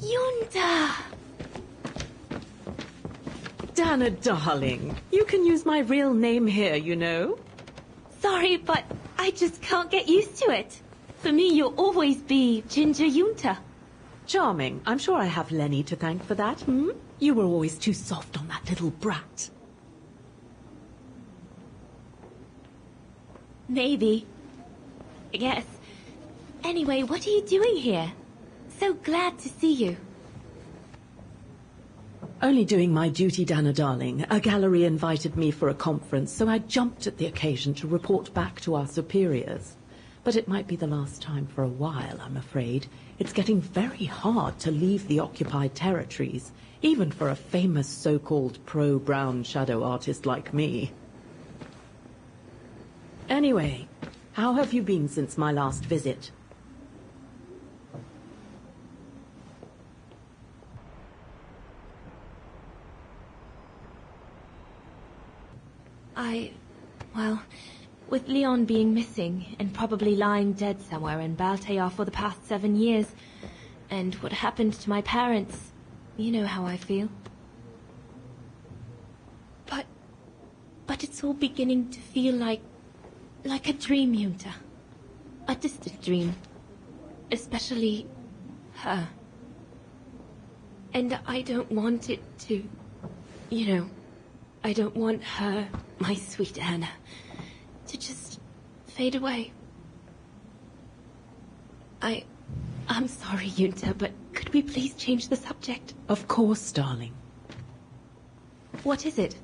Yunta! Dana, darling, you can use my real name here, you know. Sorry, but I just can't get used to it. For me, you'll always be Ginger Yunta. Charming. I'm sure I have Lenny to thank for that, hmm? You were always too soft on that little brat. Maybe. Yes. Anyway, what are you doing here? So glad to see you. Only doing my duty, Dana, darling. A gallery invited me for a conference, so I jumped at the occasion to report back to our superiors. But it might be the last time for a while, I'm afraid. It's getting very hard to leave the occupied territories, even for a famous so-called pro-brown shadow artist like me. Anyway, how have you been since my last visit? Well, with Leon being missing and probably lying dead somewhere in Baltear for the past 7 years, and what happened to my parents, you know how I feel. But it's all beginning to feel like a dream, Yunta. A distant dream. Especially her. And I don't want it to... You know, I don't want her my sweet Anna, to just fade away. I'm sorry, Yunta, but could we please change the subject? Of course, darling. What is it?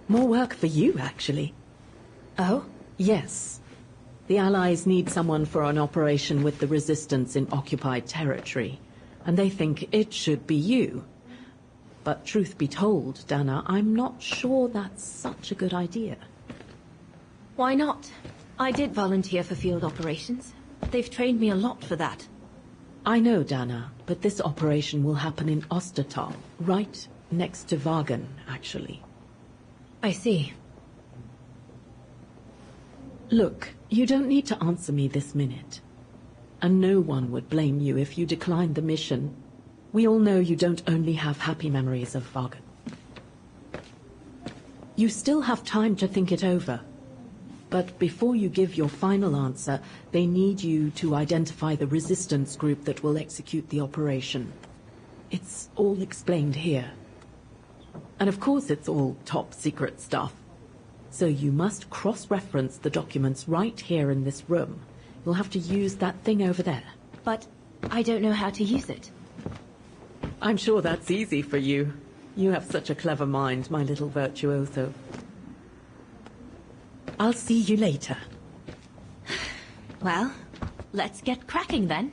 More work for you, actually. Oh? Yes. The Allies need someone for an operation with the Resistance in occupied territory, and they think it should be you. But truth be told, Dana, I'm not sure that's such a good idea. Why not? I did volunteer for field operations. They've trained me a lot for that. I know, Dana, but this operation will happen in Ostertal, right next to Vagan, actually. I see. Look, you don't need to answer me this minute. And no one would blame you if you declined the mission. We all know you don't only have happy memories of Vagan. You still have time to think it over. But before you give your final answer, they need you to identify the resistance group that will execute the operation. It's all explained here. And of course it's all top secret stuff. So you must cross-reference the documents right here in this room. You'll have to use that thing over there. But I don't know how to use it. I'm sure that's easy for you. You have such a clever mind, my little virtuoso. I'll see you later. Well, let's get cracking then.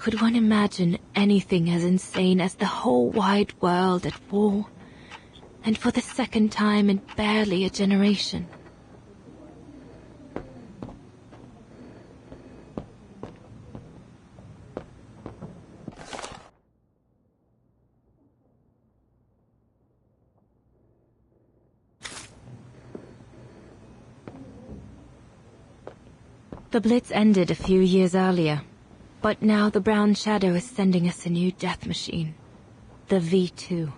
Could one imagine anything as insane as the whole wide world at war? And for the second time in barely a generation. The Blitz ended a few years earlier. But now the Brown Shadow is sending us a new death machine. The V2.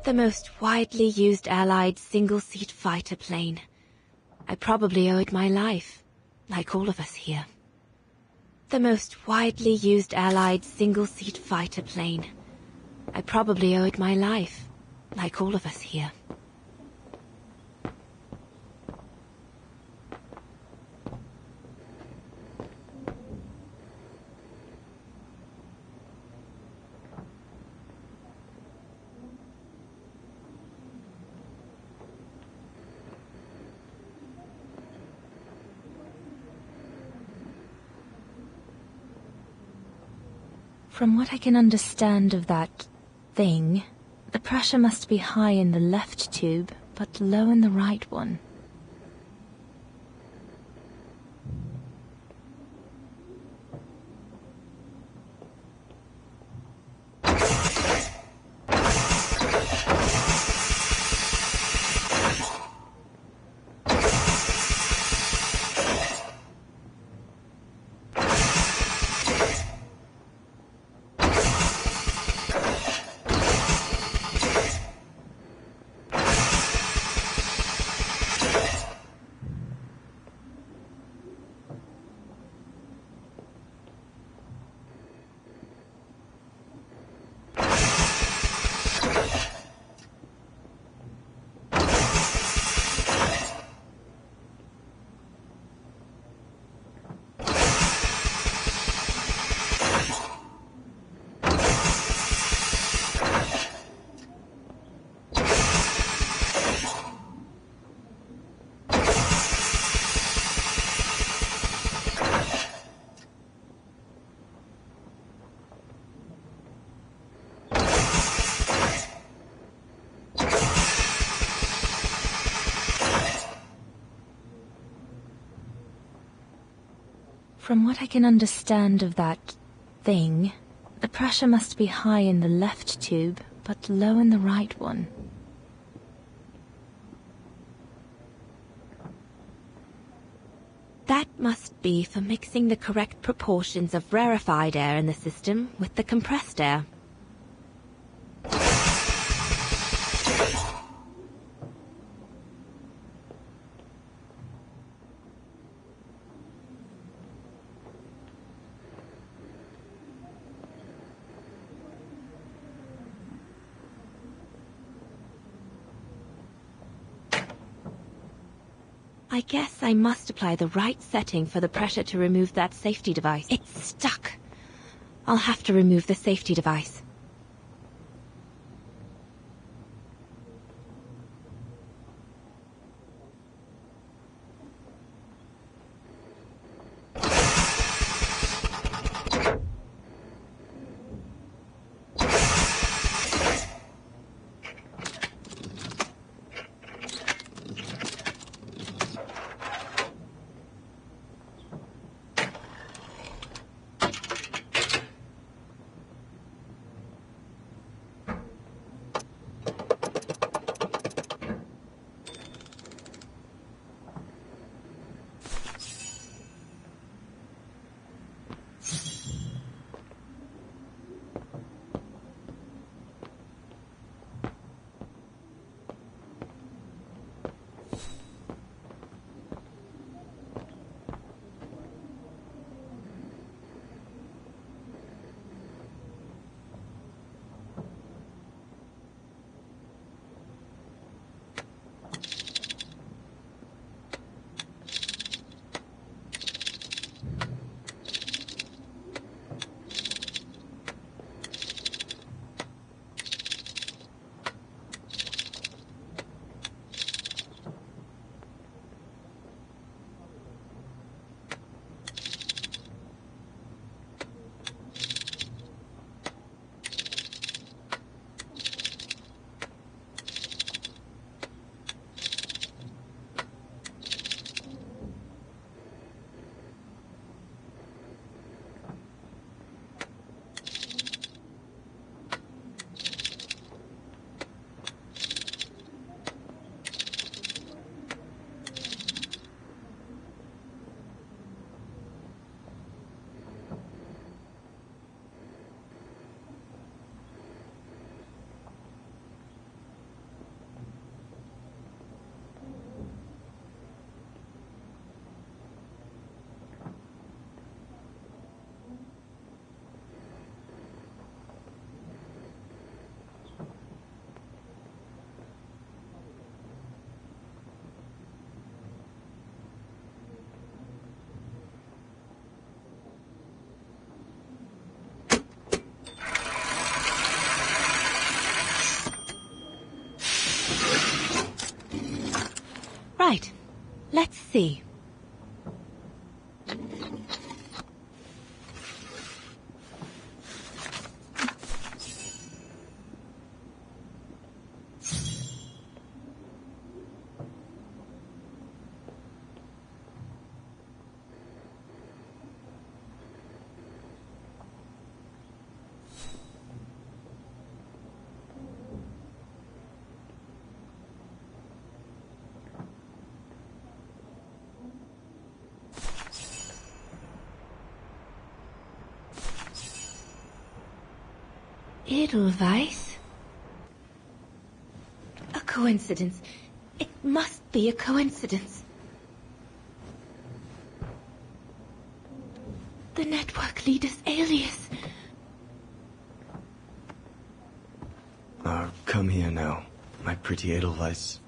The most widely used Allied single-seat fighter plane. I probably owe it my life, like all of us here. The most widely used Allied single-seat fighter plane. I probably owe it my life. Like all of us here. From what I can understand of that thing, the pressure must be high in the left tube, but low in the right one. From what I can understand of that thing, the pressure must be high in the left tube, but low in the right one. That must be for mixing the correct proportions of rarefied air in the system with the compressed air. I guess I must apply the right setting for the pressure to remove that safety device. It's stuck. I'll have to remove the safety device. Right. Let's see. Edelweiss? A coincidence. It must be a coincidence. The network leader's alias. Come here now, my pretty Edelweiss.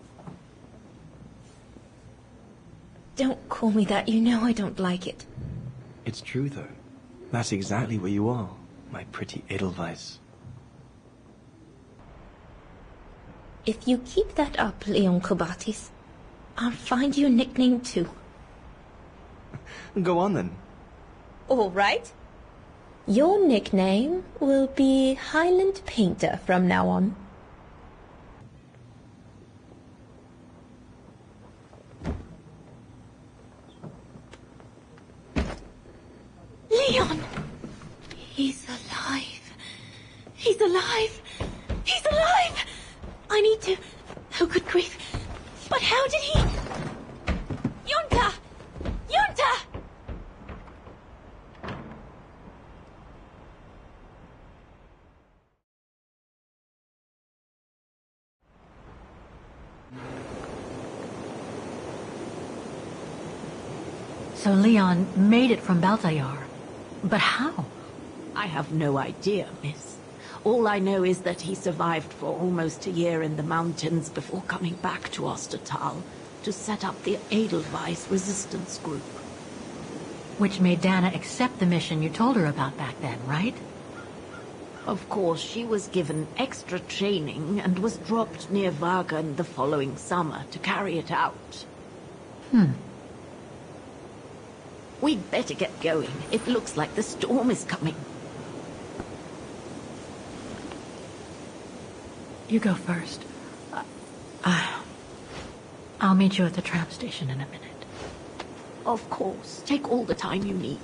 Don't call me that. You know I don't like it. It's true, though. That's exactly where you are, my pretty Edelweiss. If you keep that up, Leon Kobatis, I'll find you a nickname too. Go on then. All right. Your nickname will be Highland Painter from now on. Leon! He's alive! He's alive! He's alive! I need to... Oh, good grief. But how did he... Yunta! Yunta! So Leon made it from Baltayar. But how? I have no idea, miss. All I know is that he survived for almost a year in the mountains before coming back to Ostertal to set up the Edelweiss resistance group. Which made Dana accept the mission you told her about back then, right? Of course, she was given extra training and was dropped near Vagan the following summer to carry it out. We'd better get going. It looks like the storm is coming. You go first. I'll meet you at the tram station in a minute. Of course. Take all the time you need.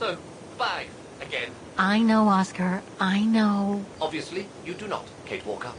So, bye, again. I know, Oscar. I know. Obviously, you do not, Kate Walker.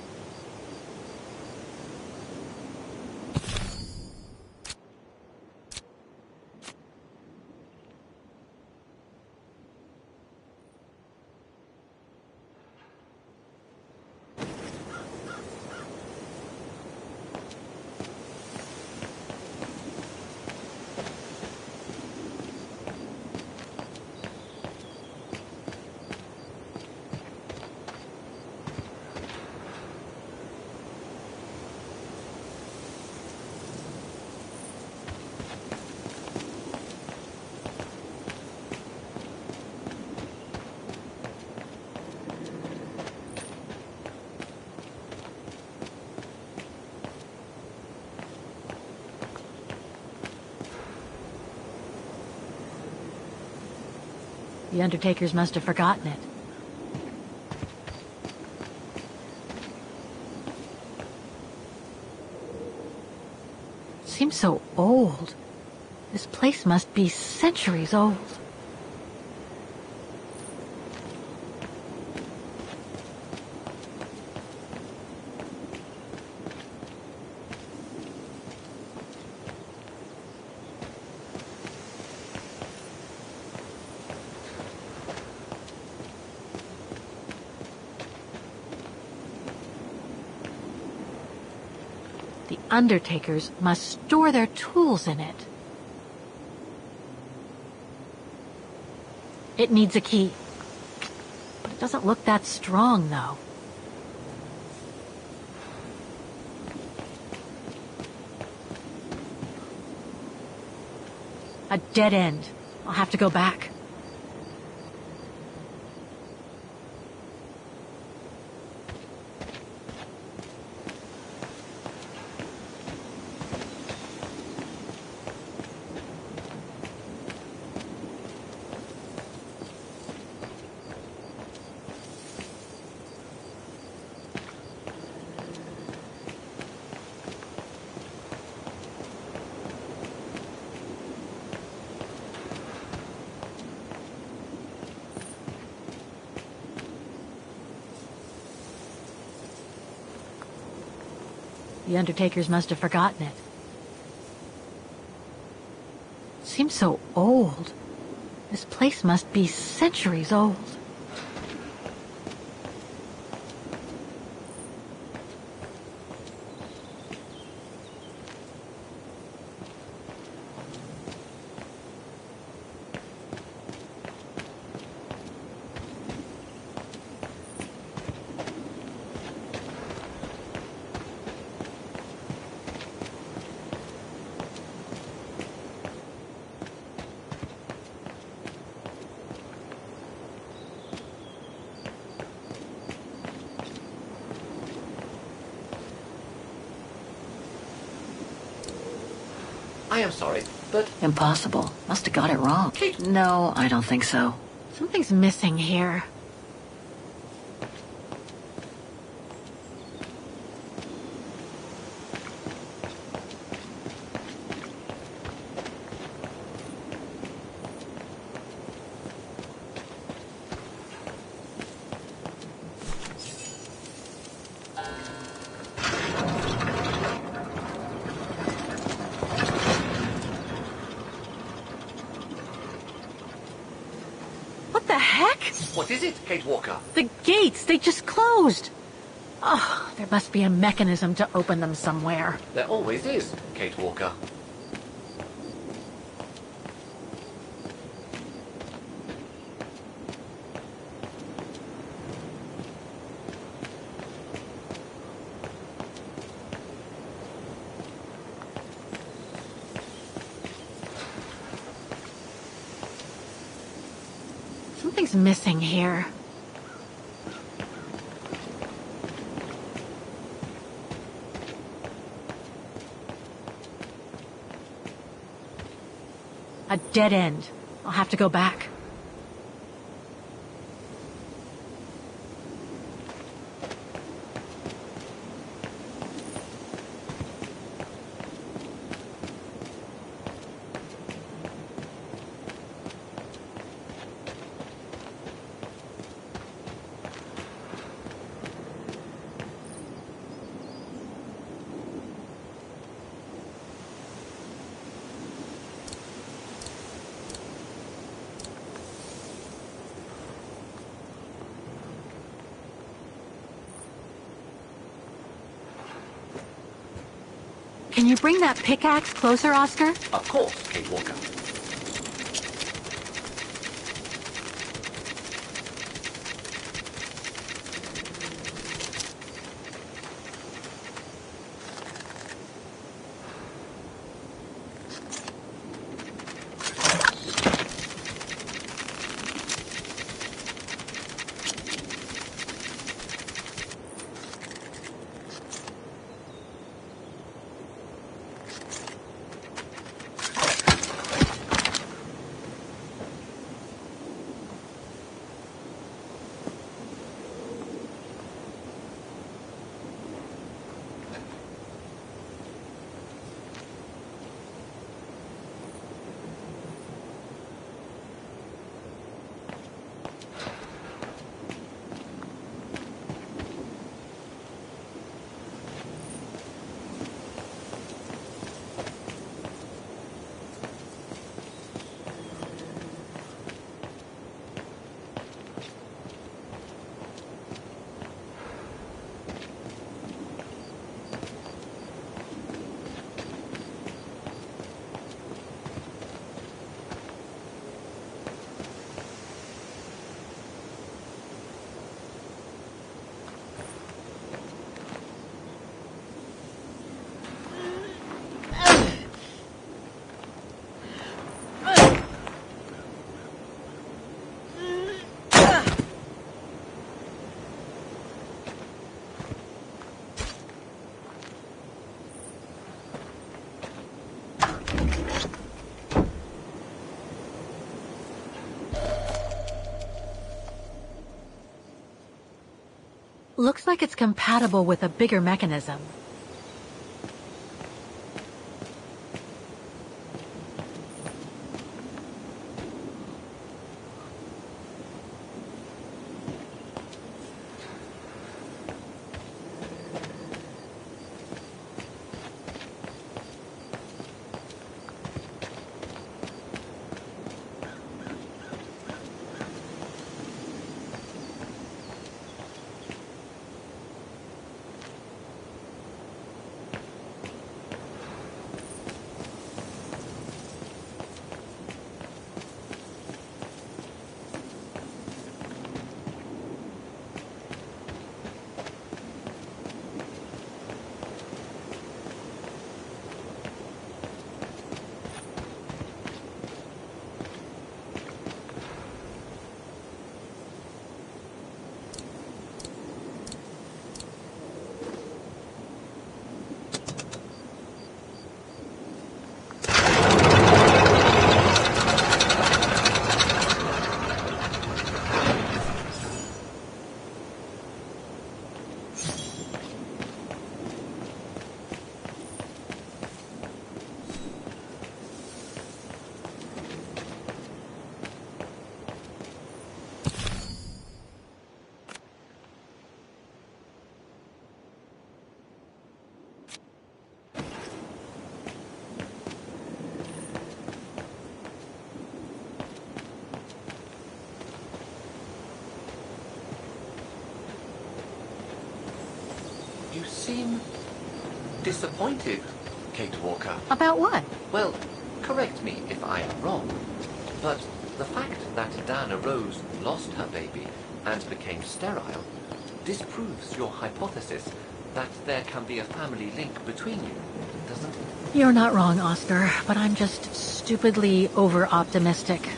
The Undertakers must have forgotten it. Seems so old. This place must be centuries old. undertakers must store their tools in it. It needs a key. But it doesn't look that strong, though. A dead end. I'll have to go back. The undertakers must have forgotten it. Seems so old. This place must be centuries old. I am sorry, but... Impossible. Must have got it wrong. Kate. No, I don't think so. Something's missing here. What is it, Kate Walker? The gates, they just closed. Oh, there must be a mechanism to open them somewhere. There always is, Kate Walker. Something's missing here. A dead end. I'll have to go back. Can you bring that pickaxe closer, Oscar? Of course, Kate Walker. looks like it's compatible with a bigger mechanism. You seem disappointed, Kate Walker. About what? Well, correct me if I am wrong, but the fact that Dana Rose lost her baby and became sterile disproves your hypothesis that there can be a family link between you, doesn't it? You're not wrong, Oscar, but I'm just stupidly over-optimistic.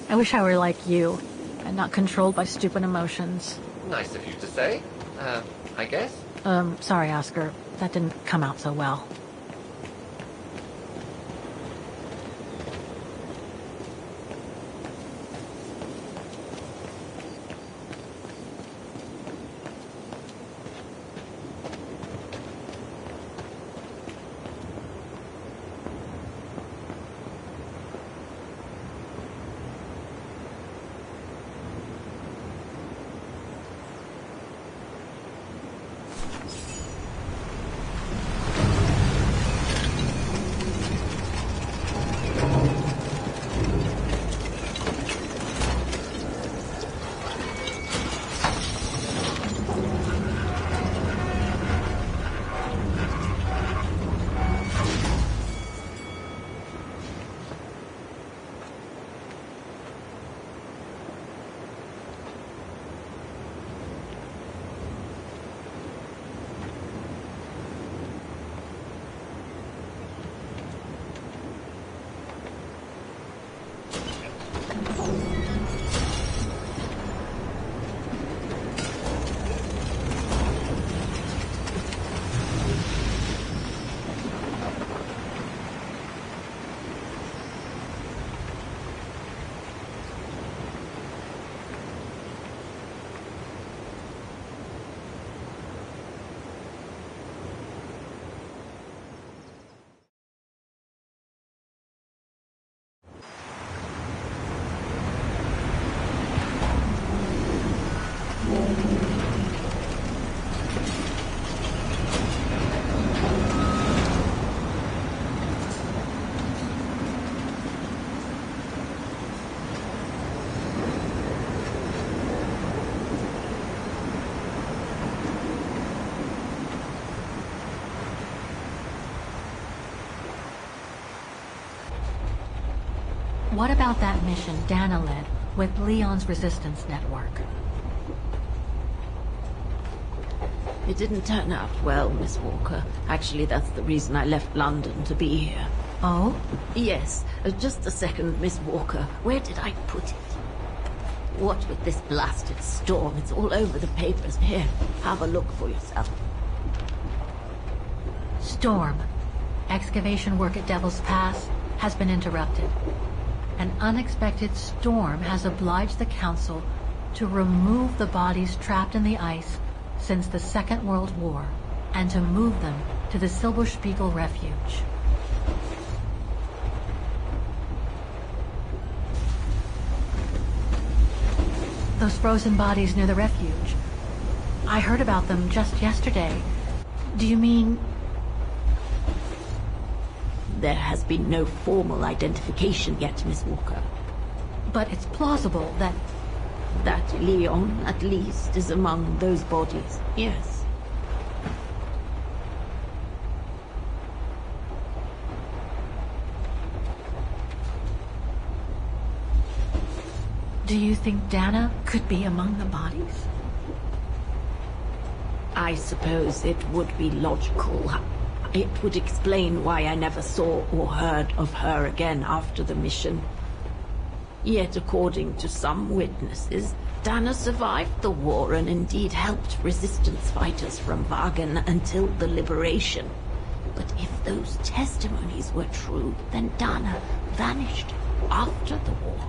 I wish I were like you, and not controlled by stupid emotions. Nice of you to say, I guess. Sorry, Oscar. That didn't come out so well. What about that mission Dana led with Leon's resistance network? It didn't turn out well, Miss Walker. Actually, that's the reason I left London to be here. Oh? Yes. Just a second, Miss Walker. Where did I put it? What with this blasted storm? It's all over the papers. Here, have a look for yourself. Storm. Excavation work at Devil's Pass has been interrupted. An unexpected storm has obliged the Council to remove the bodies trapped in the ice since the Second World War and to move them to the Silberspiegel Refuge. Those frozen bodies near the refuge. I heard about them just yesterday. Do you mean... There has been no formal identification yet, Miss Walker. But it's plausible that... That Leon, at least, is among those bodies, yes. Do you think Dana could be among the bodies? I suppose it would be logical. It would explain why I never saw or heard of her again after the mission. Yet, according to some witnesses, Dana survived the war and indeed helped resistance fighters from Wagen until the liberation. But if those testimonies were true, then Dana vanished after the war.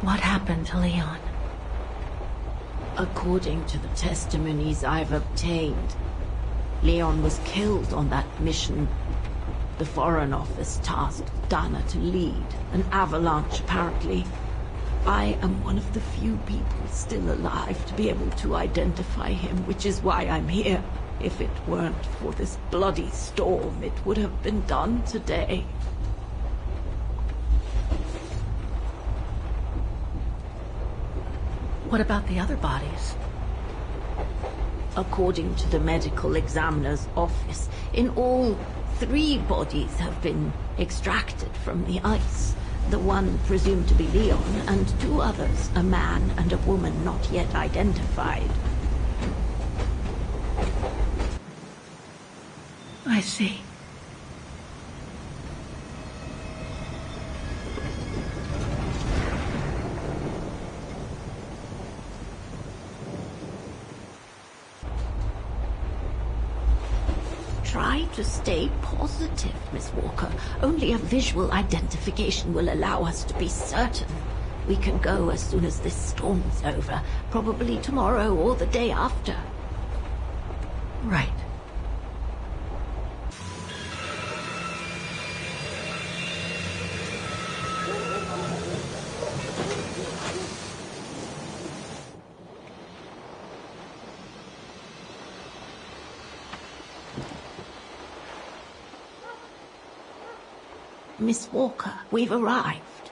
What happened to Leon? According to the testimonies I've obtained, Leon was killed on that mission. The Foreign Office tasked Dana to lead an avalanche, apparently. I am one of the few people still alive to be able to identify him, which is why I'm here. If it weren't for this bloody storm, it would have been done today. What about the other bodies? According to the medical examiner's office, in all, 3 bodies have been extracted from the ice. The one presumed to be Leon, and 2 others, a man and a woman not yet identified. I see. Try to stay positive, Miss Walker. Only a visual identification will allow us to be certain. We can go as soon as this storm's over, probably tomorrow or the day after. Right. Miss Walker, we've arrived.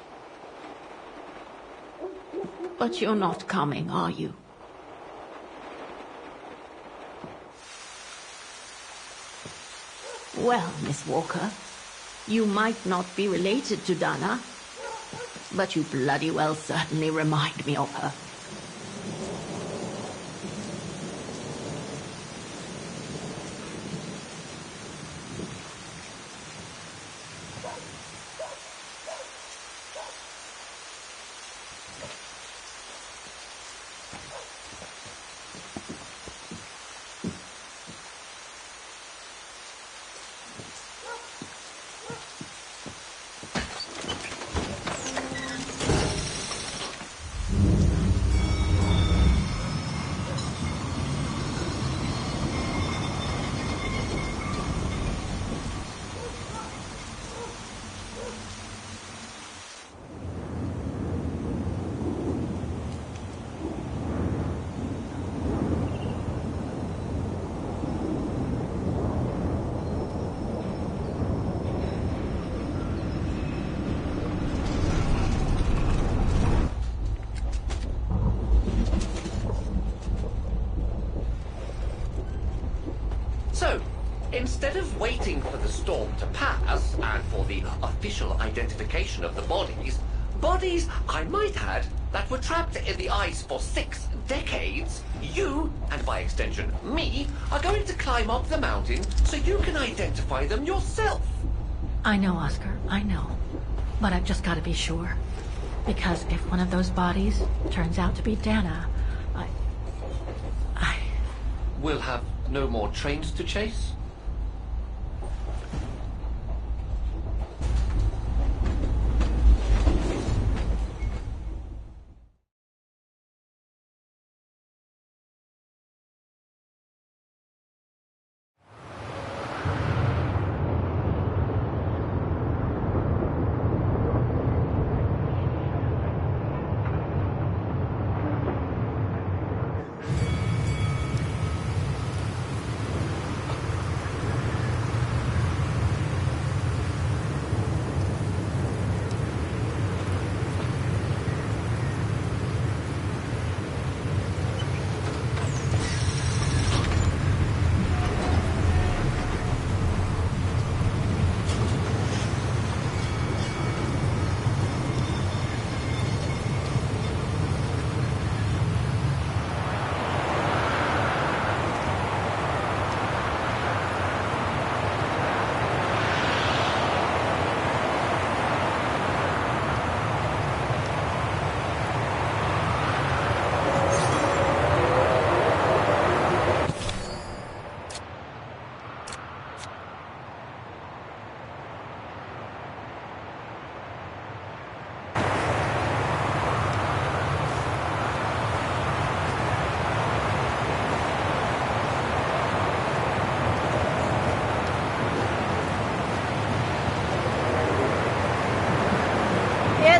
But you're not coming, are you? Well, Miss Walker, you might not be related to Dana, but you bloody well certainly remind me of her. So, instead of waiting for the storm to pass and for the official identification of the bodies, I might add, that were trapped in the ice for 6 decades, you, and by extension me, are going to climb up the mountain so you can identify them yourself. I know, Oscar, I know. But I've just got to be sure. Because if one of those bodies turns out to be Dana, We'll have no more trains to chase?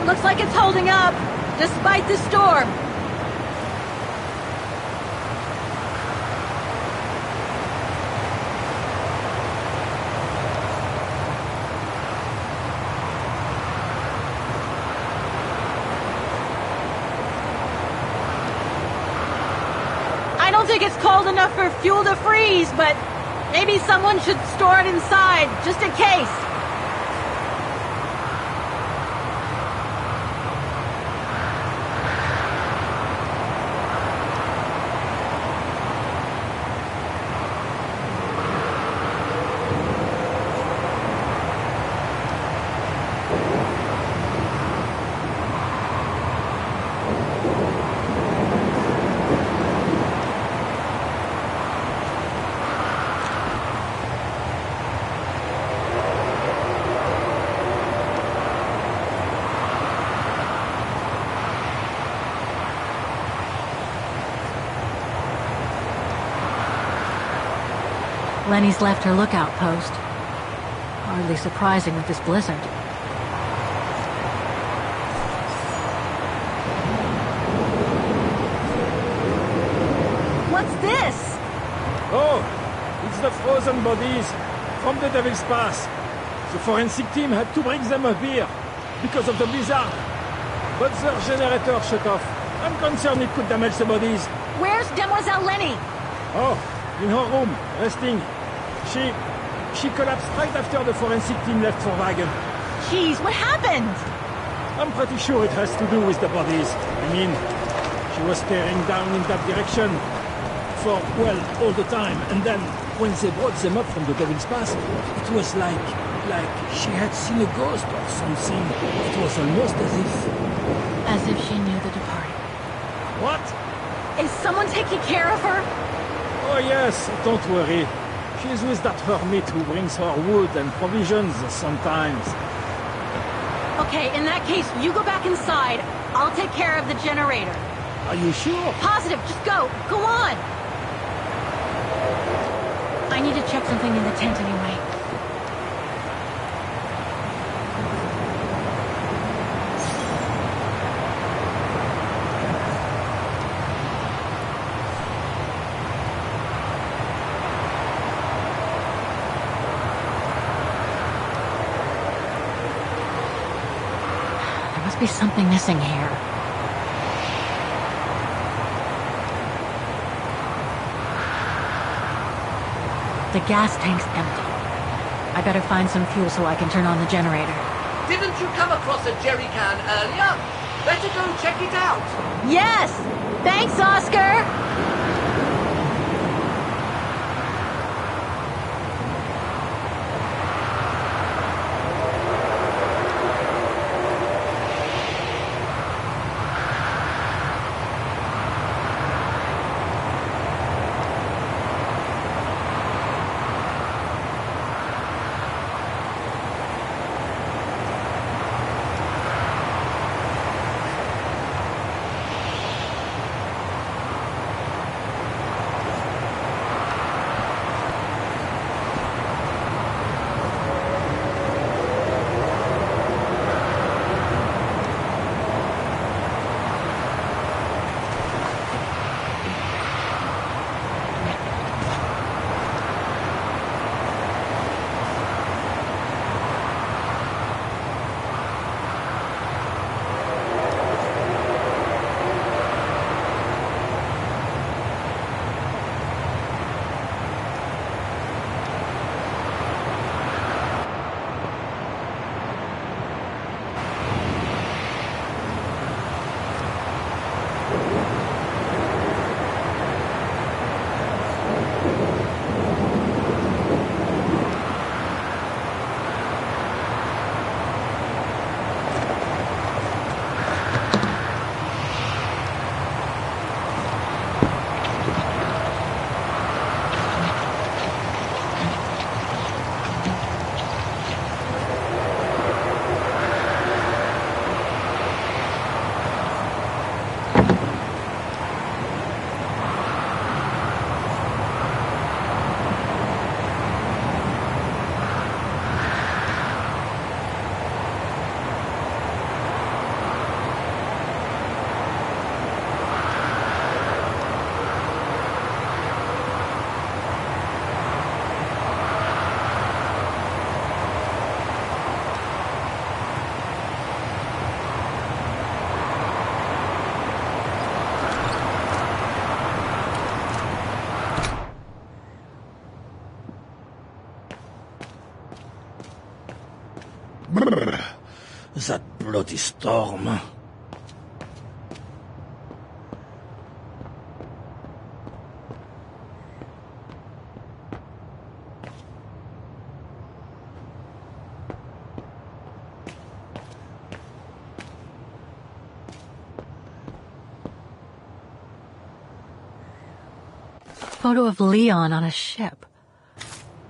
It looks like it's holding up, despite the storm. I don't think it's cold enough for fuel to freeze, but maybe someone should store it inside, just in case. Lenny's left her lookout post. Hardly surprising with this blizzard. What's this? Oh, it's the frozen bodies from the Devil's Pass. The forensic team had to bring them up here because of the blizzard. But their generator shut off. I'm concerned it could damage the bodies. Where's Demoiselle Lenny? Oh, in her room, resting. She collapsed right after the forensic team left for Wagen. Jeez, what happened? I'm pretty sure it has to do with the bodies. I mean, she was staring down in that direction for, well, all the time. And then, when they brought them up from the Devil's Pass, it was like she had seen a ghost or something. It was almost as if... As if she knew the departed. What? Is someone taking care of her? Oh yes, don't worry. She's with that hermit who brings her wood and provisions sometimes. Okay, in that case, you go back inside. I'll take care of the generator. Are you sure? Positive, just go. Go on. I need to check something in the tent anyway. Be something missing here. The gas tank's empty. I better find some fuel so I can turn on the generator. Didn't you come across a jerry can earlier? Better go check it out. Yes! Thanks, Oscar! Brrr. That bloody storm. Photo of Leon on a ship.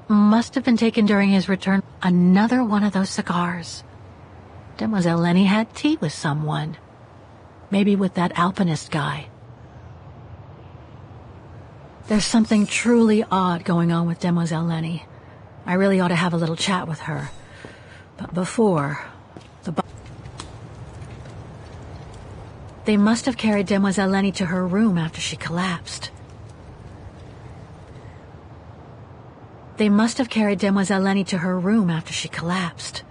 Must have been taken during his return. Another one of those cigars. Demoiselle Lenny had tea with someone. Maybe with that alpinist guy. There's something truly odd going on with Demoiselle Lenny. I really ought to have a little chat with her. But before... They must have carried Demoiselle Lenny to her room after she collapsed. They must have carried Demoiselle Lenny to her room after she collapsed.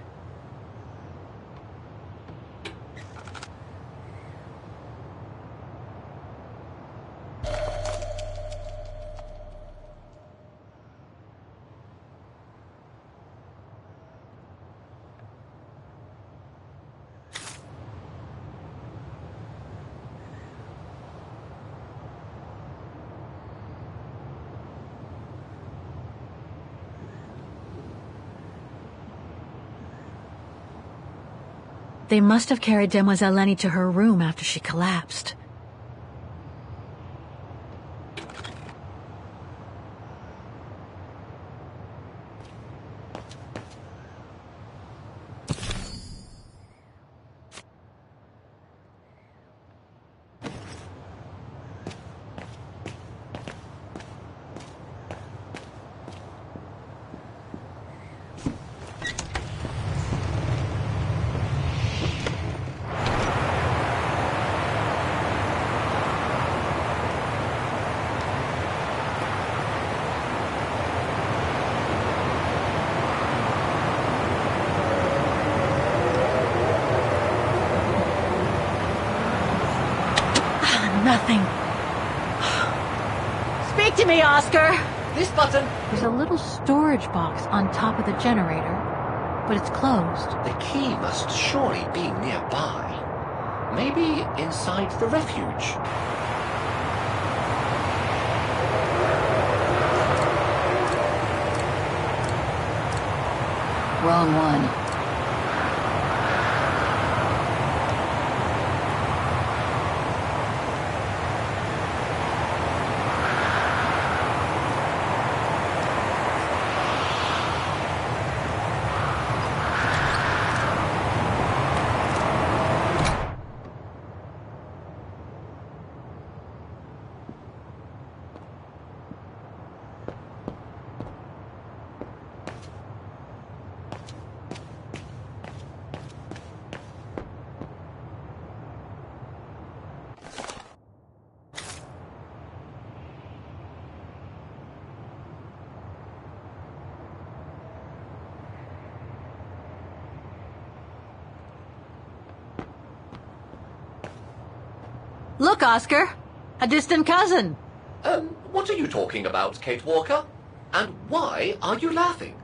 They must have carried Demoiselle Lenny to her room after she collapsed. Nothing. Speak to me, Oscar! This button! There's a little storage box on top of the generator, but it's closed. The key must surely be nearby. Maybe inside the refuge. Wrong one. Look, Oscar! A distant cousin! What are you talking about, Kate Walker? And why are you laughing?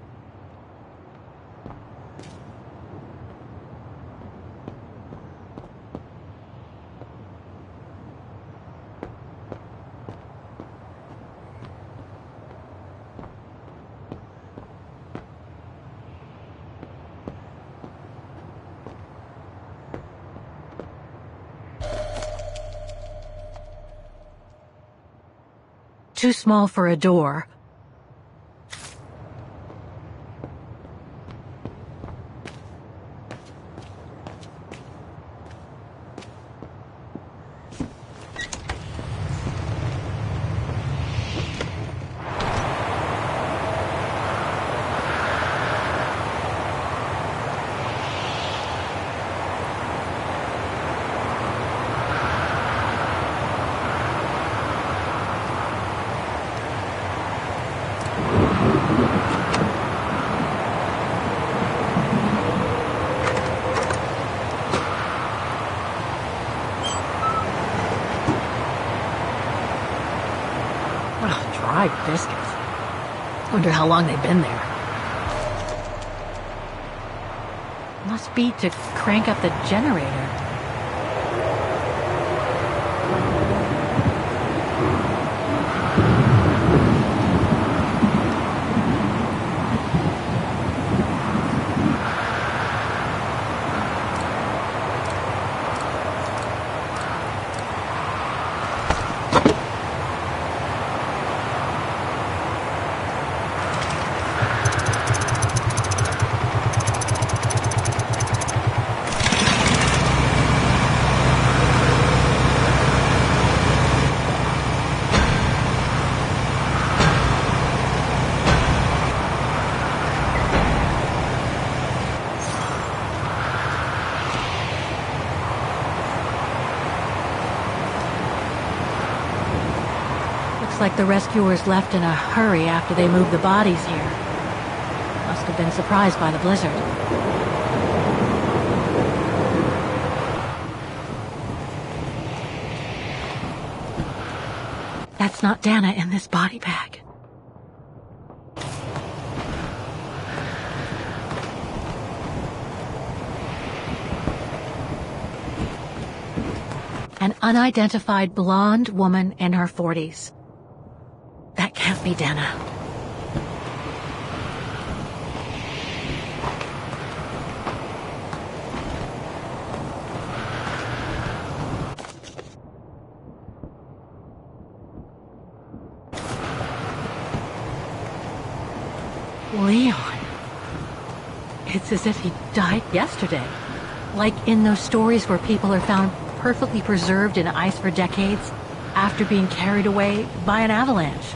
Too small for a door. Fried biscuits. Wonder how long they've been there. Must be to crank up the generator. Looks like the rescuers left in a hurry after they moved the bodies here. Must have been surprised by the blizzard. That's not Dana in this body bag. An unidentified blonde woman in her 40s. That can't be Dana. Leon. It's as if he died yesterday. Like in those stories where people are found perfectly preserved in ice for decades after being carried away by an avalanche.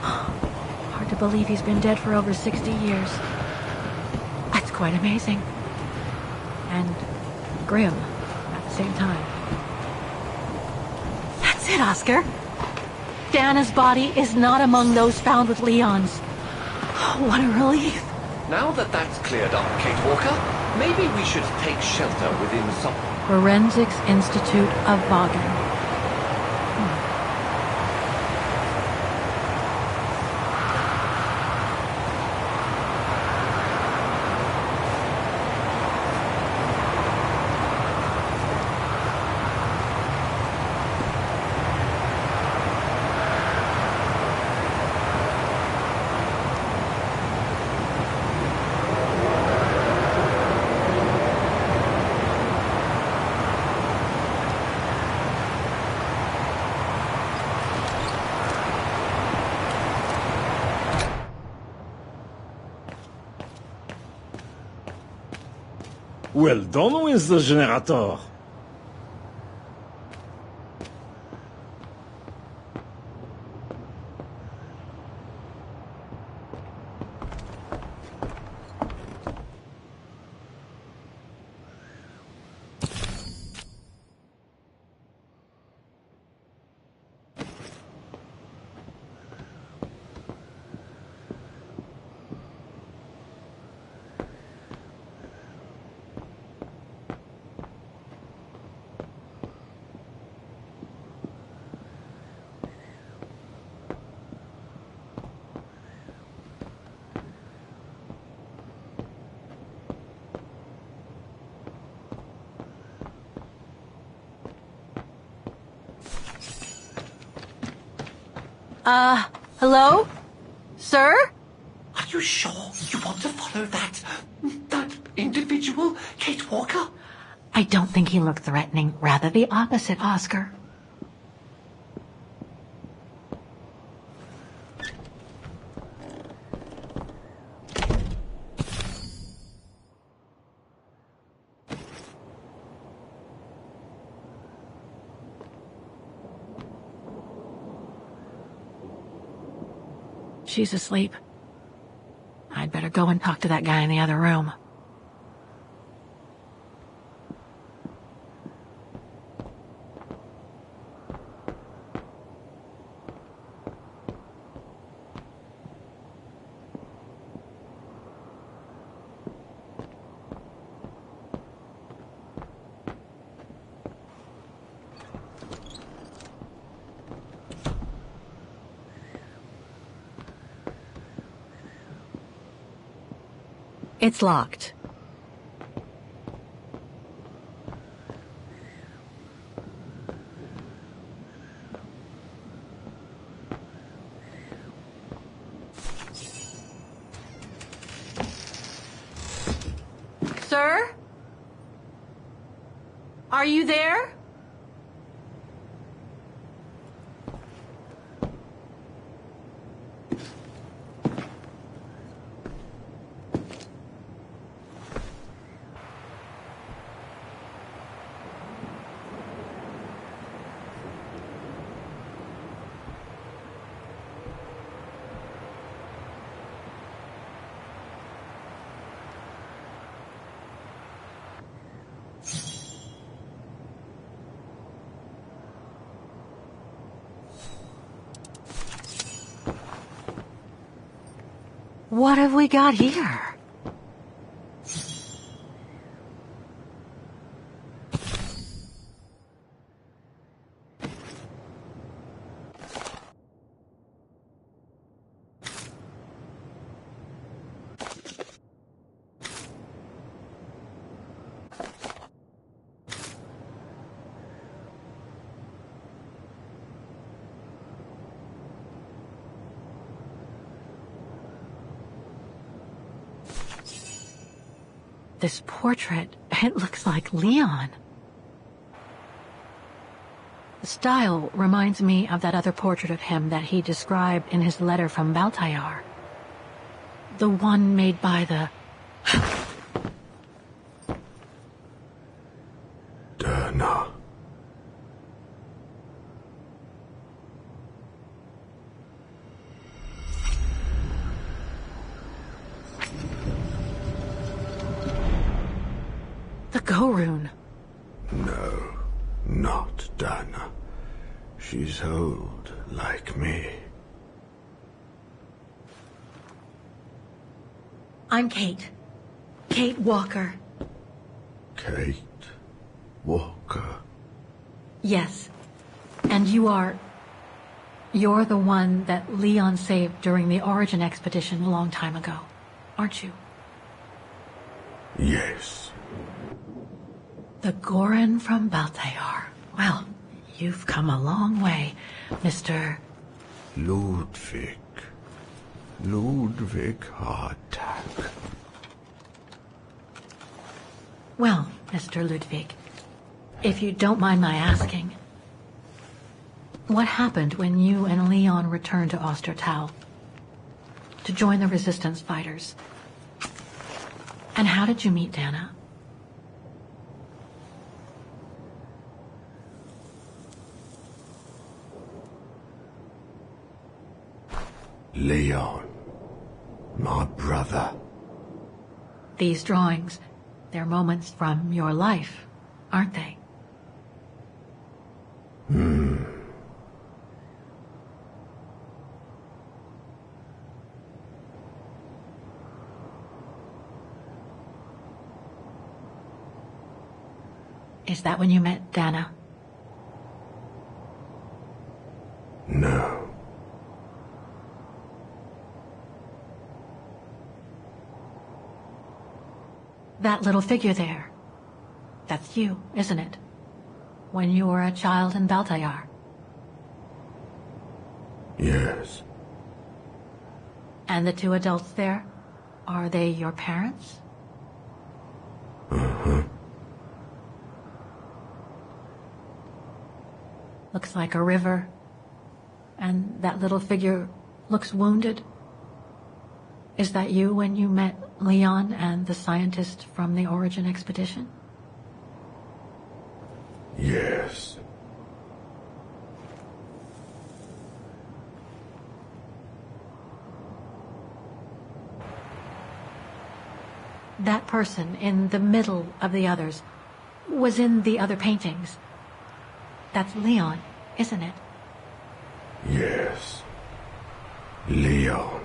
Hard to believe he's been dead for over 60 years. That's quite amazing. And grim at the same time. That's it, Oscar. Dana's body is not among those found with Leon's. What a relief. Now that that's cleared up, Kate Walker, maybe we should take shelter within some... Forensics Institute of Vaughan. Well done with the generator. Hello? Sir? Are you sure you want to follow that individual, Kate Walker? I don't think he looked threatening. Rather the opposite, Oscar. She's asleep. I'd better go and talk to that guy in the other room. It's locked. Sir? Are you there? What have we got here? This portrait, it looks like Leon. The style reminds me of that other portrait of him that he described in his letter from Baltayar. The one made by the... Derna. The Gorun. No, not Dana. She's old, like me. I'm Kate. Kate Walker. Kate Walker. Yes. And you're the one that Leon saved during the Origin expedition a long time ago, aren't you? Yes. The Goran from Baltayar. Well, you've come a long way, Mr. Ludwig. Ludwig Hardtack. Well, Mr. Ludwig, if you don't mind my asking, what happened when you and Leon returned to Ostertal to join the Resistance fighters? And how did you meet Dana? Leon. My brother. These drawings, they're moments from your life, aren't they? Is that when you met Dana? No. That little figure there, that's you, isn't it? When you were a child in Baltayar. Yes. And the two adults there, are they your parents? Uh-huh. Looks like a river. And that little figure looks wounded. Is that you when you met Leon and the scientist from the Origin expedition? Yes. That person in the middle of the others was in the other paintings. That's Leon, isn't it? Yes. Leon.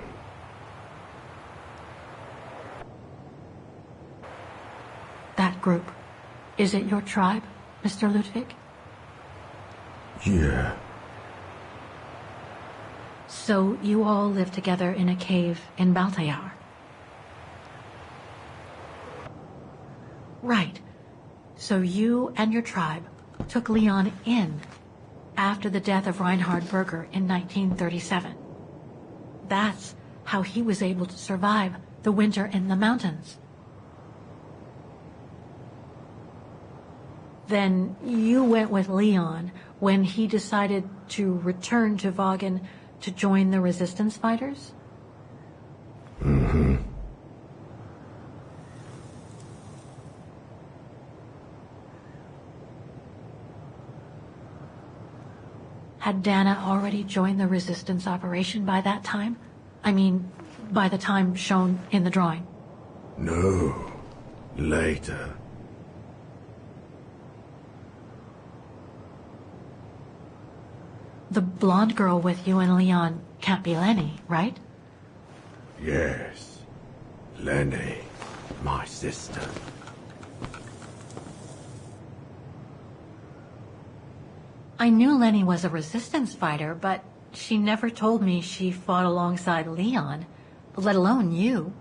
That group, is it your tribe, Mr. Ludwig? Yeah. So you all live together in a cave in Baltayar? Right. So you and your tribe took Leon in after the death of Reinhard Berger in 1937. That's how he was able to survive the winter in the mountains. Then you went with Leon when he decided to return to Vaughan to join the resistance fighters? Mm-hmm. Had Dana already joined the resistance operation by that time? I mean, by the time shown in the drawing. No. Later. The blonde girl with you and Leon can't be Lenny, right? Yes. Lenny. My sister. I knew Lenny was a resistance fighter, but she never told me she fought alongside Leon, let alone you.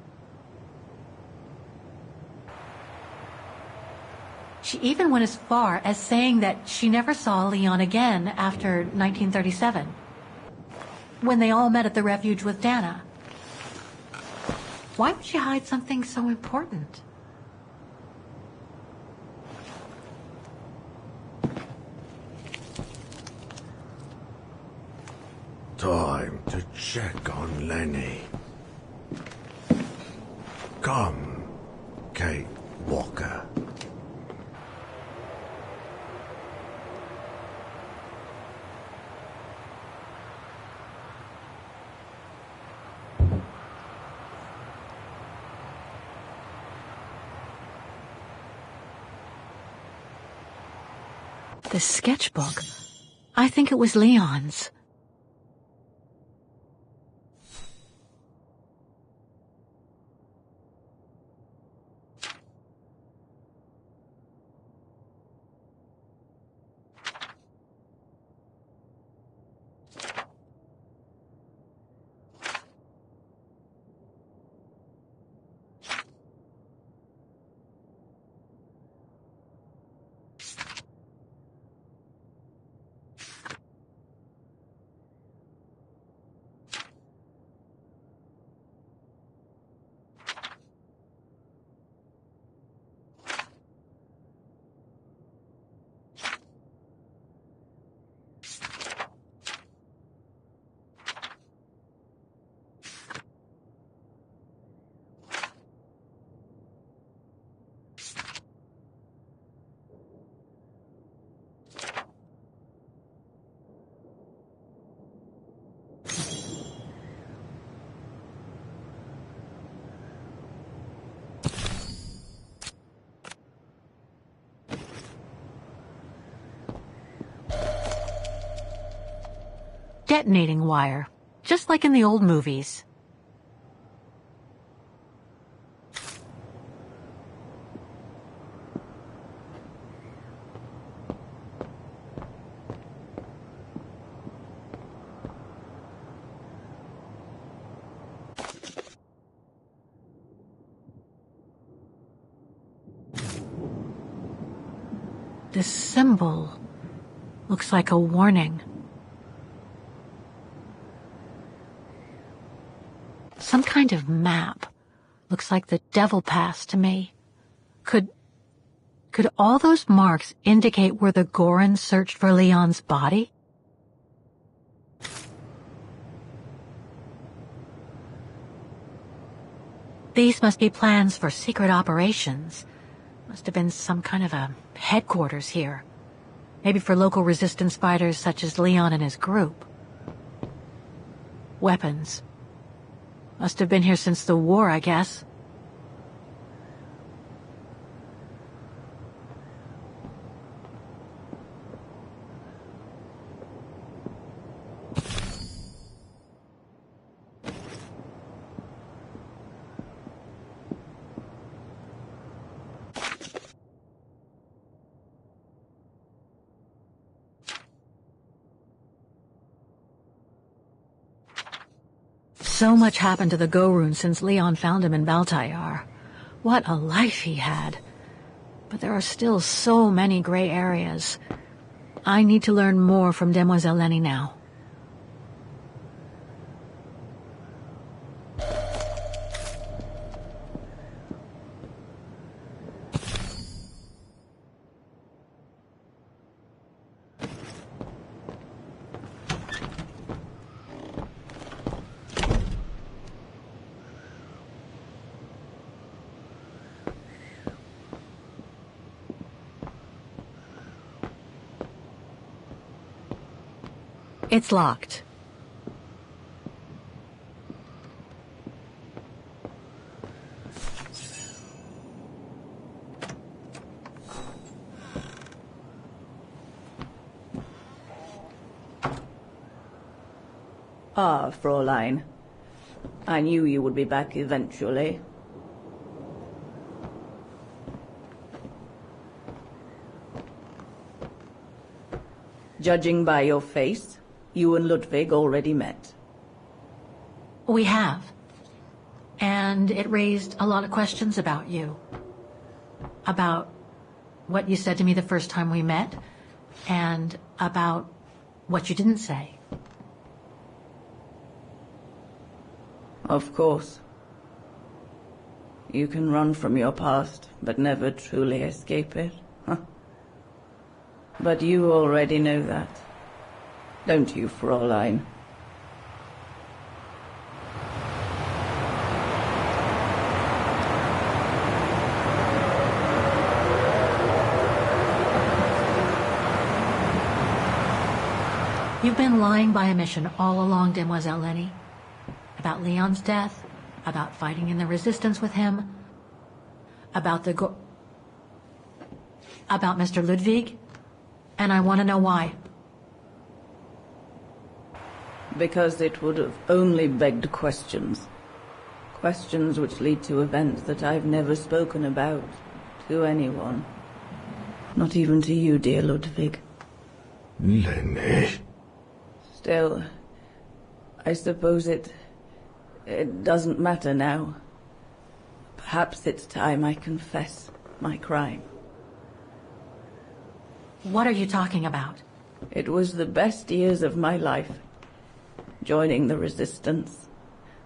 She even went as far as saying that she never saw Leon again after 1937, when they all met at the refuge with Dana. Why would she hide something so important? Time to check on Lenny. Come, Kate Walker. The sketchbook. I think it was Leon's. Detonating wire, just like in the old movies. This symbol looks like a warning. Some kind of map. Looks like the Devil Pass to me. Could all those marks indicate where the Gorons searched for Leon's body? These must be plans for secret operations. Must have been some kind of a headquarters here. Maybe for local resistance fighters such as Leon and his group. Weapons. Must have been here since the war, I guess. So much happened to the Gorun since Leon found him in Baltayar. What a life he had. But there are still so many gray areas. I need to learn more from Demoiselle Lenny now. It's locked. Ah, Fräulein. I knew you would be back eventually. Judging by your face, you and Ludwig already met. We have. And it raised a lot of questions about you. About what you said to me the first time we met, and about what you didn't say. Of course. You can run from your past, but never truly escape it. Huh? But you already know that. Don't you, Fräulein? You've been lying by omission all along, Demoiselle Lenny. About Leon's death, about fighting in the resistance with him, about about Mr. Ludwig, and I want to know why. Because it would have only begged questions. Questions which lead to events that I've never spoken about to anyone. Not even to you, dear Ludwig. Lenny. Still, I suppose it doesn't matter now. Perhaps it's time I confess my crime. What are you talking about? It was the best years of my life. Joining the resistance,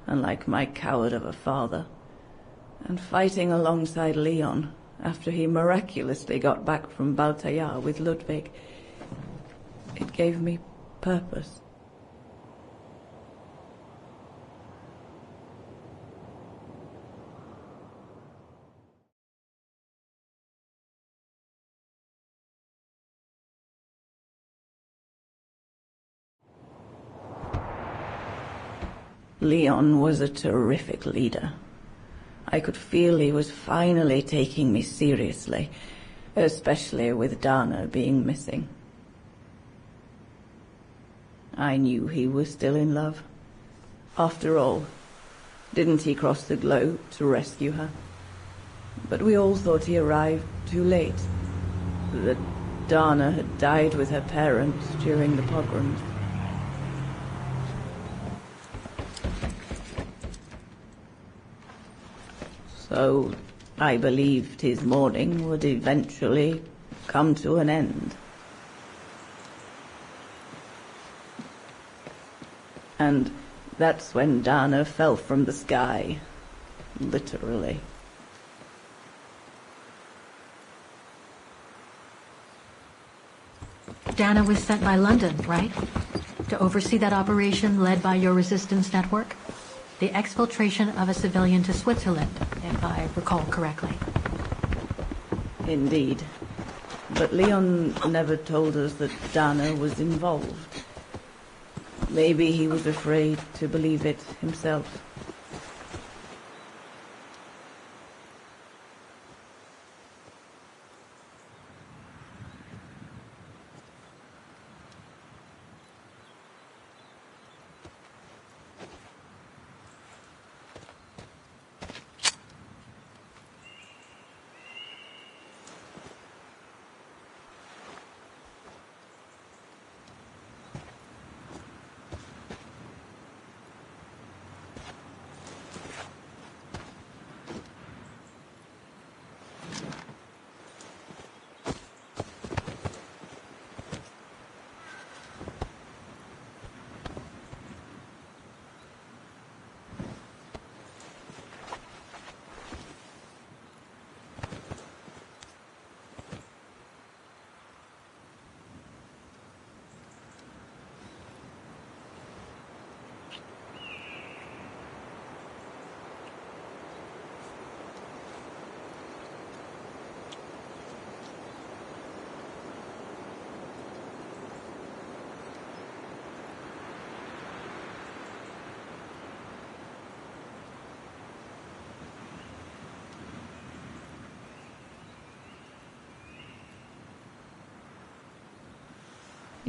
unlike my coward of a father, and fighting alongside Leon after he miraculously got back from Baltayar with Ludwig. It gave me purpose. Leon was a terrific leader. I could feel he was finally taking me seriously, especially with Dana being missing. I knew he was still in love. After all, didn't he cross the globe to rescue her? But we all thought he arrived too late. That Dana had died with her parents during the pogroms. So I believed his mourning would eventually come to an end. And that's when Dana fell from the sky, literally. Dana was sent by London, right? To oversee that operation led by your resistance network? The exfiltration of a civilian to Switzerland, if I recall correctly. Indeed. But Leon never told us that Dana was involved. Maybe he was afraid to believe it himself.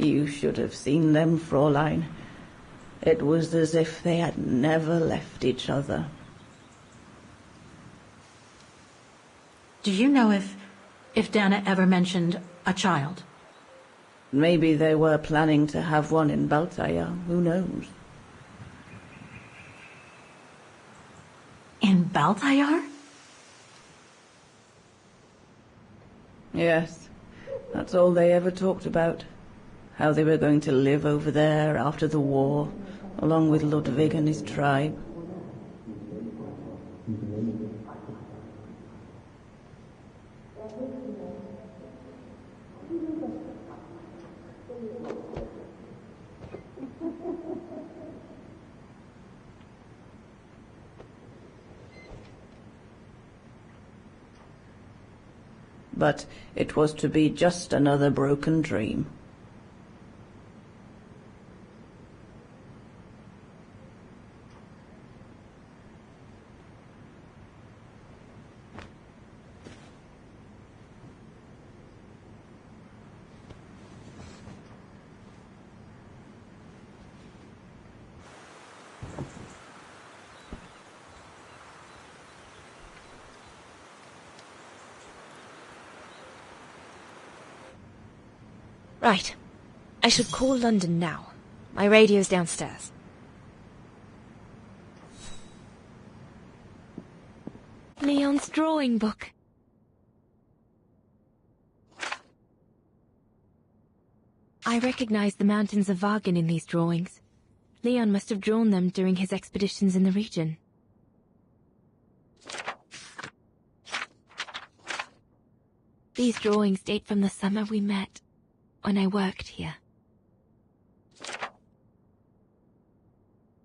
You should have seen them, Fräulein. It was as if they had never left each other. Do you know if Dana ever mentioned a child? Maybe they were planning to have one in Baltaya. Who knows? In Baltayar? Yes, that's all they ever talked about. How they were going to live over there after the war, along with Ludwig and his tribe. But it was to be just another broken dream. Right. I should call London now. My radio's downstairs. Leon's drawing book. I recognize the mountains of Vagen in these drawings. Leon must have drawn them during his expeditions in the region. These drawings date from the summer we met, when I worked here.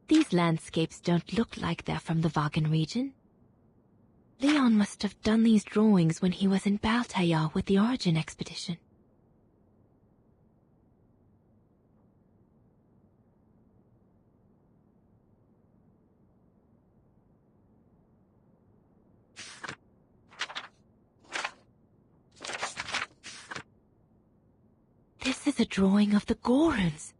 These landscapes don't look like they're from the Vagen region. Leon must have done these drawings when he was in Baltayar with the Origin expedition. This is a drawing of the Gorons.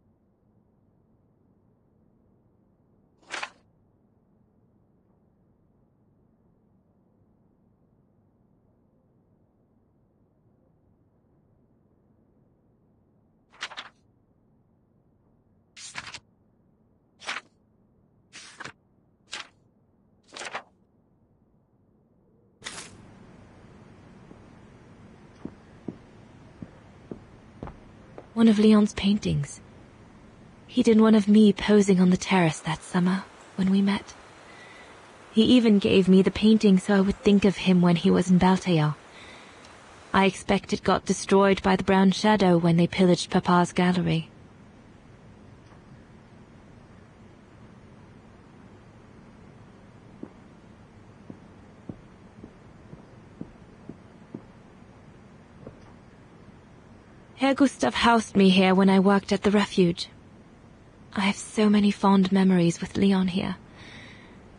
One of Leon's paintings. He did one of me posing on the terrace that summer when we met. He even gave me the painting so I would think of him when he was in Baltayar. I expect it got destroyed by the Brown Shadow when they pillaged Papa's gallery. Herr Gustav housed me here when I worked at the refuge. I have so many fond memories with Leon here.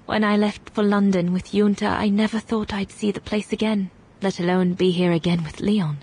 When I left for London with Junta, I never thought I'd see the place again, let alone be here again with Leon.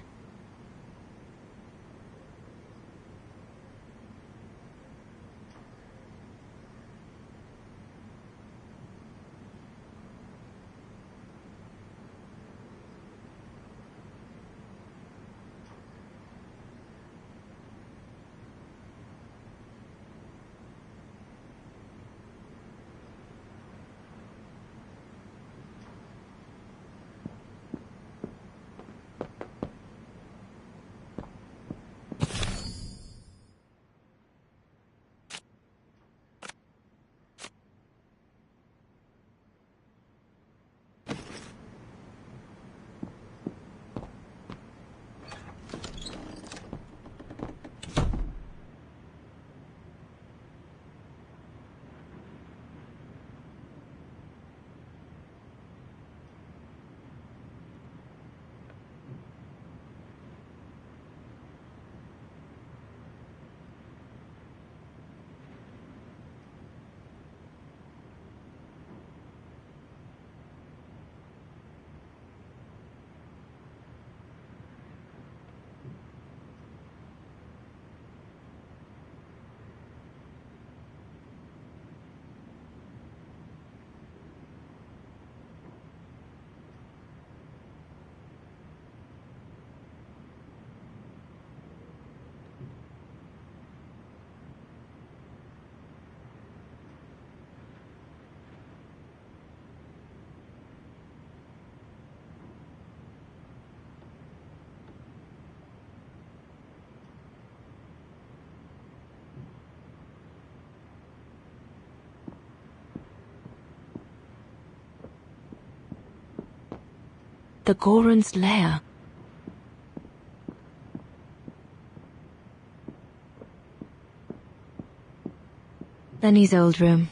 The Goron's lair. Lenny's old room.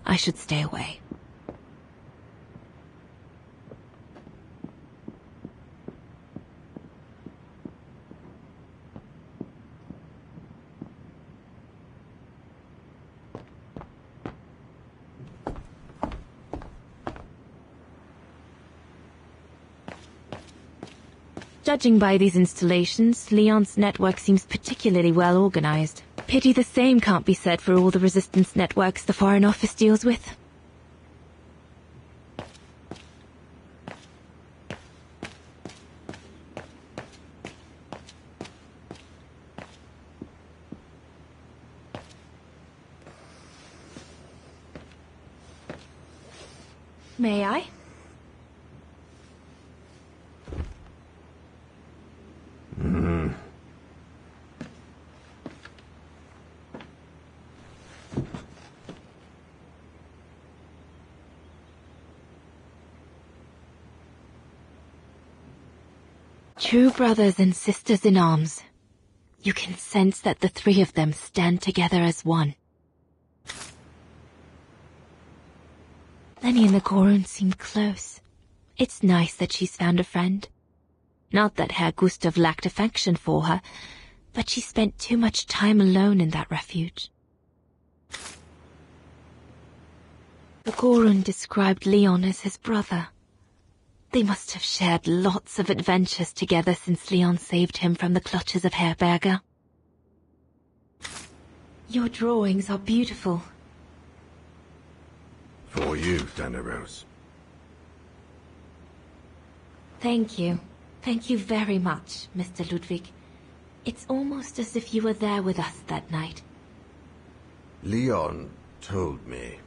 I should stay away. Judging by these installations, Leon's network seems particularly well organized. Pity the same can't be said for all the resistance networks the Foreign Office deals with. May I? True brothers and sisters in arms. You can sense that the three of them stand together as one. Lenny and the Goron seem close. It's nice that she's found a friend. Not that Herr Gustav lacked affection for her, but she spent too much time alone in that refuge. The Goron described Leon as his brother. They must have shared lots of adventures together since Leon saved him from the clutches of Herberger. Your drawings are beautiful. For you, Daneros. Thank you. Thank you very much, Mr. Ludwig. It's almost as if you were there with us that night. Leon told me.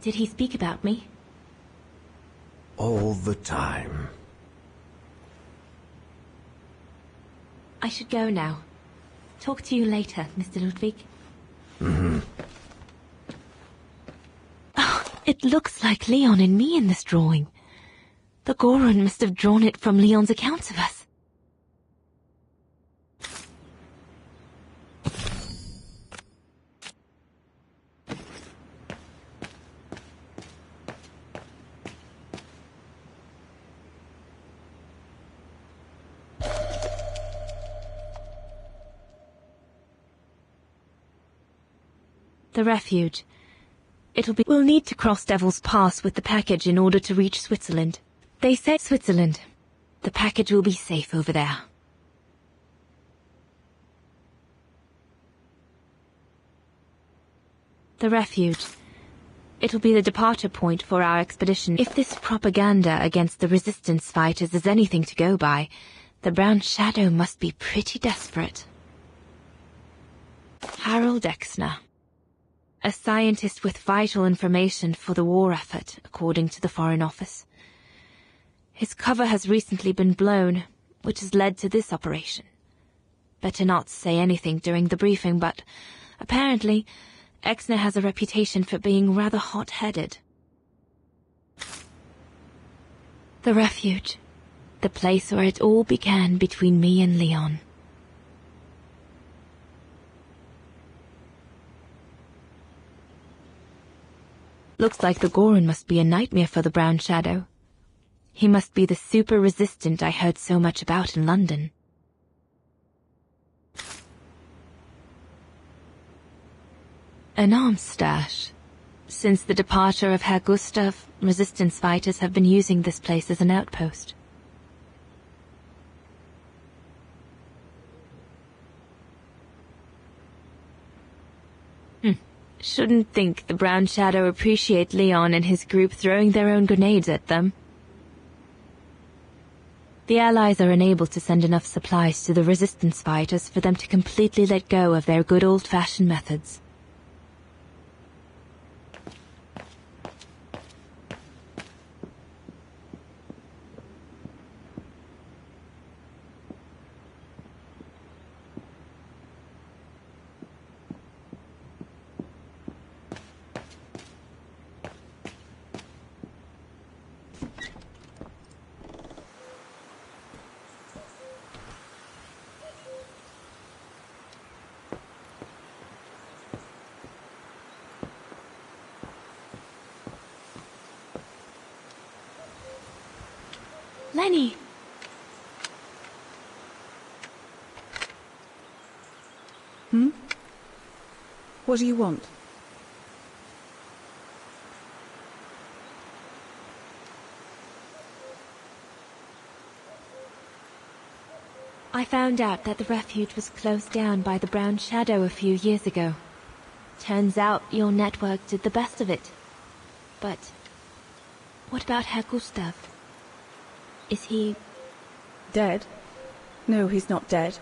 Did he speak about me? All the time. I should go now. Talk to you later, Mr. Ludwig. Mm-hmm. Oh, it looks like Leon and me in this drawing. The Goron must have drawn it from Leon's accounts of us. The refuge. We'll need to cross Devil's Pass with the package in order to reach Switzerland. They said Switzerland. The package will be safe over there. The refuge. It'll be the departure point for our expedition. If this propaganda against the resistance fighters is anything to go by, the Brown Shadow must be pretty desperate. Harold Exner. A scientist with vital information for the war effort, according to the Foreign Office. His cover has recently been blown, which has led to this operation. Better not say anything during the briefing, but apparently Exner has a reputation for being rather hot-headed. The refuge. The place where it all began between me and Leon. Looks like the Goron must be a nightmare for the Brown Shadow. He must be the super resistant I heard so much about in London. An arms stash. Since the departure of Herr Gustav, resistance fighters have been using this place as an outpost. Shouldn't think the Brown Shadow appreciate Leon and his group throwing their own grenades at them. The Allies are unable to send enough supplies to the resistance fighters for them to completely let go of their good old-fashioned methods. Lenny! What do you want? I found out that the refuge was closed down by the Brown Shadow a few years ago. Turns out your network did the best of it. But what about Herr Gustav? Is he... Dead? No, he's not dead.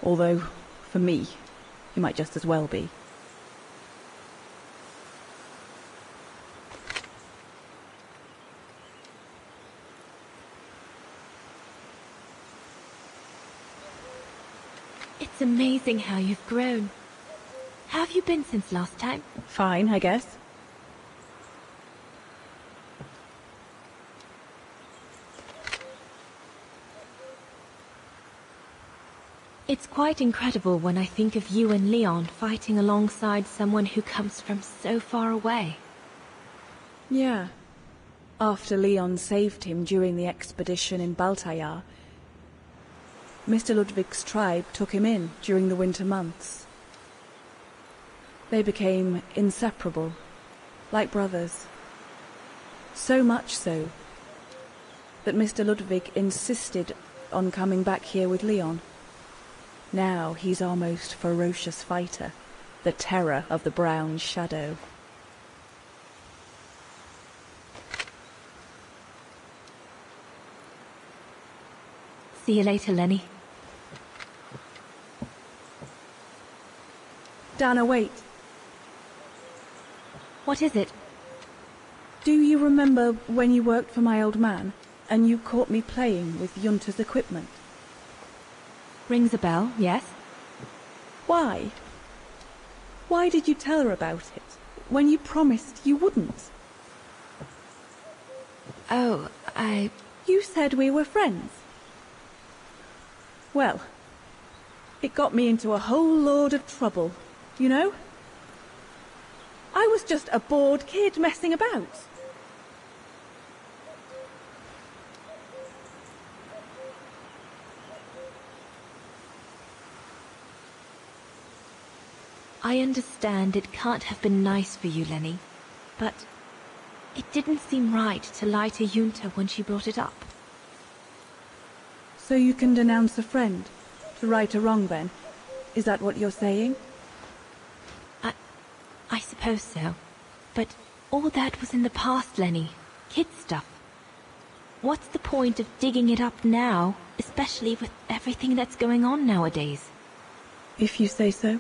Although, for me, he might just as well be. It's amazing how you've grown. How have you been since last time? Fine, I guess. It's quite incredible when I think of you and Leon fighting alongside someone who comes from so far away. Yeah. After Leon saved him during the expedition in Baltayar, Mr. Ludwig's tribe took him in during the winter months. They became inseparable, like brothers. So much so that Mr. Ludwig insisted on coming back here with Leon. Now he's our most ferocious fighter, the terror of the Brown Shadow. See you later, Lenny. Dana, wait. What is it? Do you remember when you worked for my old man, and you caught me playing with Junta's equipment? Rings a bell, yes. Why? Why did you tell her about it, when you promised you wouldn't? Oh, You said we were friends. Well, it got me into a whole load of trouble, you know? I was just a bored kid messing about. I understand it can't have been nice for you, Lenny, but it didn't seem right to lie to Junta when she brought it up. So you can denounce a friend, to right a wrong then? Is that what you're saying? I suppose so. But all that was in the past, Lenny. Kid stuff. What's the point of digging it up now, especially with everything that's going on nowadays? If you say so.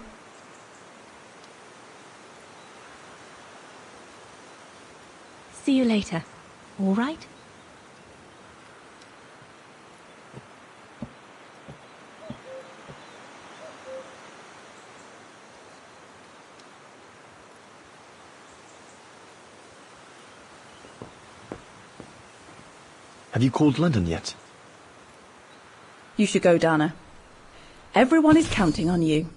See you later. All right? Have you called London yet? You should go, Dana. Everyone is counting on you.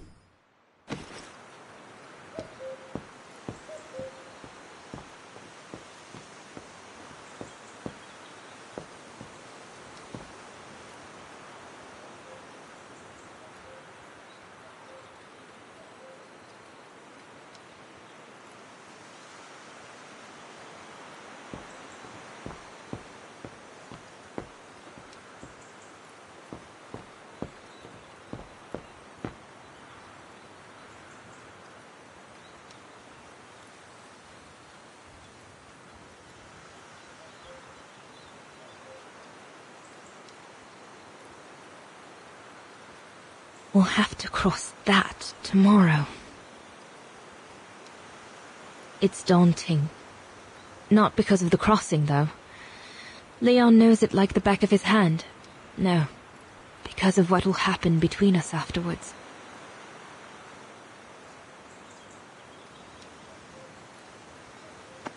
We'll have to cross that tomorrow. It's daunting. Not because of the crossing, though. Leon knows it like the back of his hand. No, because of what will happen between us afterwards.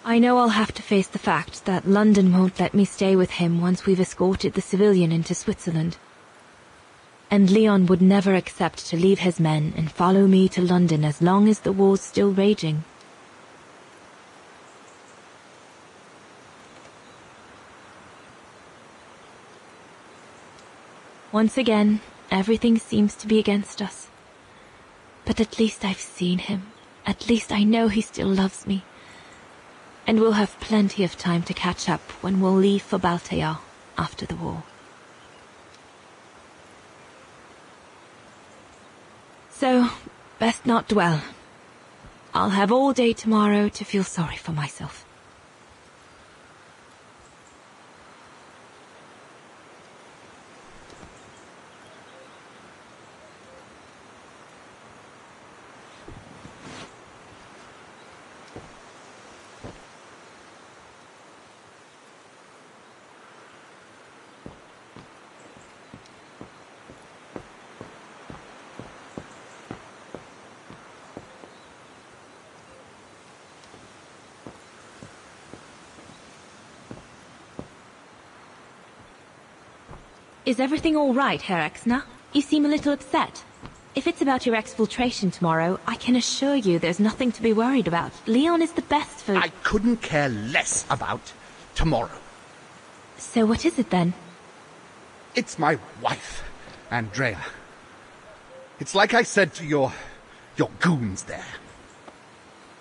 I know I'll have to face the fact that London won't let me stay with him once we've escorted the civilian into Switzerland. And Leon would never accept to leave his men and follow me to London as long as the war's still raging. Once again, everything seems to be against us. But at least I've seen him. At least I know he still loves me. And we'll have plenty of time to catch up when we'll leave for Baltayar after the war. So, best not dwell. I'll have all day tomorrow to feel sorry for myself. Is everything all right, Herr Exner? You seem a little upset. If it's about your exfiltration tomorrow, I can assure you there's nothing to be worried about. Leon is the best for... I couldn't care less about tomorrow. So what is it then? It's my wife, Andrea. It's like I said to your goons there.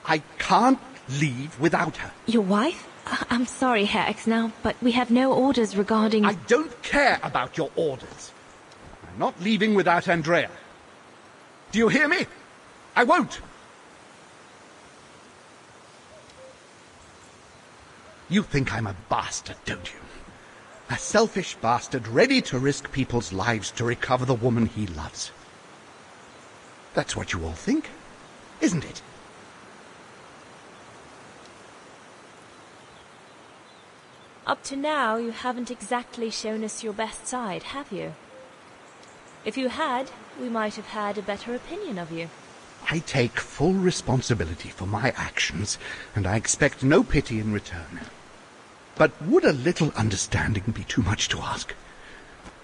I can't leave without her. Your wife? I'm sorry, Herr Exner, but we have no orders regarding... I don't care about your orders. I'm not leaving without Andrea. Do you hear me? I won't. You think I'm a bastard, don't you? A selfish bastard ready to risk people's lives to recover the woman he loves. That's what you all think, isn't it? Up to now, you haven't exactly shown us your best side, have you? If you had, we might have had a better opinion of you. I take full responsibility for my actions, and I expect no pity in return. But would a little understanding be too much to ask?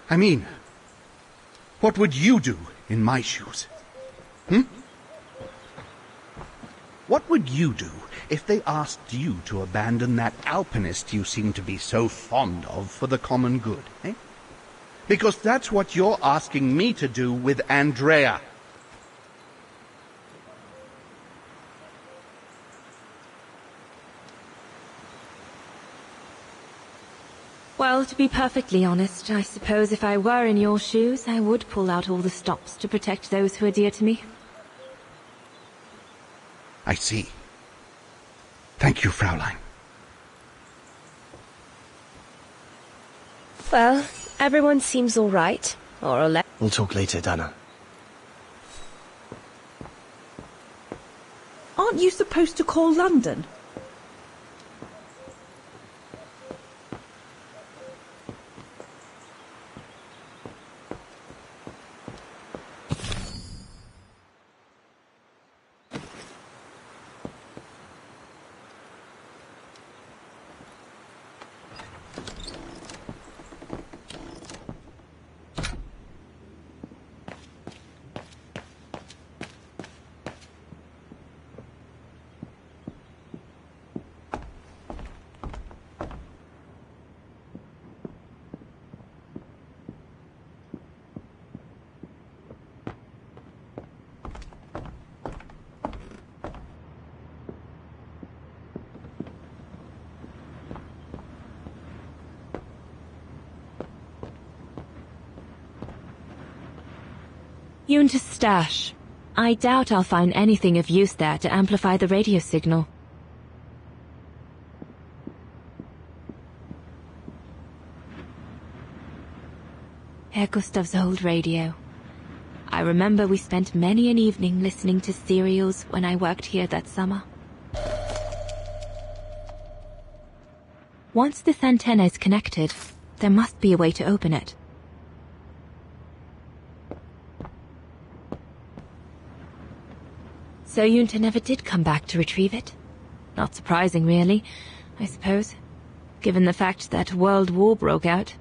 I mean, what would you do in my shoes? What would you do if they asked you to abandon that alpinist you seem to be so fond of for the common good, eh? Because that's what you're asking me to do with Andrea. Well, to be perfectly honest, I suppose if I were in your shoes, I would pull out all the stops to protect those who are dear to me. I see. Thank you, Fraulein. Well, everyone seems all right, more or less. We'll talk later, Dana. Aren't you supposed to call London? Yunta's stash. I doubt I'll find anything of use there to amplify the radio signal. Herr Gustav's old radio. I remember we spent many an evening listening to serials when I worked here that summer. Once this antenna is connected, there must be a way to open it. So Yunta never did come back to retrieve it? Not surprising, really, I suppose, given the fact that World War broke out.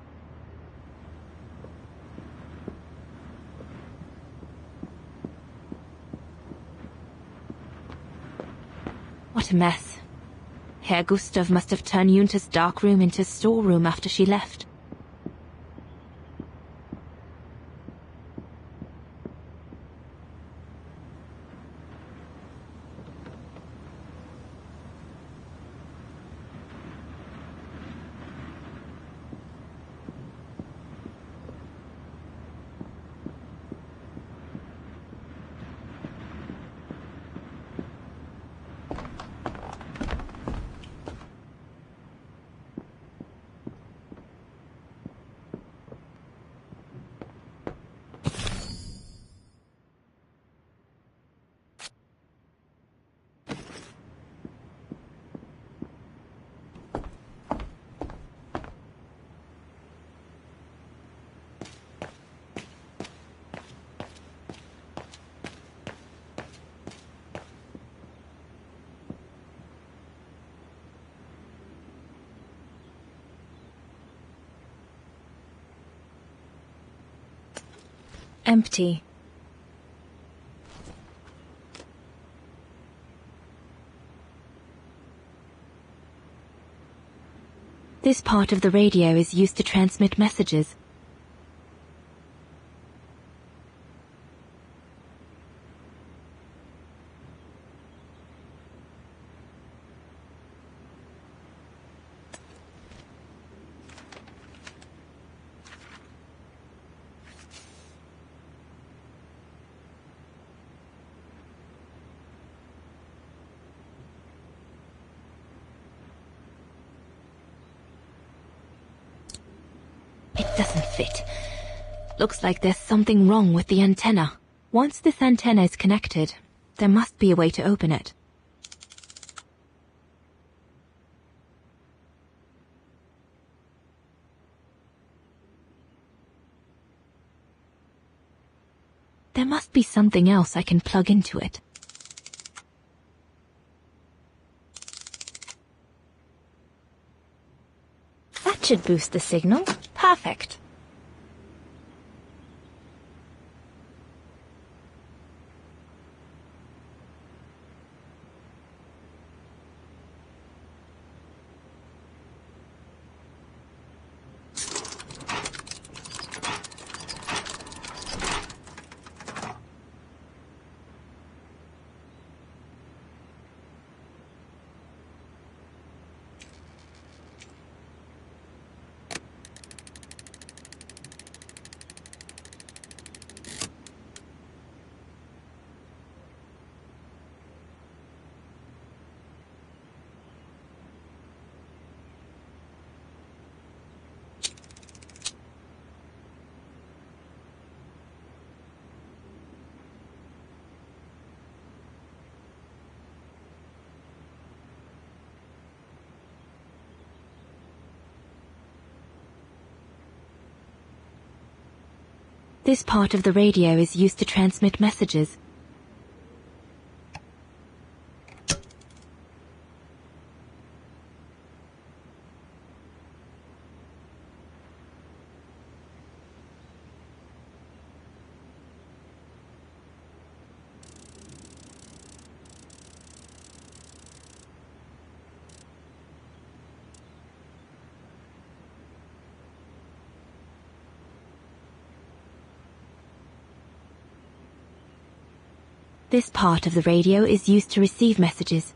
What a mess. Herr Gustav must have turned Yunta's dark room into a storeroom after she left. Empty. This part of the radio is used to transmit messages. It doesn't fit. Looks like there's something wrong with the antenna. Once this antenna is connected, there must be a way to open it. There must be something else I can plug into it. That should boost the signal. Perfect. This part of the radio is used to transmit messages. This part of the radio is used to receive messages.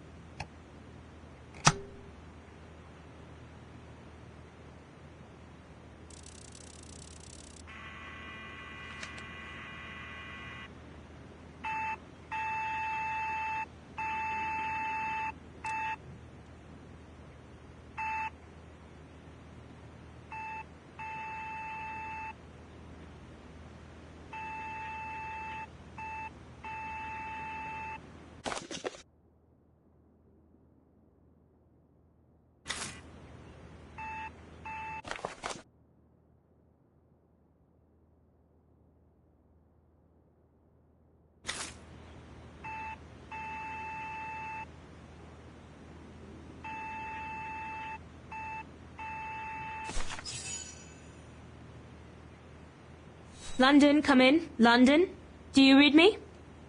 London, come in. London? Do you read me?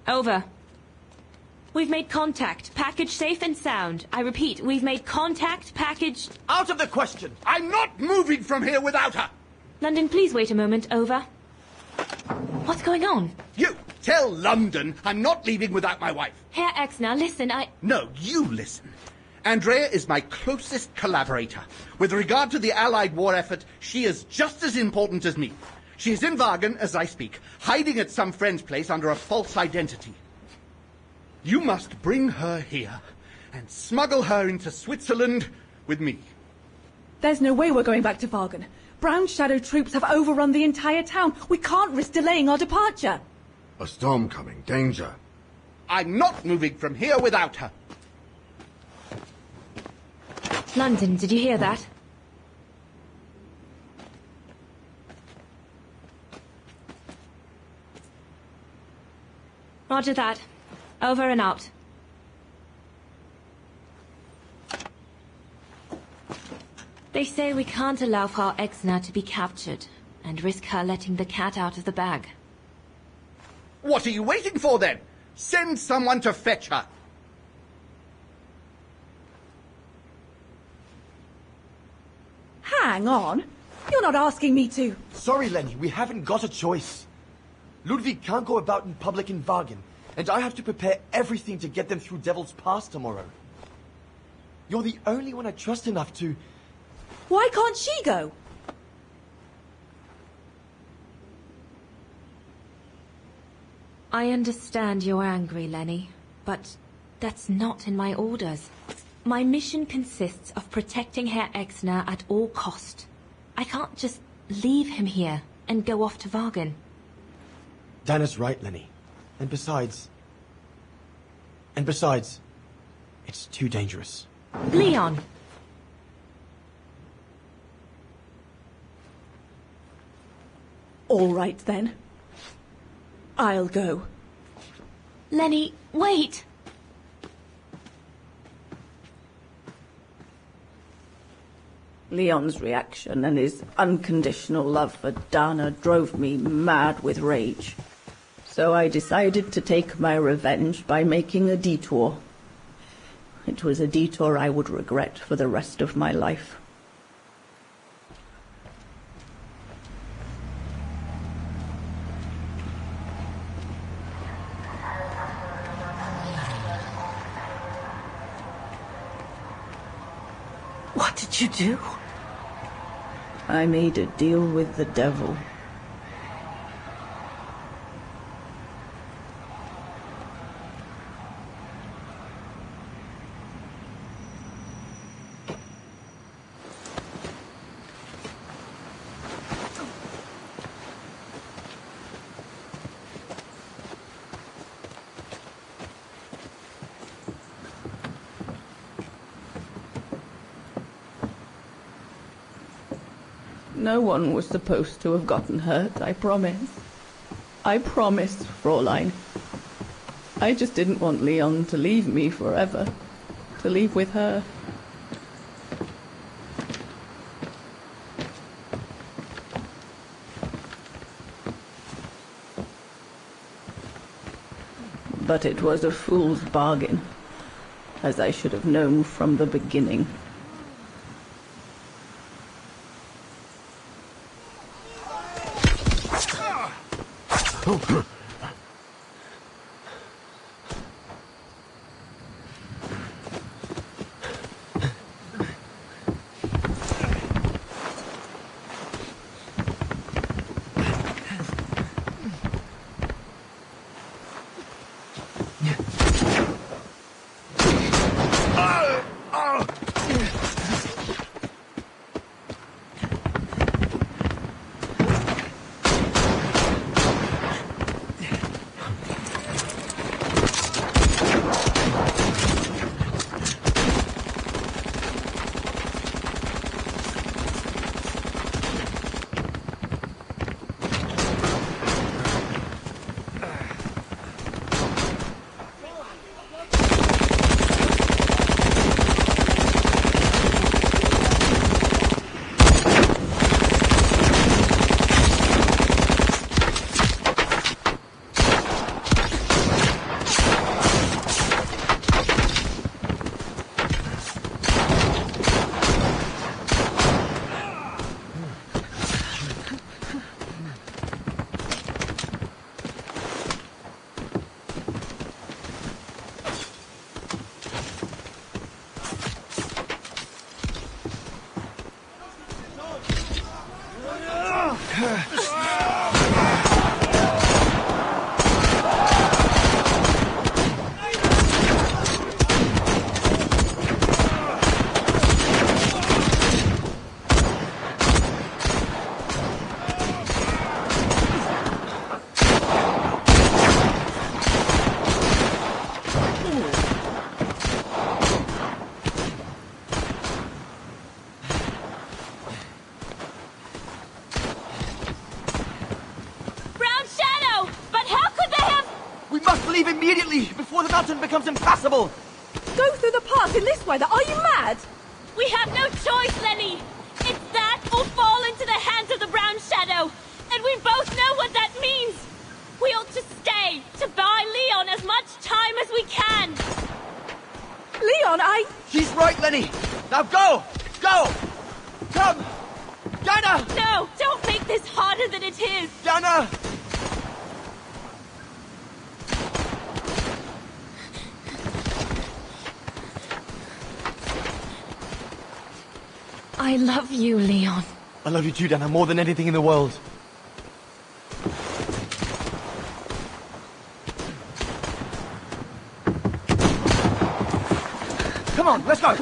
Over. We've made contact. Package safe and sound. I repeat, we've made contact. Package... Out of the question! I'm not moving from here without her! London, please wait a moment. Over. What's going on? You! Tell London I'm not leaving without my wife. Herr Exner, listen, No, you listen. Andrea is my closest collaborator. With regard to the Allied war effort, she is just as important as me. She is in Wagen as I speak, hiding at some friend's place under a false identity. You must bring her here and smuggle her into Switzerland with me. There's no way we're going back to Wagen. Brown Shadow troops have overrun the entire town. We can't risk delaying our departure. A storm coming. Danger. I'm not moving from here without her. London, did you hear that? Roger that. Over and out. They say we can't allow Frau Exner to be captured and risk her letting the cat out of the bag. What are you waiting for, then? Send someone to fetch her. Hang on. You're not asking me to... Sorry, Lenny, we haven't got a choice. Ludwig can't go about in public in Wagen, and I have to prepare everything to get them through Devil's Pass tomorrow. You're the only one I trust enough to... Why can't she go? I understand you're angry, Lenny, but that's not in my orders. My mission consists of protecting Herr Exner at all cost. I can't just leave him here and go off to Wagen. Dana's right, Lenny. And besides, it's too dangerous. Leon! All right, then. I'll go. Lenny, wait! Leon's reaction and his unconditional love for Dana drove me mad with rage. So I decided to take my revenge by making a detour. It was a detour I would regret for the rest of my life. What did you do? I made a deal with the devil. No one was supposed to have gotten hurt, I promise. I promise, Fräulein. I just didn't want Leon to leave me forever. To leave with her. But it was a fool's bargain, as I should have known from the beginning. Becomes impassable! Go through the pass in this weather, are you mad? We have no choice, Lenny! It's that or fall into the hands of the Brown Shadow! And we both know what that means! We ought to stay! Lenny! Now go! Go! Come! Dana! No! Don't make this harder than it is! Dana! I love you, Leon. I love you too, Dana, more than anything in the world. Come on, let's go!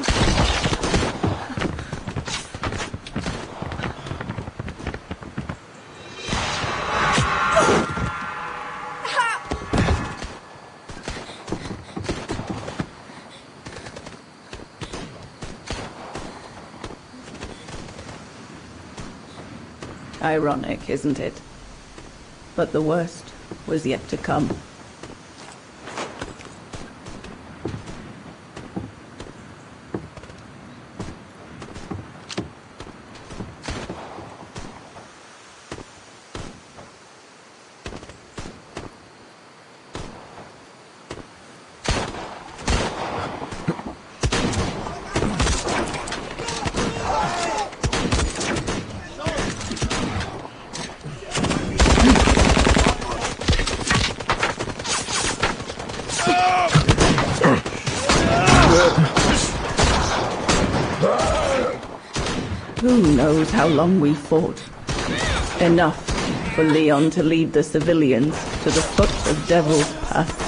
Ironic, isn't it? But the worst was yet to come. Who knows how long we fought? Enough for Leon to lead the civilians to the foot of Devil's Pass.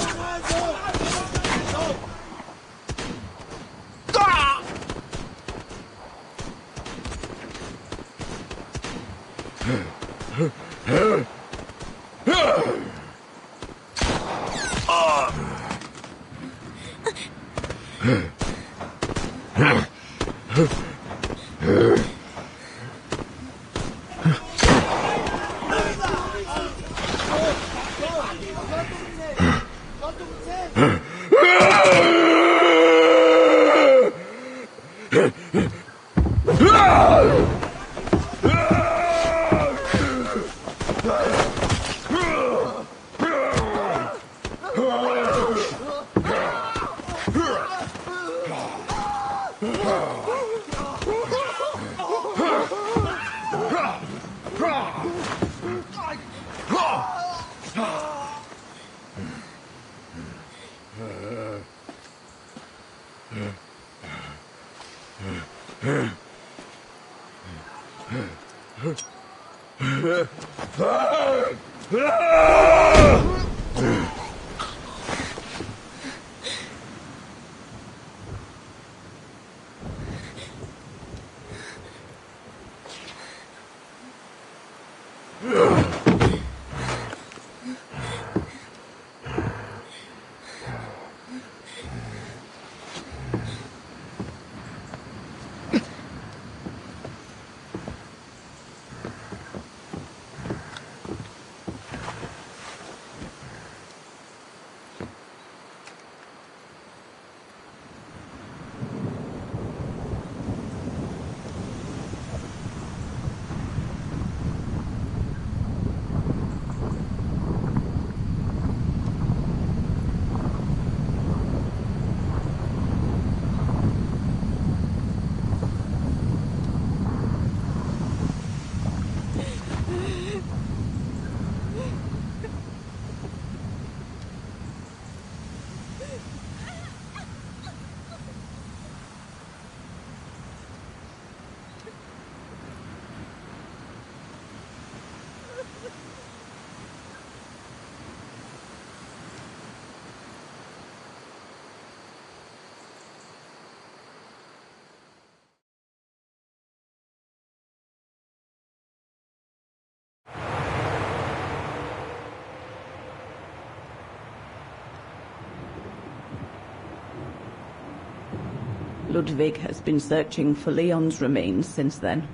Ludwig has been searching for Leon's remains since then.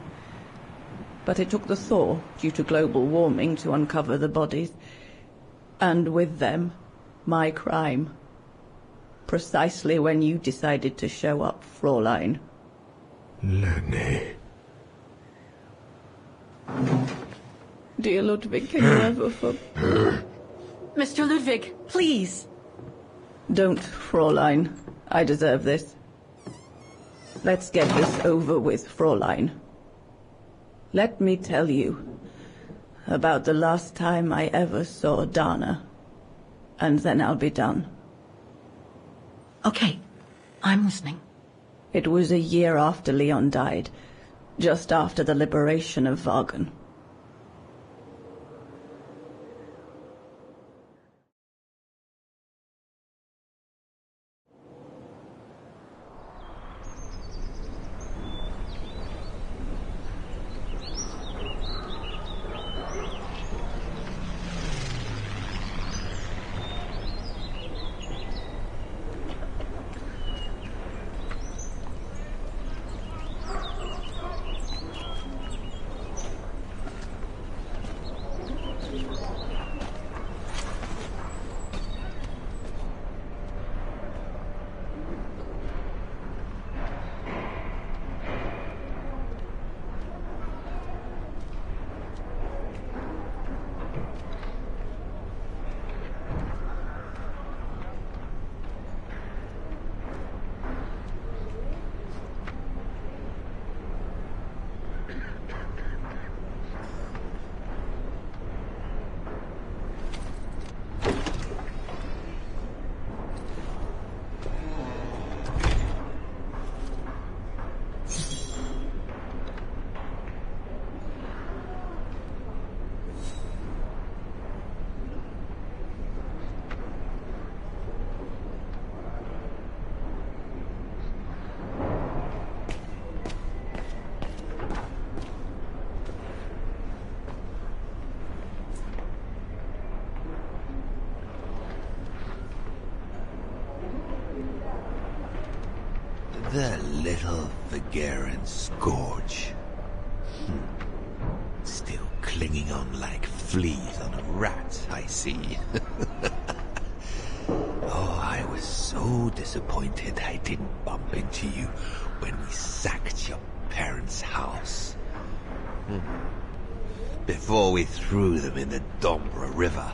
But it took the thaw due to global warming to uncover the bodies. And with them, my crime. Precisely when you decided to show up, Fraulein. Lenny. Dear Ludwig, can you ever Mr. Ludwig, please. Don't, Fraulein. I deserve this. Let's get this over with, Fräulein. Let me tell you about the last time I ever saw Dana, and then I'll be done. Okay, I'm listening. It was a year after Leon died, just after the liberation of Vagan. The little Vageran scourge. Still clinging on like fleas on a rat, I see. Oh, I was so disappointed I didn't bump into you when we sacked your parents' house. Before we threw them in the Dombra River.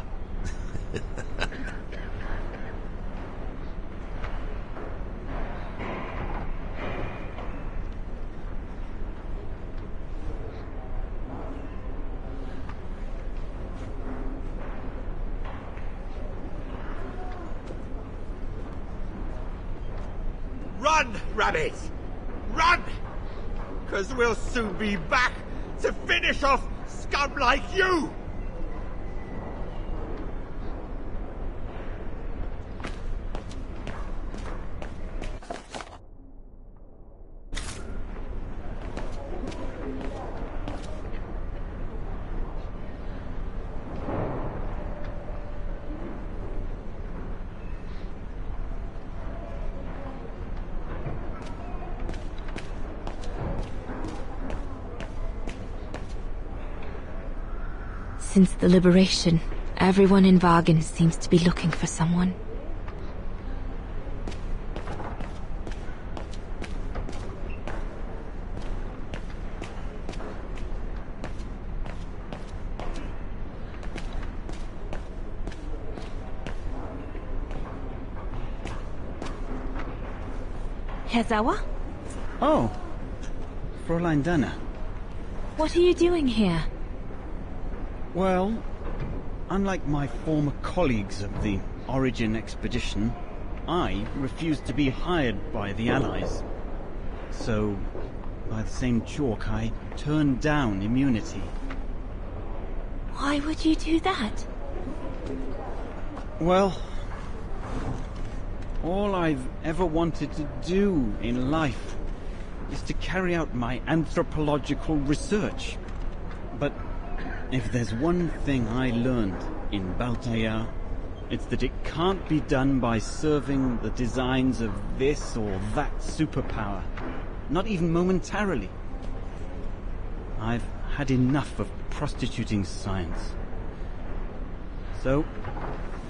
Run, rabbit! Run! 'Cause we'll soon be back to finish off scum like you! Since the liberation, everyone in Vagan seems to be looking for someone. Herzawa? Oh, Fräulein Dana. What are you doing here? Well, unlike my former colleagues of the Origin expedition, I refused to be hired by the Allies. So, by the same chalk, I turned down immunity. Why would you do that? Well, all I've ever wanted to do in life is to carry out my anthropological research. But if there's one thing I learned in Baltayar, it's that it can't be done by serving the designs of this or that superpower. Not even momentarily. I've had enough of prostituting science. So,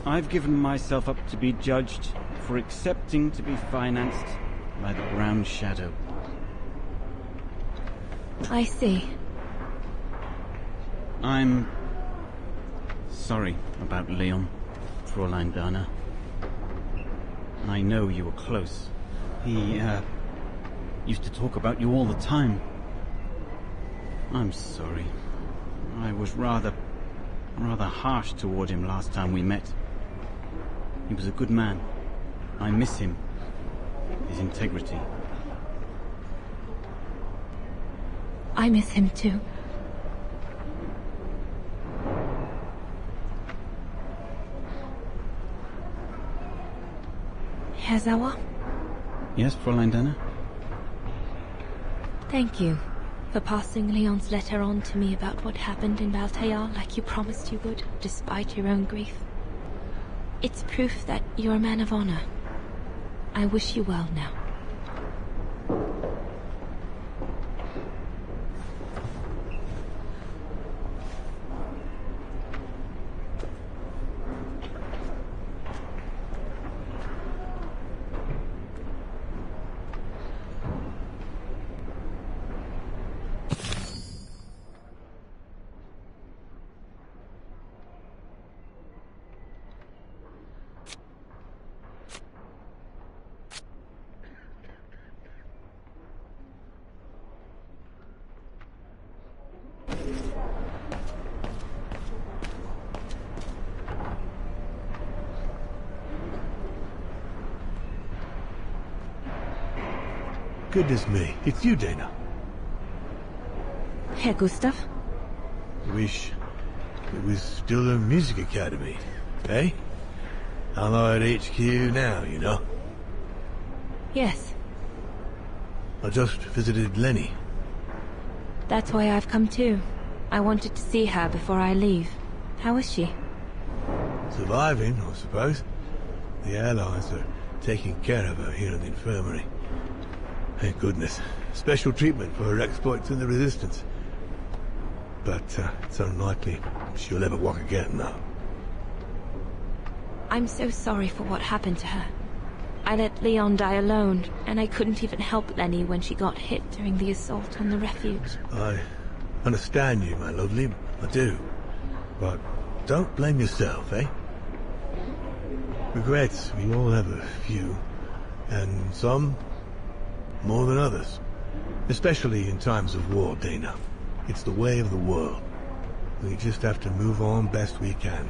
I've given myself up to be judged for accepting to be financed by the Brown Shadow. I see. I'm sorry about Leon, Fräulein Dana. I know you were close. He Used to talk about you all the time. I'm sorry. I was rather harsh toward him last time we met. He was a good man. I miss him. His integrity. I miss him too. Herr Sauer? Yes, Fräulein Dana? Thank you for passing Leon's letter on to me about what happened in Baltayar like you promised you would, despite your own grief. It's proof that you're a man of honor. I wish you well now. Goodness me, it's you, Dana. Herr Gustav? Wish it was still a music academy, eh? I'm at HQ now, you know. Yes. I just visited Lenny. That's why I've come too. I wanted to see her before I leave. How is she? Surviving, I suppose. The Allies are taking care of her here in the infirmary. Thank goodness. Special treatment for her exploits in the Resistance. But it's unlikely she'll ever walk again now. I'm so sorry for what happened to her. I let Leon die alone, and I couldn't even help Lenny when she got hit during the assault on the refuge. I understand you, my lovely. I do. But don't blame yourself, eh? Regrets, we all have a few. And some more than others. Especially in times of war, Dana. It's the way of the world. We just have to move on best we can.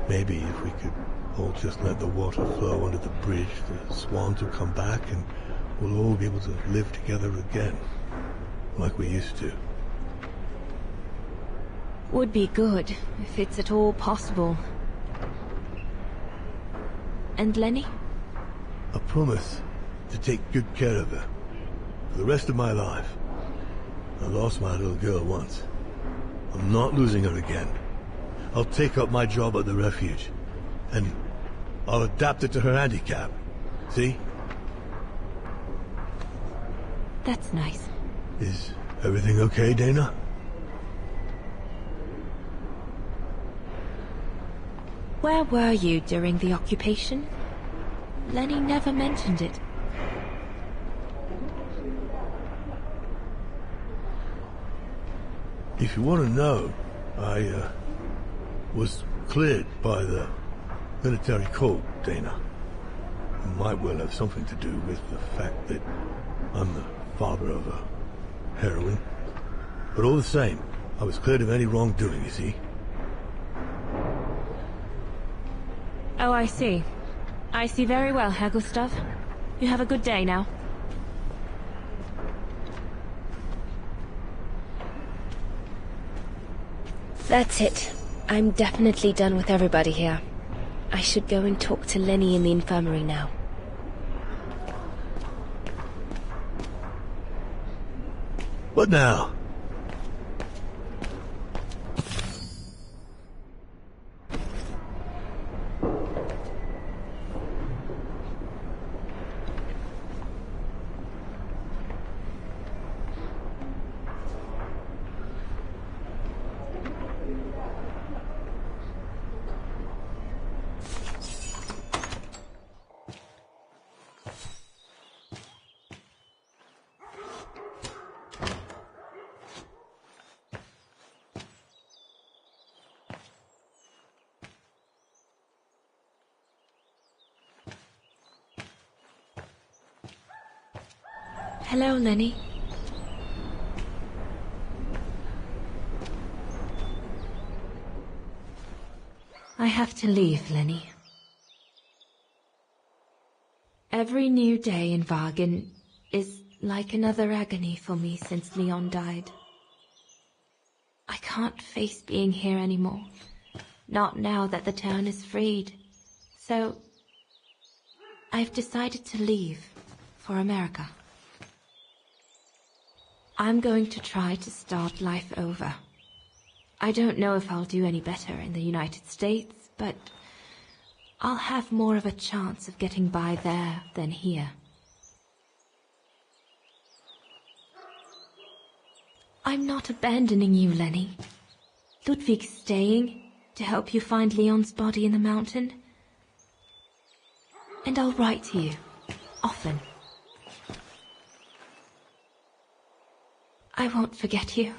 Maybe if we could all just let the water flow under the bridge, the swans will come back and we'll all be able to live together again. Like we used to. Would be good, if it's at all possible. And Lenny? I promise to take good care of her. For the rest of my life. I lost my little girl once. I'm not losing her again. I'll take up my job at the refuge. And I'll adapt it to her handicap. See? That's nice. Is everything okay, Dana? Where were you during the occupation? Lenny never mentioned it. If you want to know, I was cleared by the military court, Dana. It might well have something to do with the fact that I'm the father of a heroine. But all the same, I was cleared of any wrongdoing, you see. Oh, I see. I see very well, Herr Gustav. You have a good day now. That's it. I'm definitely done with everybody here. I should go and talk to Lenny in the infirmary now. What now? Hello, Lenny. I have to leave, Lenny. Every new day in Vagen is like another agony for me since Leon died. I can't face being here anymore. Not now that the town is freed. So, I've decided to leave for America. I'm going to try to start life over. I don't know if I'll do any better in the United States, but I'll have more of a chance of getting by there than here. I'm not abandoning you, Lenny. Ludwig's staying to help you find Leon's body in the mountain. And I'll write to you, often. I won't forget you.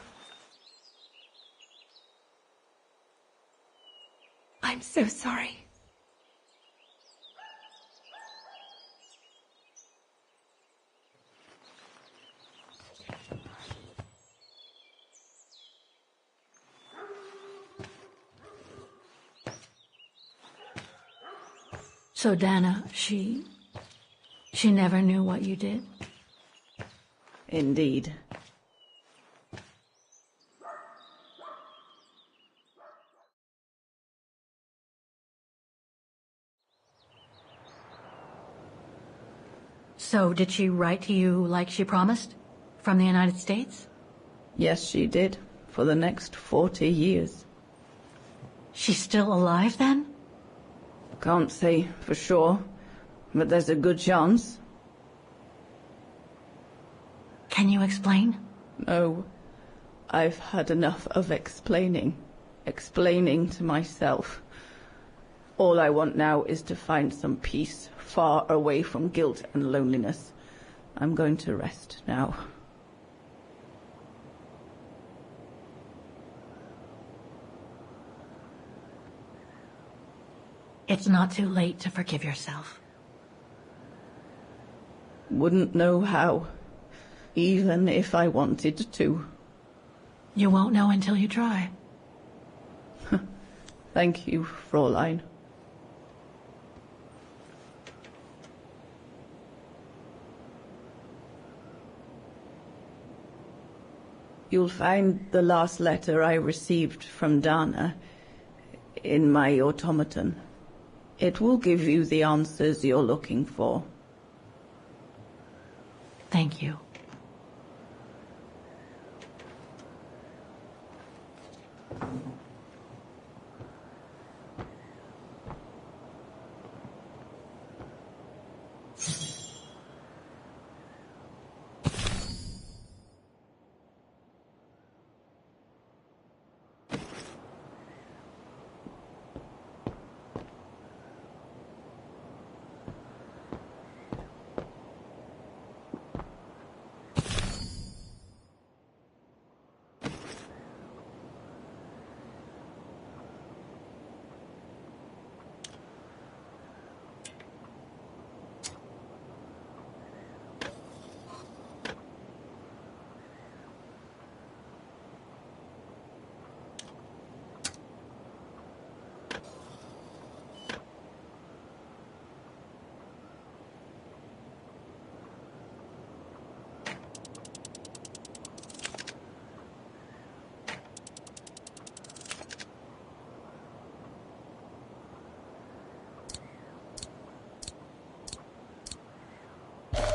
I'm so sorry. So Dana, she never knew what you did? Indeed. So did she write to you like she promised? From the United States? Yes, she did. For the next 40 years. She's still alive then? Can't say for sure, but there's a good chance. Can you explain? No. I've had enough of explaining. Explaining to myself. All I want now is to find some peace, far away from guilt and loneliness. I'm going to rest now. It's not too late to forgive yourself. Wouldn't know how, even if I wanted to. You won't know until you try. Thank you, Fräulein. You'll find the last letter I received from Dana in my automaton. It will give you the answers you're looking for. Thank you.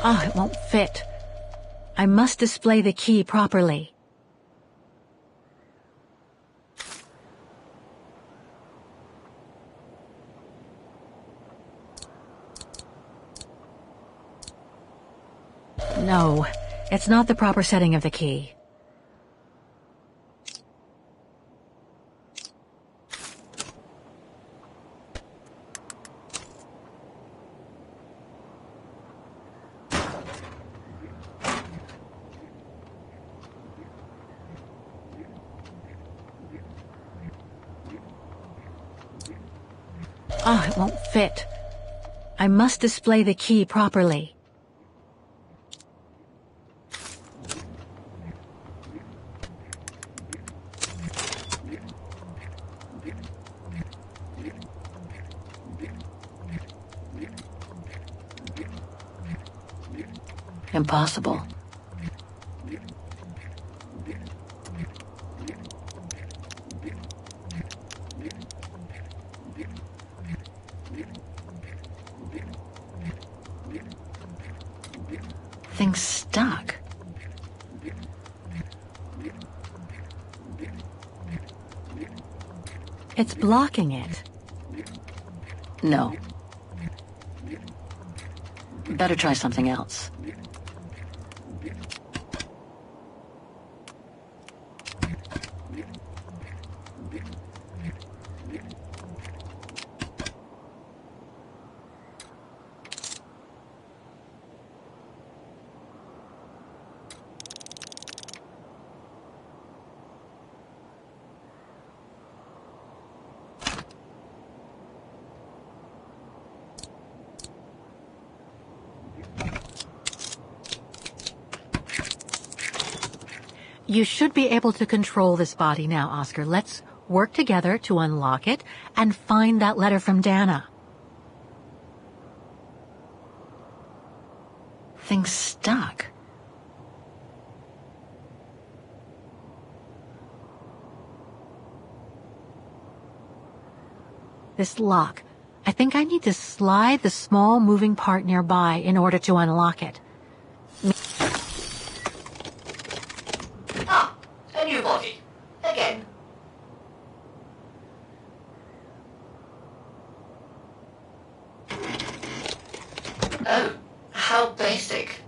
Ah, it won't fit. I must display the key properly. No, it's not the proper setting of the key. Ah, it won't fit. I must display the key properly. Impossible. Thing's stuck. It's blocking it. No. Better try something else. You should be able to control this body now, Oscar. Let's work together to unlock it and find that letter from Dana. Thing's stuck. This lock. I think I need to slide the small moving part nearby in order to unlock it. Ah, a new body. Again. Oh, how basic.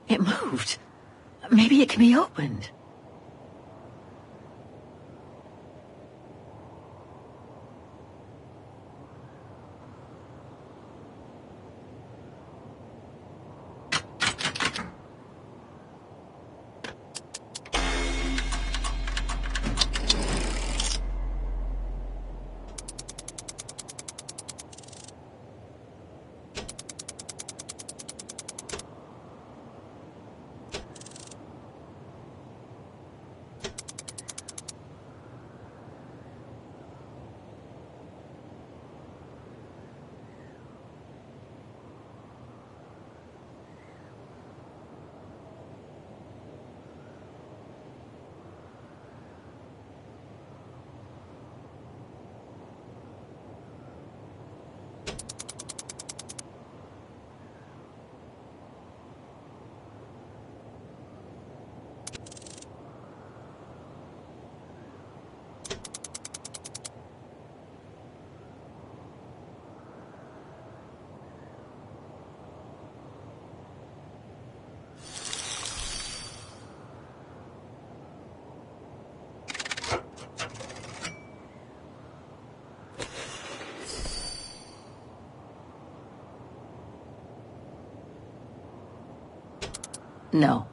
It moved. Maybe it can be opened. No.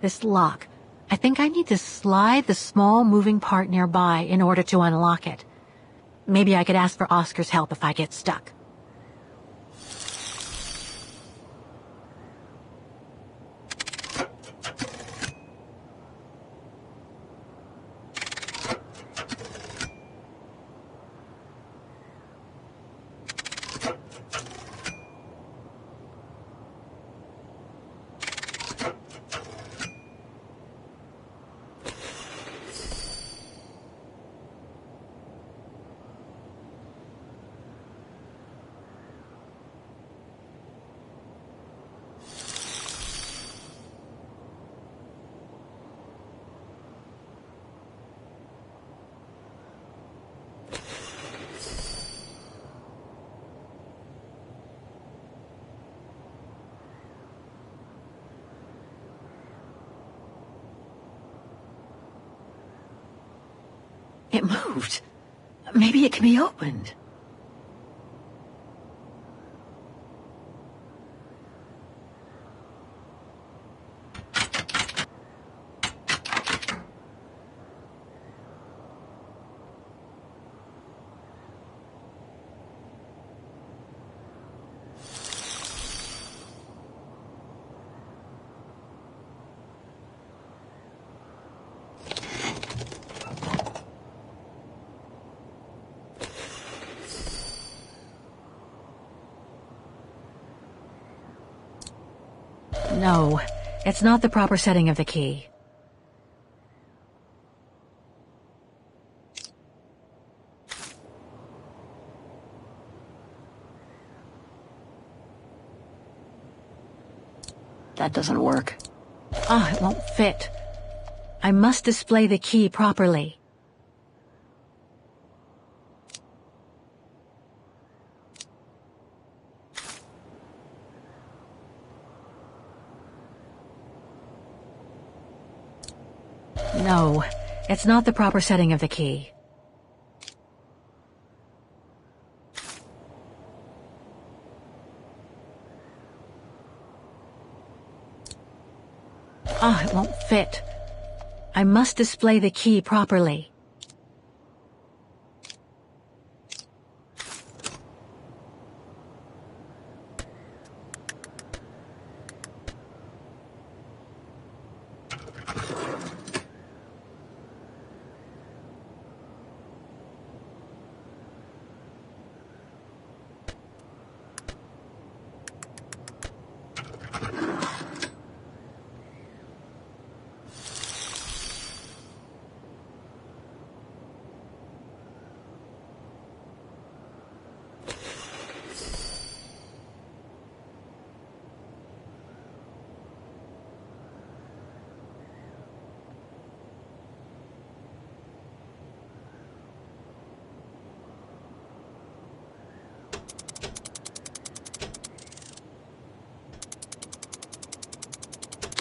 This lock. I think I need to slide the small moving part nearby in order to unlock it. Maybe I could ask for Oscar's help if I get stuck. It moved. Maybe it can be opened. No, it's not the proper setting of the key. That doesn't work. Ah, it won't fit. I must display the key properly. No, it's not the proper setting of the key. Ah, it won't fit. I must display the key properly.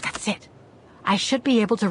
That's it. I should be able to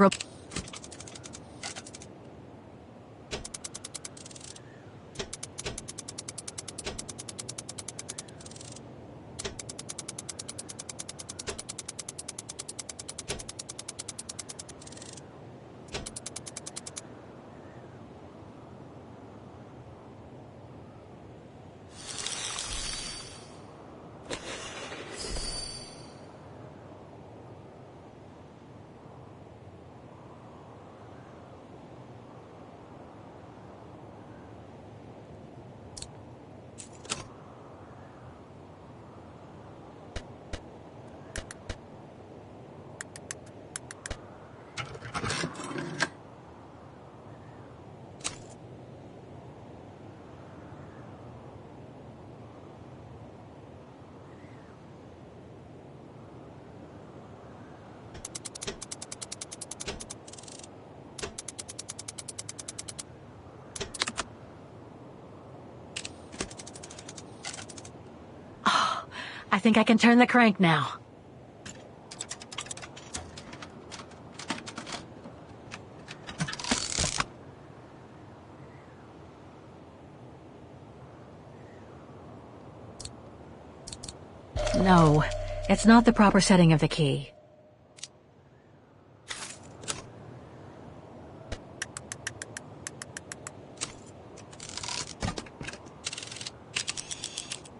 I think I can turn the crank now. No, it's not the proper setting of the key.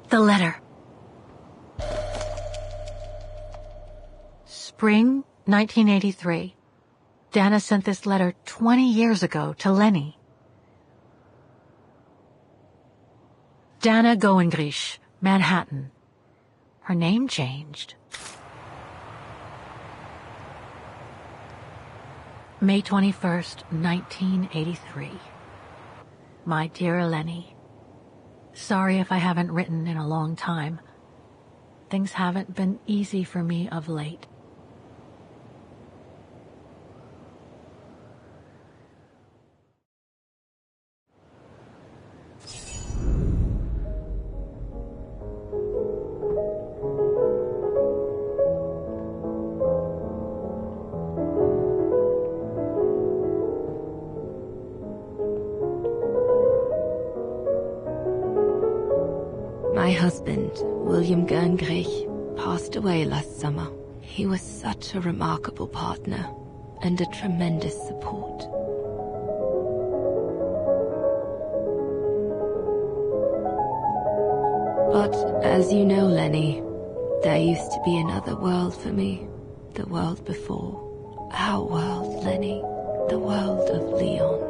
The letter. Spring 1983. Dana sent this letter 20 years ago to Lenny. Dana Goengrish, Manhattan. Her name changed. May 21st, 1983. My dear Lenny, sorry if I haven't written in a long time. Things haven't been easy for me of late. husband, William Gerngrich, passed away last summer. He was such a remarkable partner and a tremendous support. But as you know, Lenny, there used to be another world for me. The world before. Our world, Lenny. The world of Leon.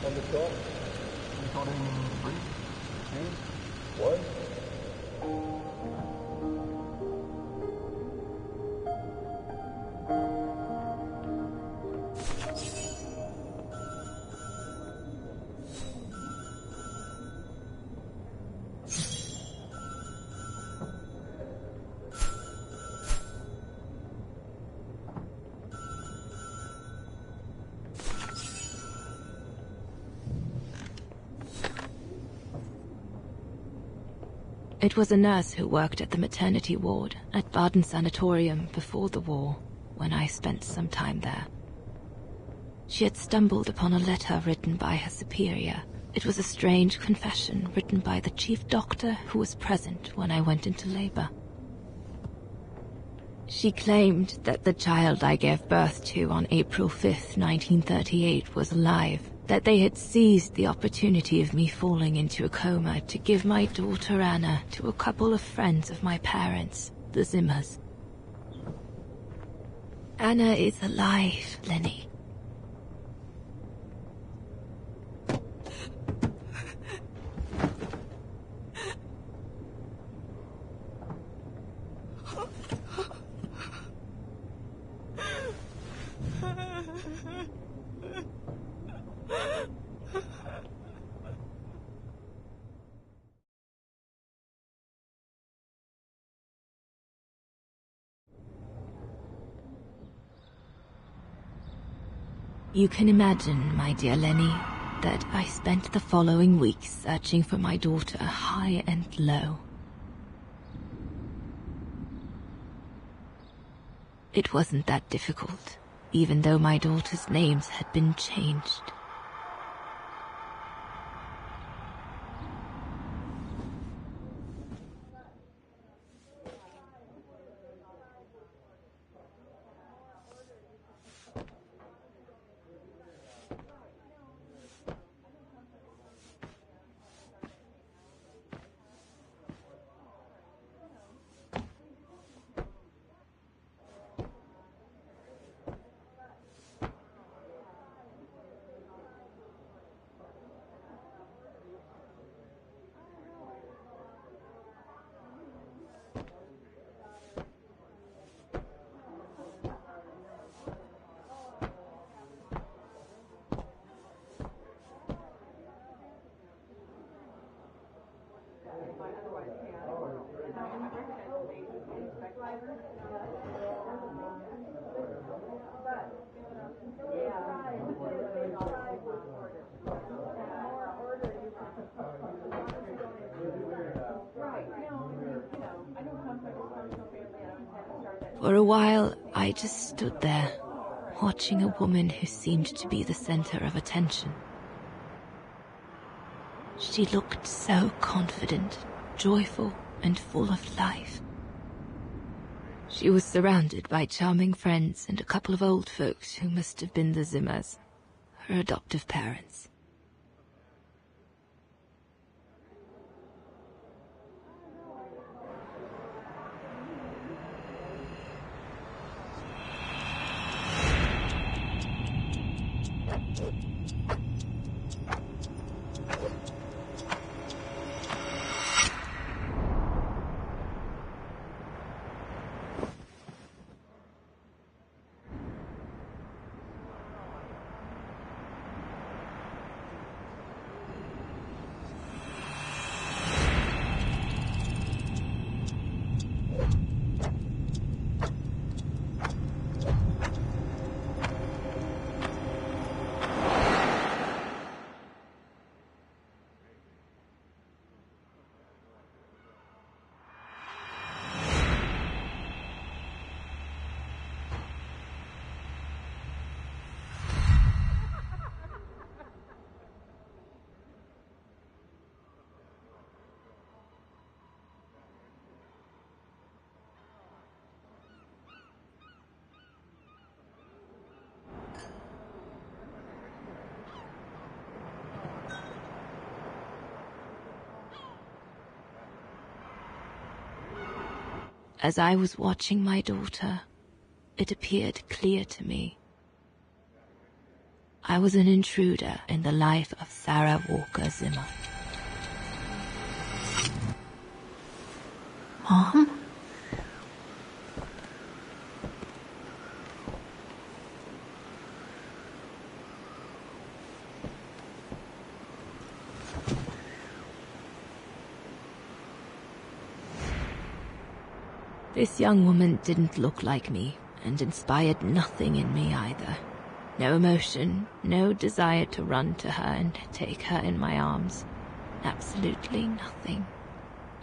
From the top. Recording 3, 2, 1. It was a nurse who worked at the maternity ward at Baden Sanatorium before the war, when I spent some time there. She had stumbled upon a letter written by her superior. It was a strange confession written by the chief doctor who was present when I went into labor. She claimed that the child I gave birth to on April 5th, 1938 was alive, that they had seized the opportunity of me falling into a coma to give my daughter Anna to a couple of friends of my parents, the Zimmers. Anna is alive, Lenny. You can imagine, my dear Lenny, that I spent the following weeks searching for my daughter high and low. It wasn't that difficult, even though my daughter's names had been changed. For a while, I just stood there, watching a woman who seemed to be the center of attention. She looked so confident, joyful, and full of life. She was surrounded by charming friends and a couple of old folks who must have been the Zimmers, her adoptive parents. As I was watching my daughter, it appeared clear to me. I was an intruder in the life of Sarah Walker Zimmer. Mom? This young woman didn't look like me, and inspired nothing in me either. No emotion, no desire to run to her and take her in my arms. Absolutely nothing.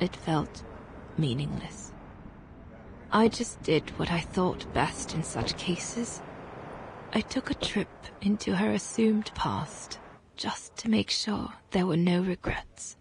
It felt meaningless. I just did what I thought best in such cases. I took a trip into her assumed past, just to make sure there were no regrets.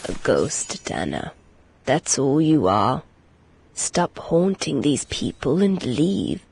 A ghost, Dana. That's all you are. Stop haunting these people and leave.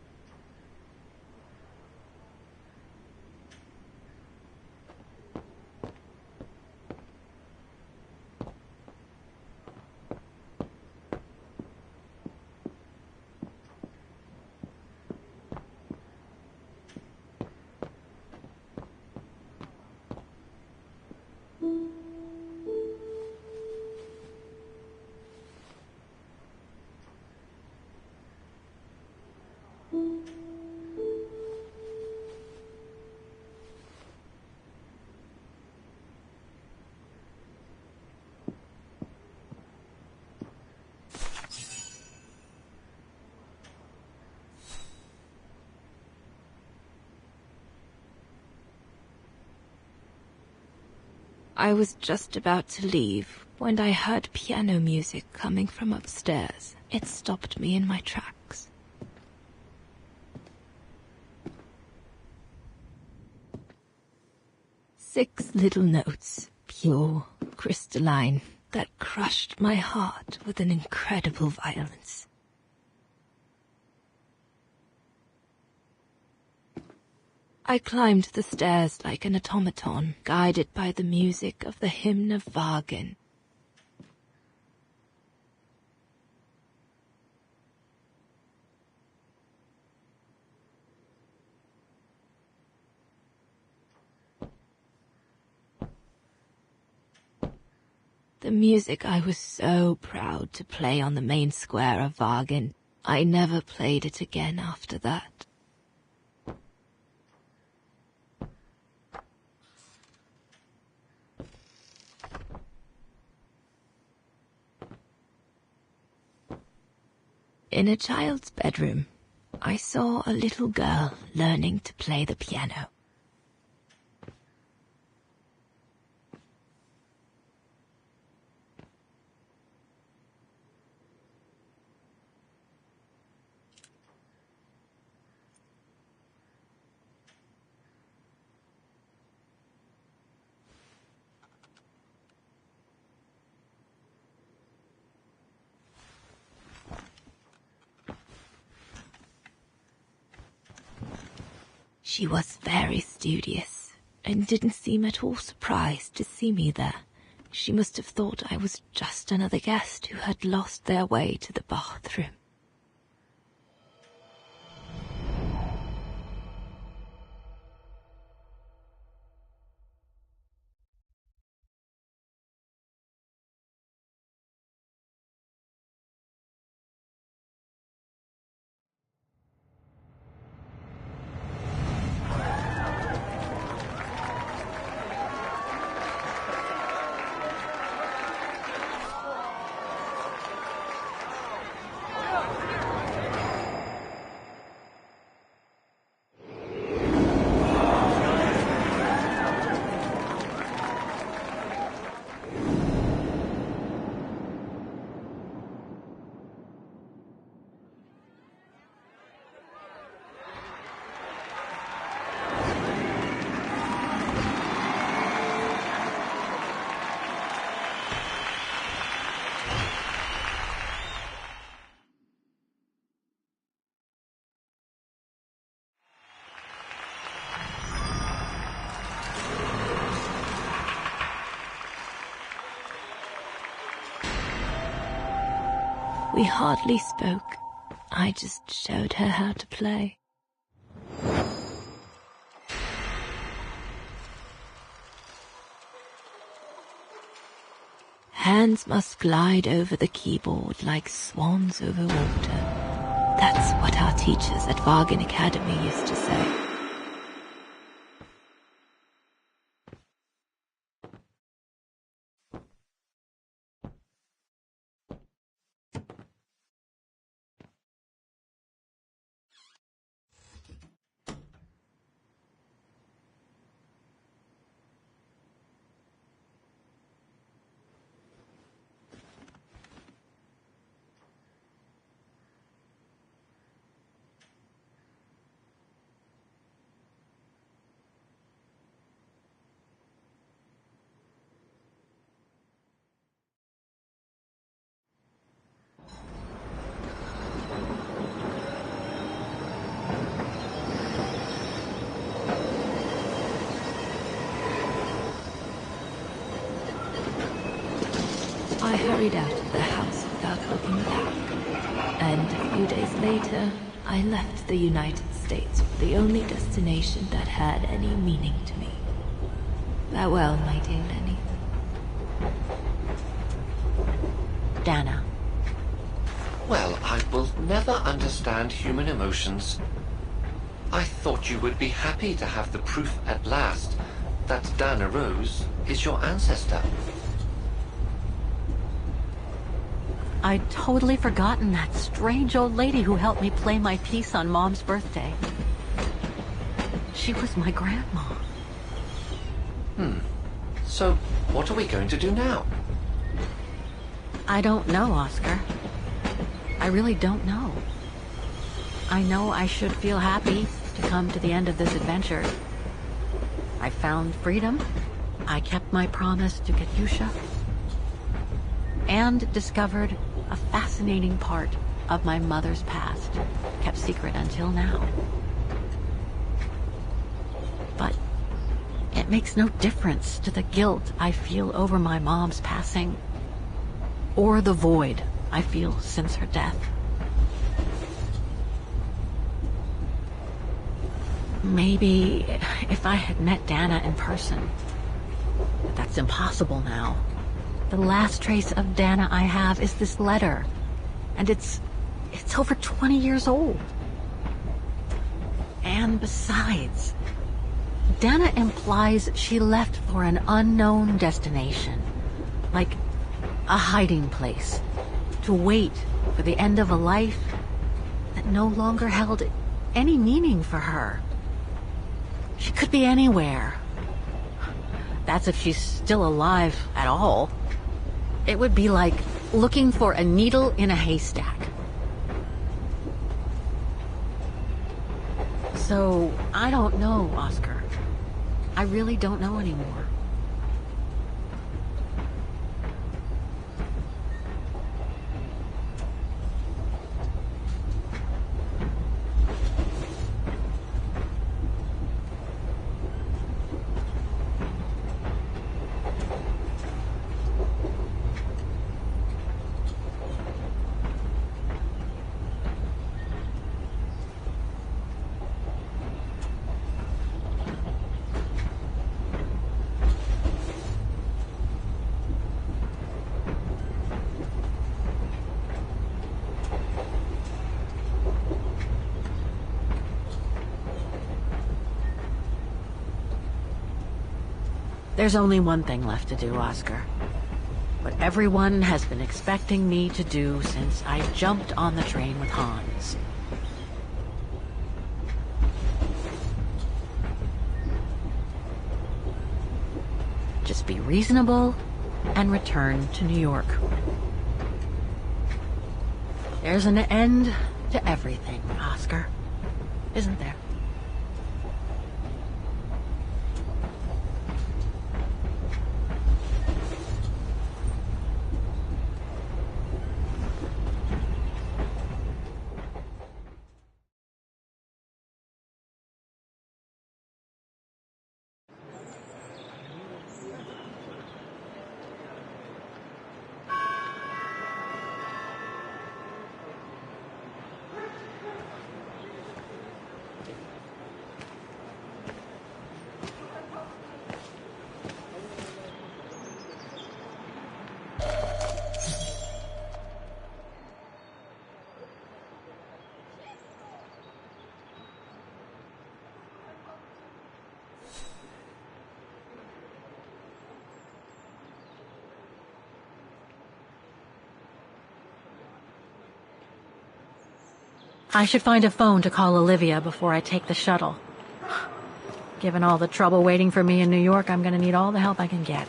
I was just about to leave when I heard piano music coming from upstairs. It stopped me in my tracks. Six little notes, pure, crystalline, that crushed my heart with an incredible violence. I climbed the stairs like an automaton, guided by the music of the hymn of Vagen. The music I was so proud to play on the main square of Vagen. I never played it again after that. In a child's bedroom, I saw a little girl learning to play the piano. She was very studious, and didn't seem at all surprised to see me there. She must have thought I was just another guest who had lost their way to the bathroom. We hardly spoke. I just showed her how to play. Hands must glide over the keyboard like swans over water. That's what our teachers at Vagen Academy used to say. I hurried out of the house without looking back, and a few days later, I left the United States for the only destination that had any meaning to me. Farewell, my dear Lenny. Dana. Well, I will never understand human emotions. I thought you would be happy to have the proof at last that Dana Rose is your ancestor. I'd totally forgotten that strange old lady who helped me play my piece on Mom's birthday. She was my grandma. So, what are we going to do now? I don't know, Oscar. I really don't know. I know I should feel happy to come to the end of this adventure. I found freedom. I kept my promise to Katyusha. And discovered a fascinating part of my mother's past, kept secret until now. But it makes no difference to the guilt I feel over my mom's passing, or the void I feel since her death. Maybe if I had met Dana in person, but that's impossible now. The last trace of Dana I have is this letter, and it's over 20 years old. And besides, Dana implies she left for an unknown destination, like a hiding place, to wait for the end of a life It no longer held any meaning for her. She could be anywhere. That's if she's still alive at all. It would be like looking for a needle in a haystack. So, I don't know, Oscar. I really don't know anymore. There's only one thing left to do, Oscar. What everyone has been expecting me to do since I jumped on the train with Hans. Just be reasonable and return to New York. There's an end to everything, Oscar. Isn't there? I should find a phone to call Olivia before I take the shuttle. Given all the trouble waiting for me in New York, I'm gonna need all the help I can get.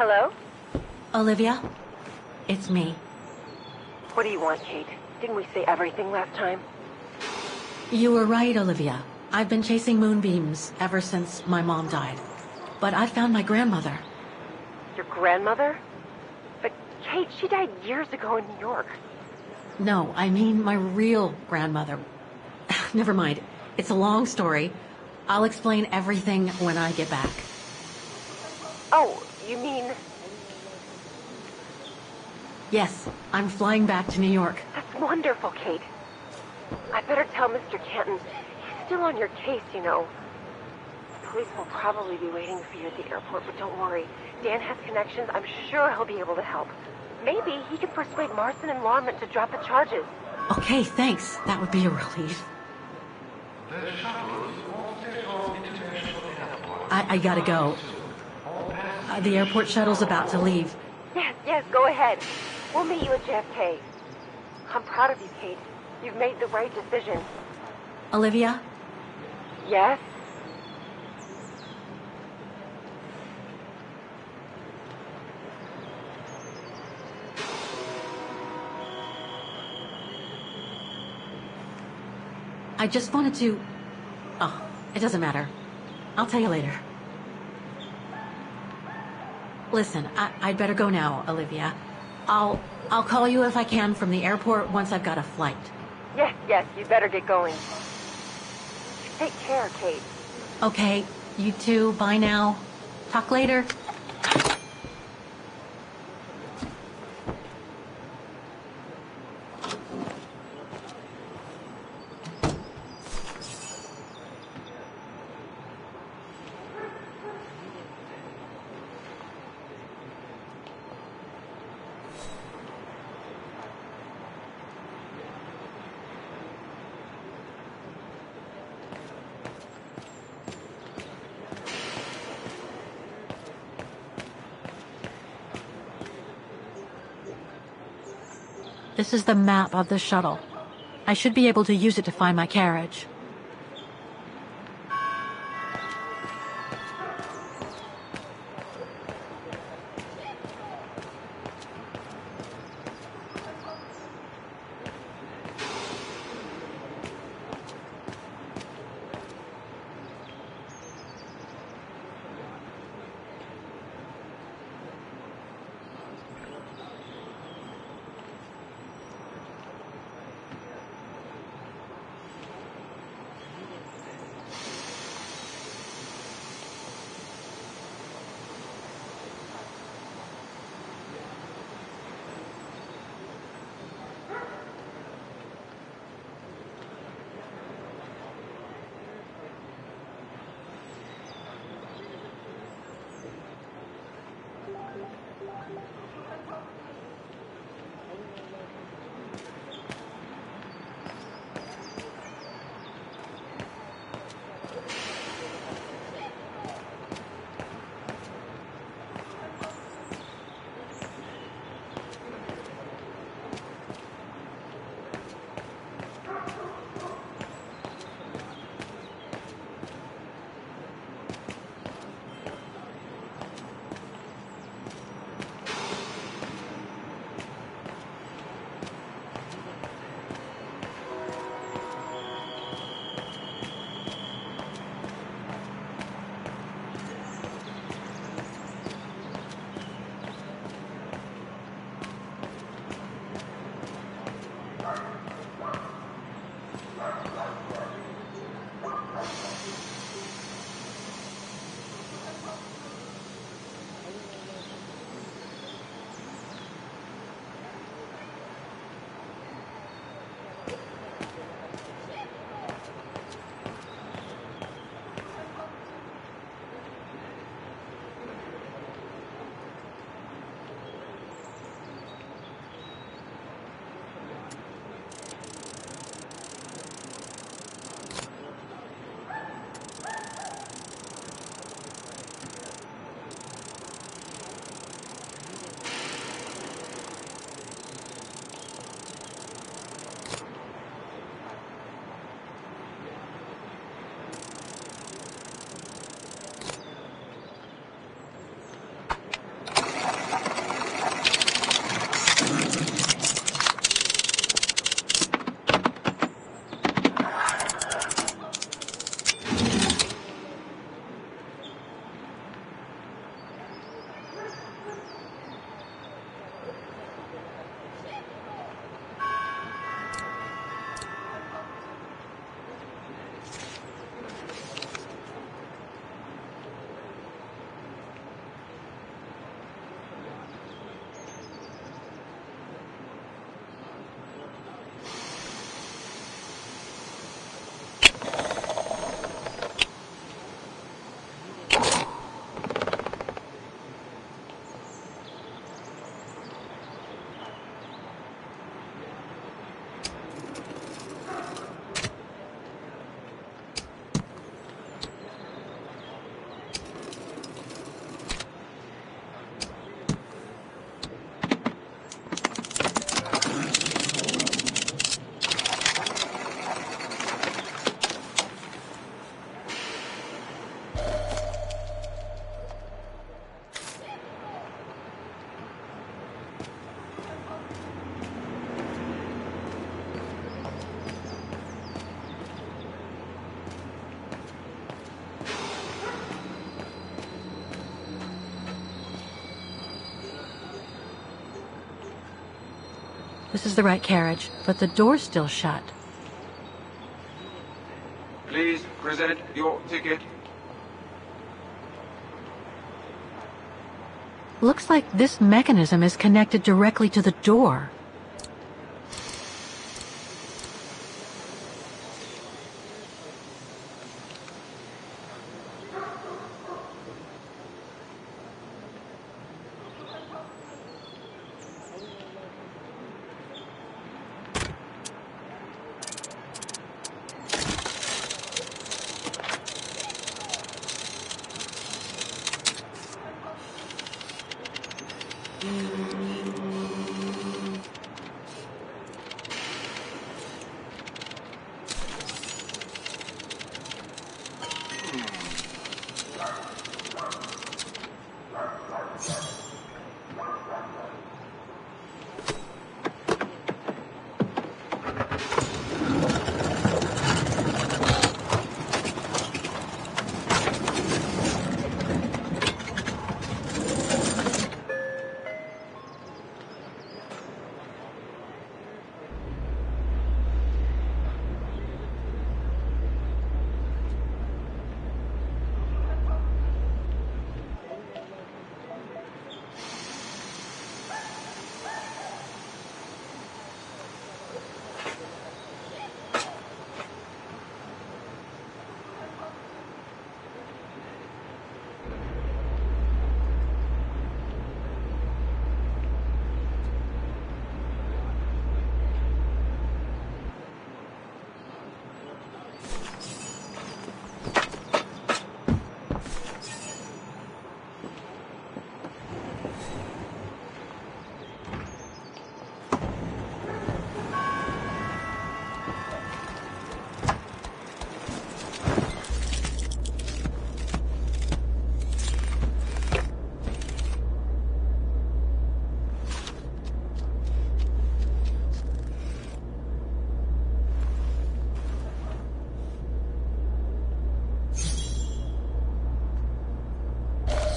Hello? Olivia? It's me. What do you want, Kate? Didn't we say everything last time? You were right, Olivia. I've been chasing moonbeams ever since my mom died. But I found my grandmother. Your grandmother? But, Kate, she died years ago in New York. No, I mean my real grandmother. Never mind. It's a long story. I'll explain everything when I get back. Oh, you mean... Yes, I'm flying back to New York. That's wonderful, Kate. I better tell Mr. Canton. He's still on your case, you know. Police will probably be waiting for you at the airport, but don't worry. Dan has connections. I'm sure he'll be able to help. Maybe he can persuade Marston and Lorman to drop the charges. Okay, thanks. That would be a relief. I gotta go. The airport shuttle's about to leave. Yes, go ahead. We'll meet you at JFK. I'm proud of you, Kate. You've made the right decision. Olivia? Yes? I just wanted to... Oh, it doesn't matter. I'll tell you later. Listen, I'd better go now, Olivia. I'll call you if I can from the airport once I've got a flight. Yes, you better get going. Take care, Kate. Okay, you too. Bye now. Talk later. This is the map of the shuttle. I should be able to use it to find my carriage. This is the right carriage, but the door's still shut. Please present your ticket. Looks like this mechanism is connected directly to the door.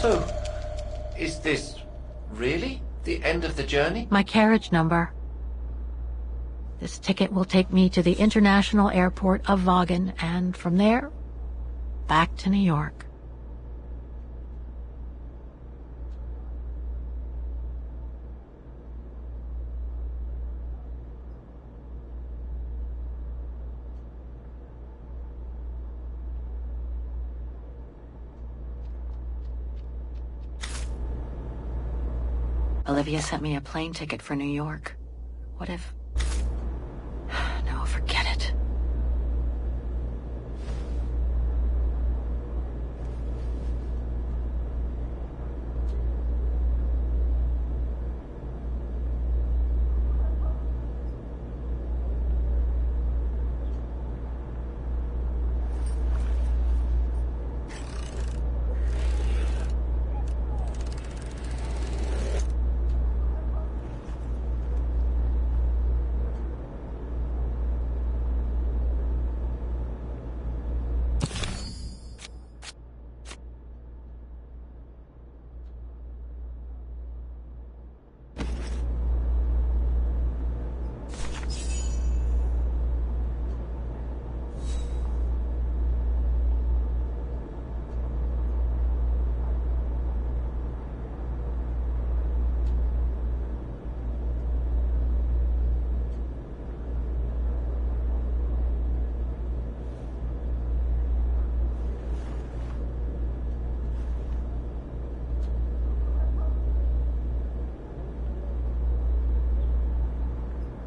So, is this really the end of the journey? My carriage number. This ticket will take me to the international airport of Vaughan, and from there, back to New York. Olivia sent me a plane ticket for New York. What if... No, forget it.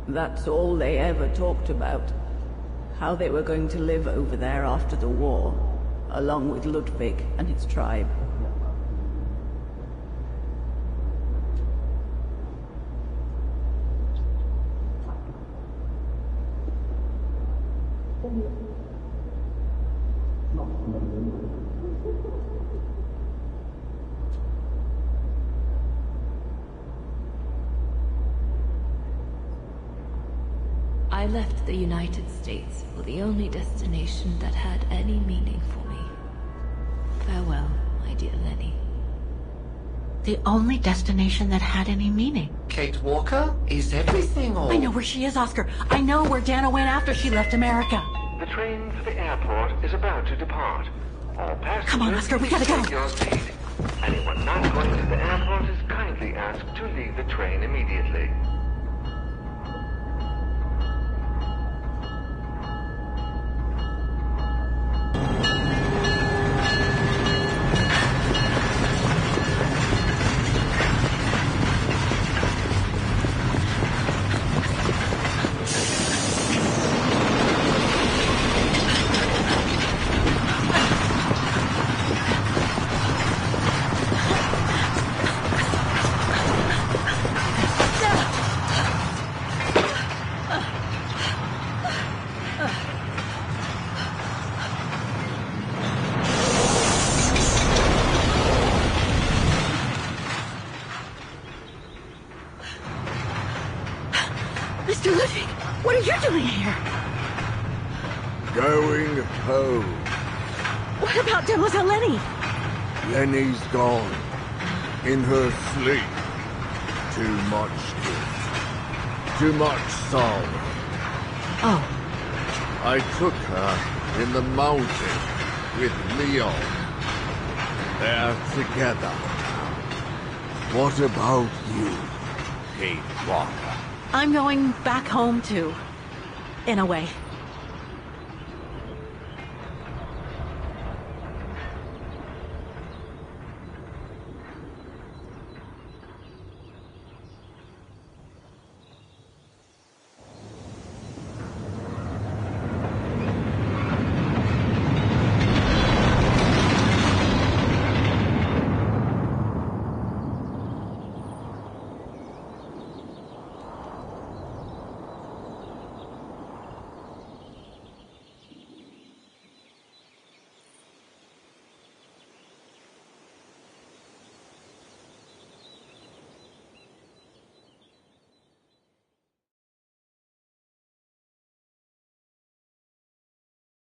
That's all they ever talked about. How they were going to live over there after the war, along with Ludwig and his tribe. I left the United States for the only destination that had any meaning for me. Farewell, my dear Lenny. The only destination that had any meaning. Kate Walker? Is everything all... I know where she is, Oscar. I know where Dana went after she left America. The train for the airport is about to depart. All passengers, Come on, Oscar, we gotta go. take your seat. Anyone not going to the airport is kindly asked to leave the train immediately. Mr. Ludwig, what are you doing here? Going home. What about Demoiselle Lenny? Lenny's gone. In her sleep. Too much guilt. Too much sorrow. Oh. I took her in the mountain with Leon. They're together. What about you, Kate Walker? I'm going back home too. In a way.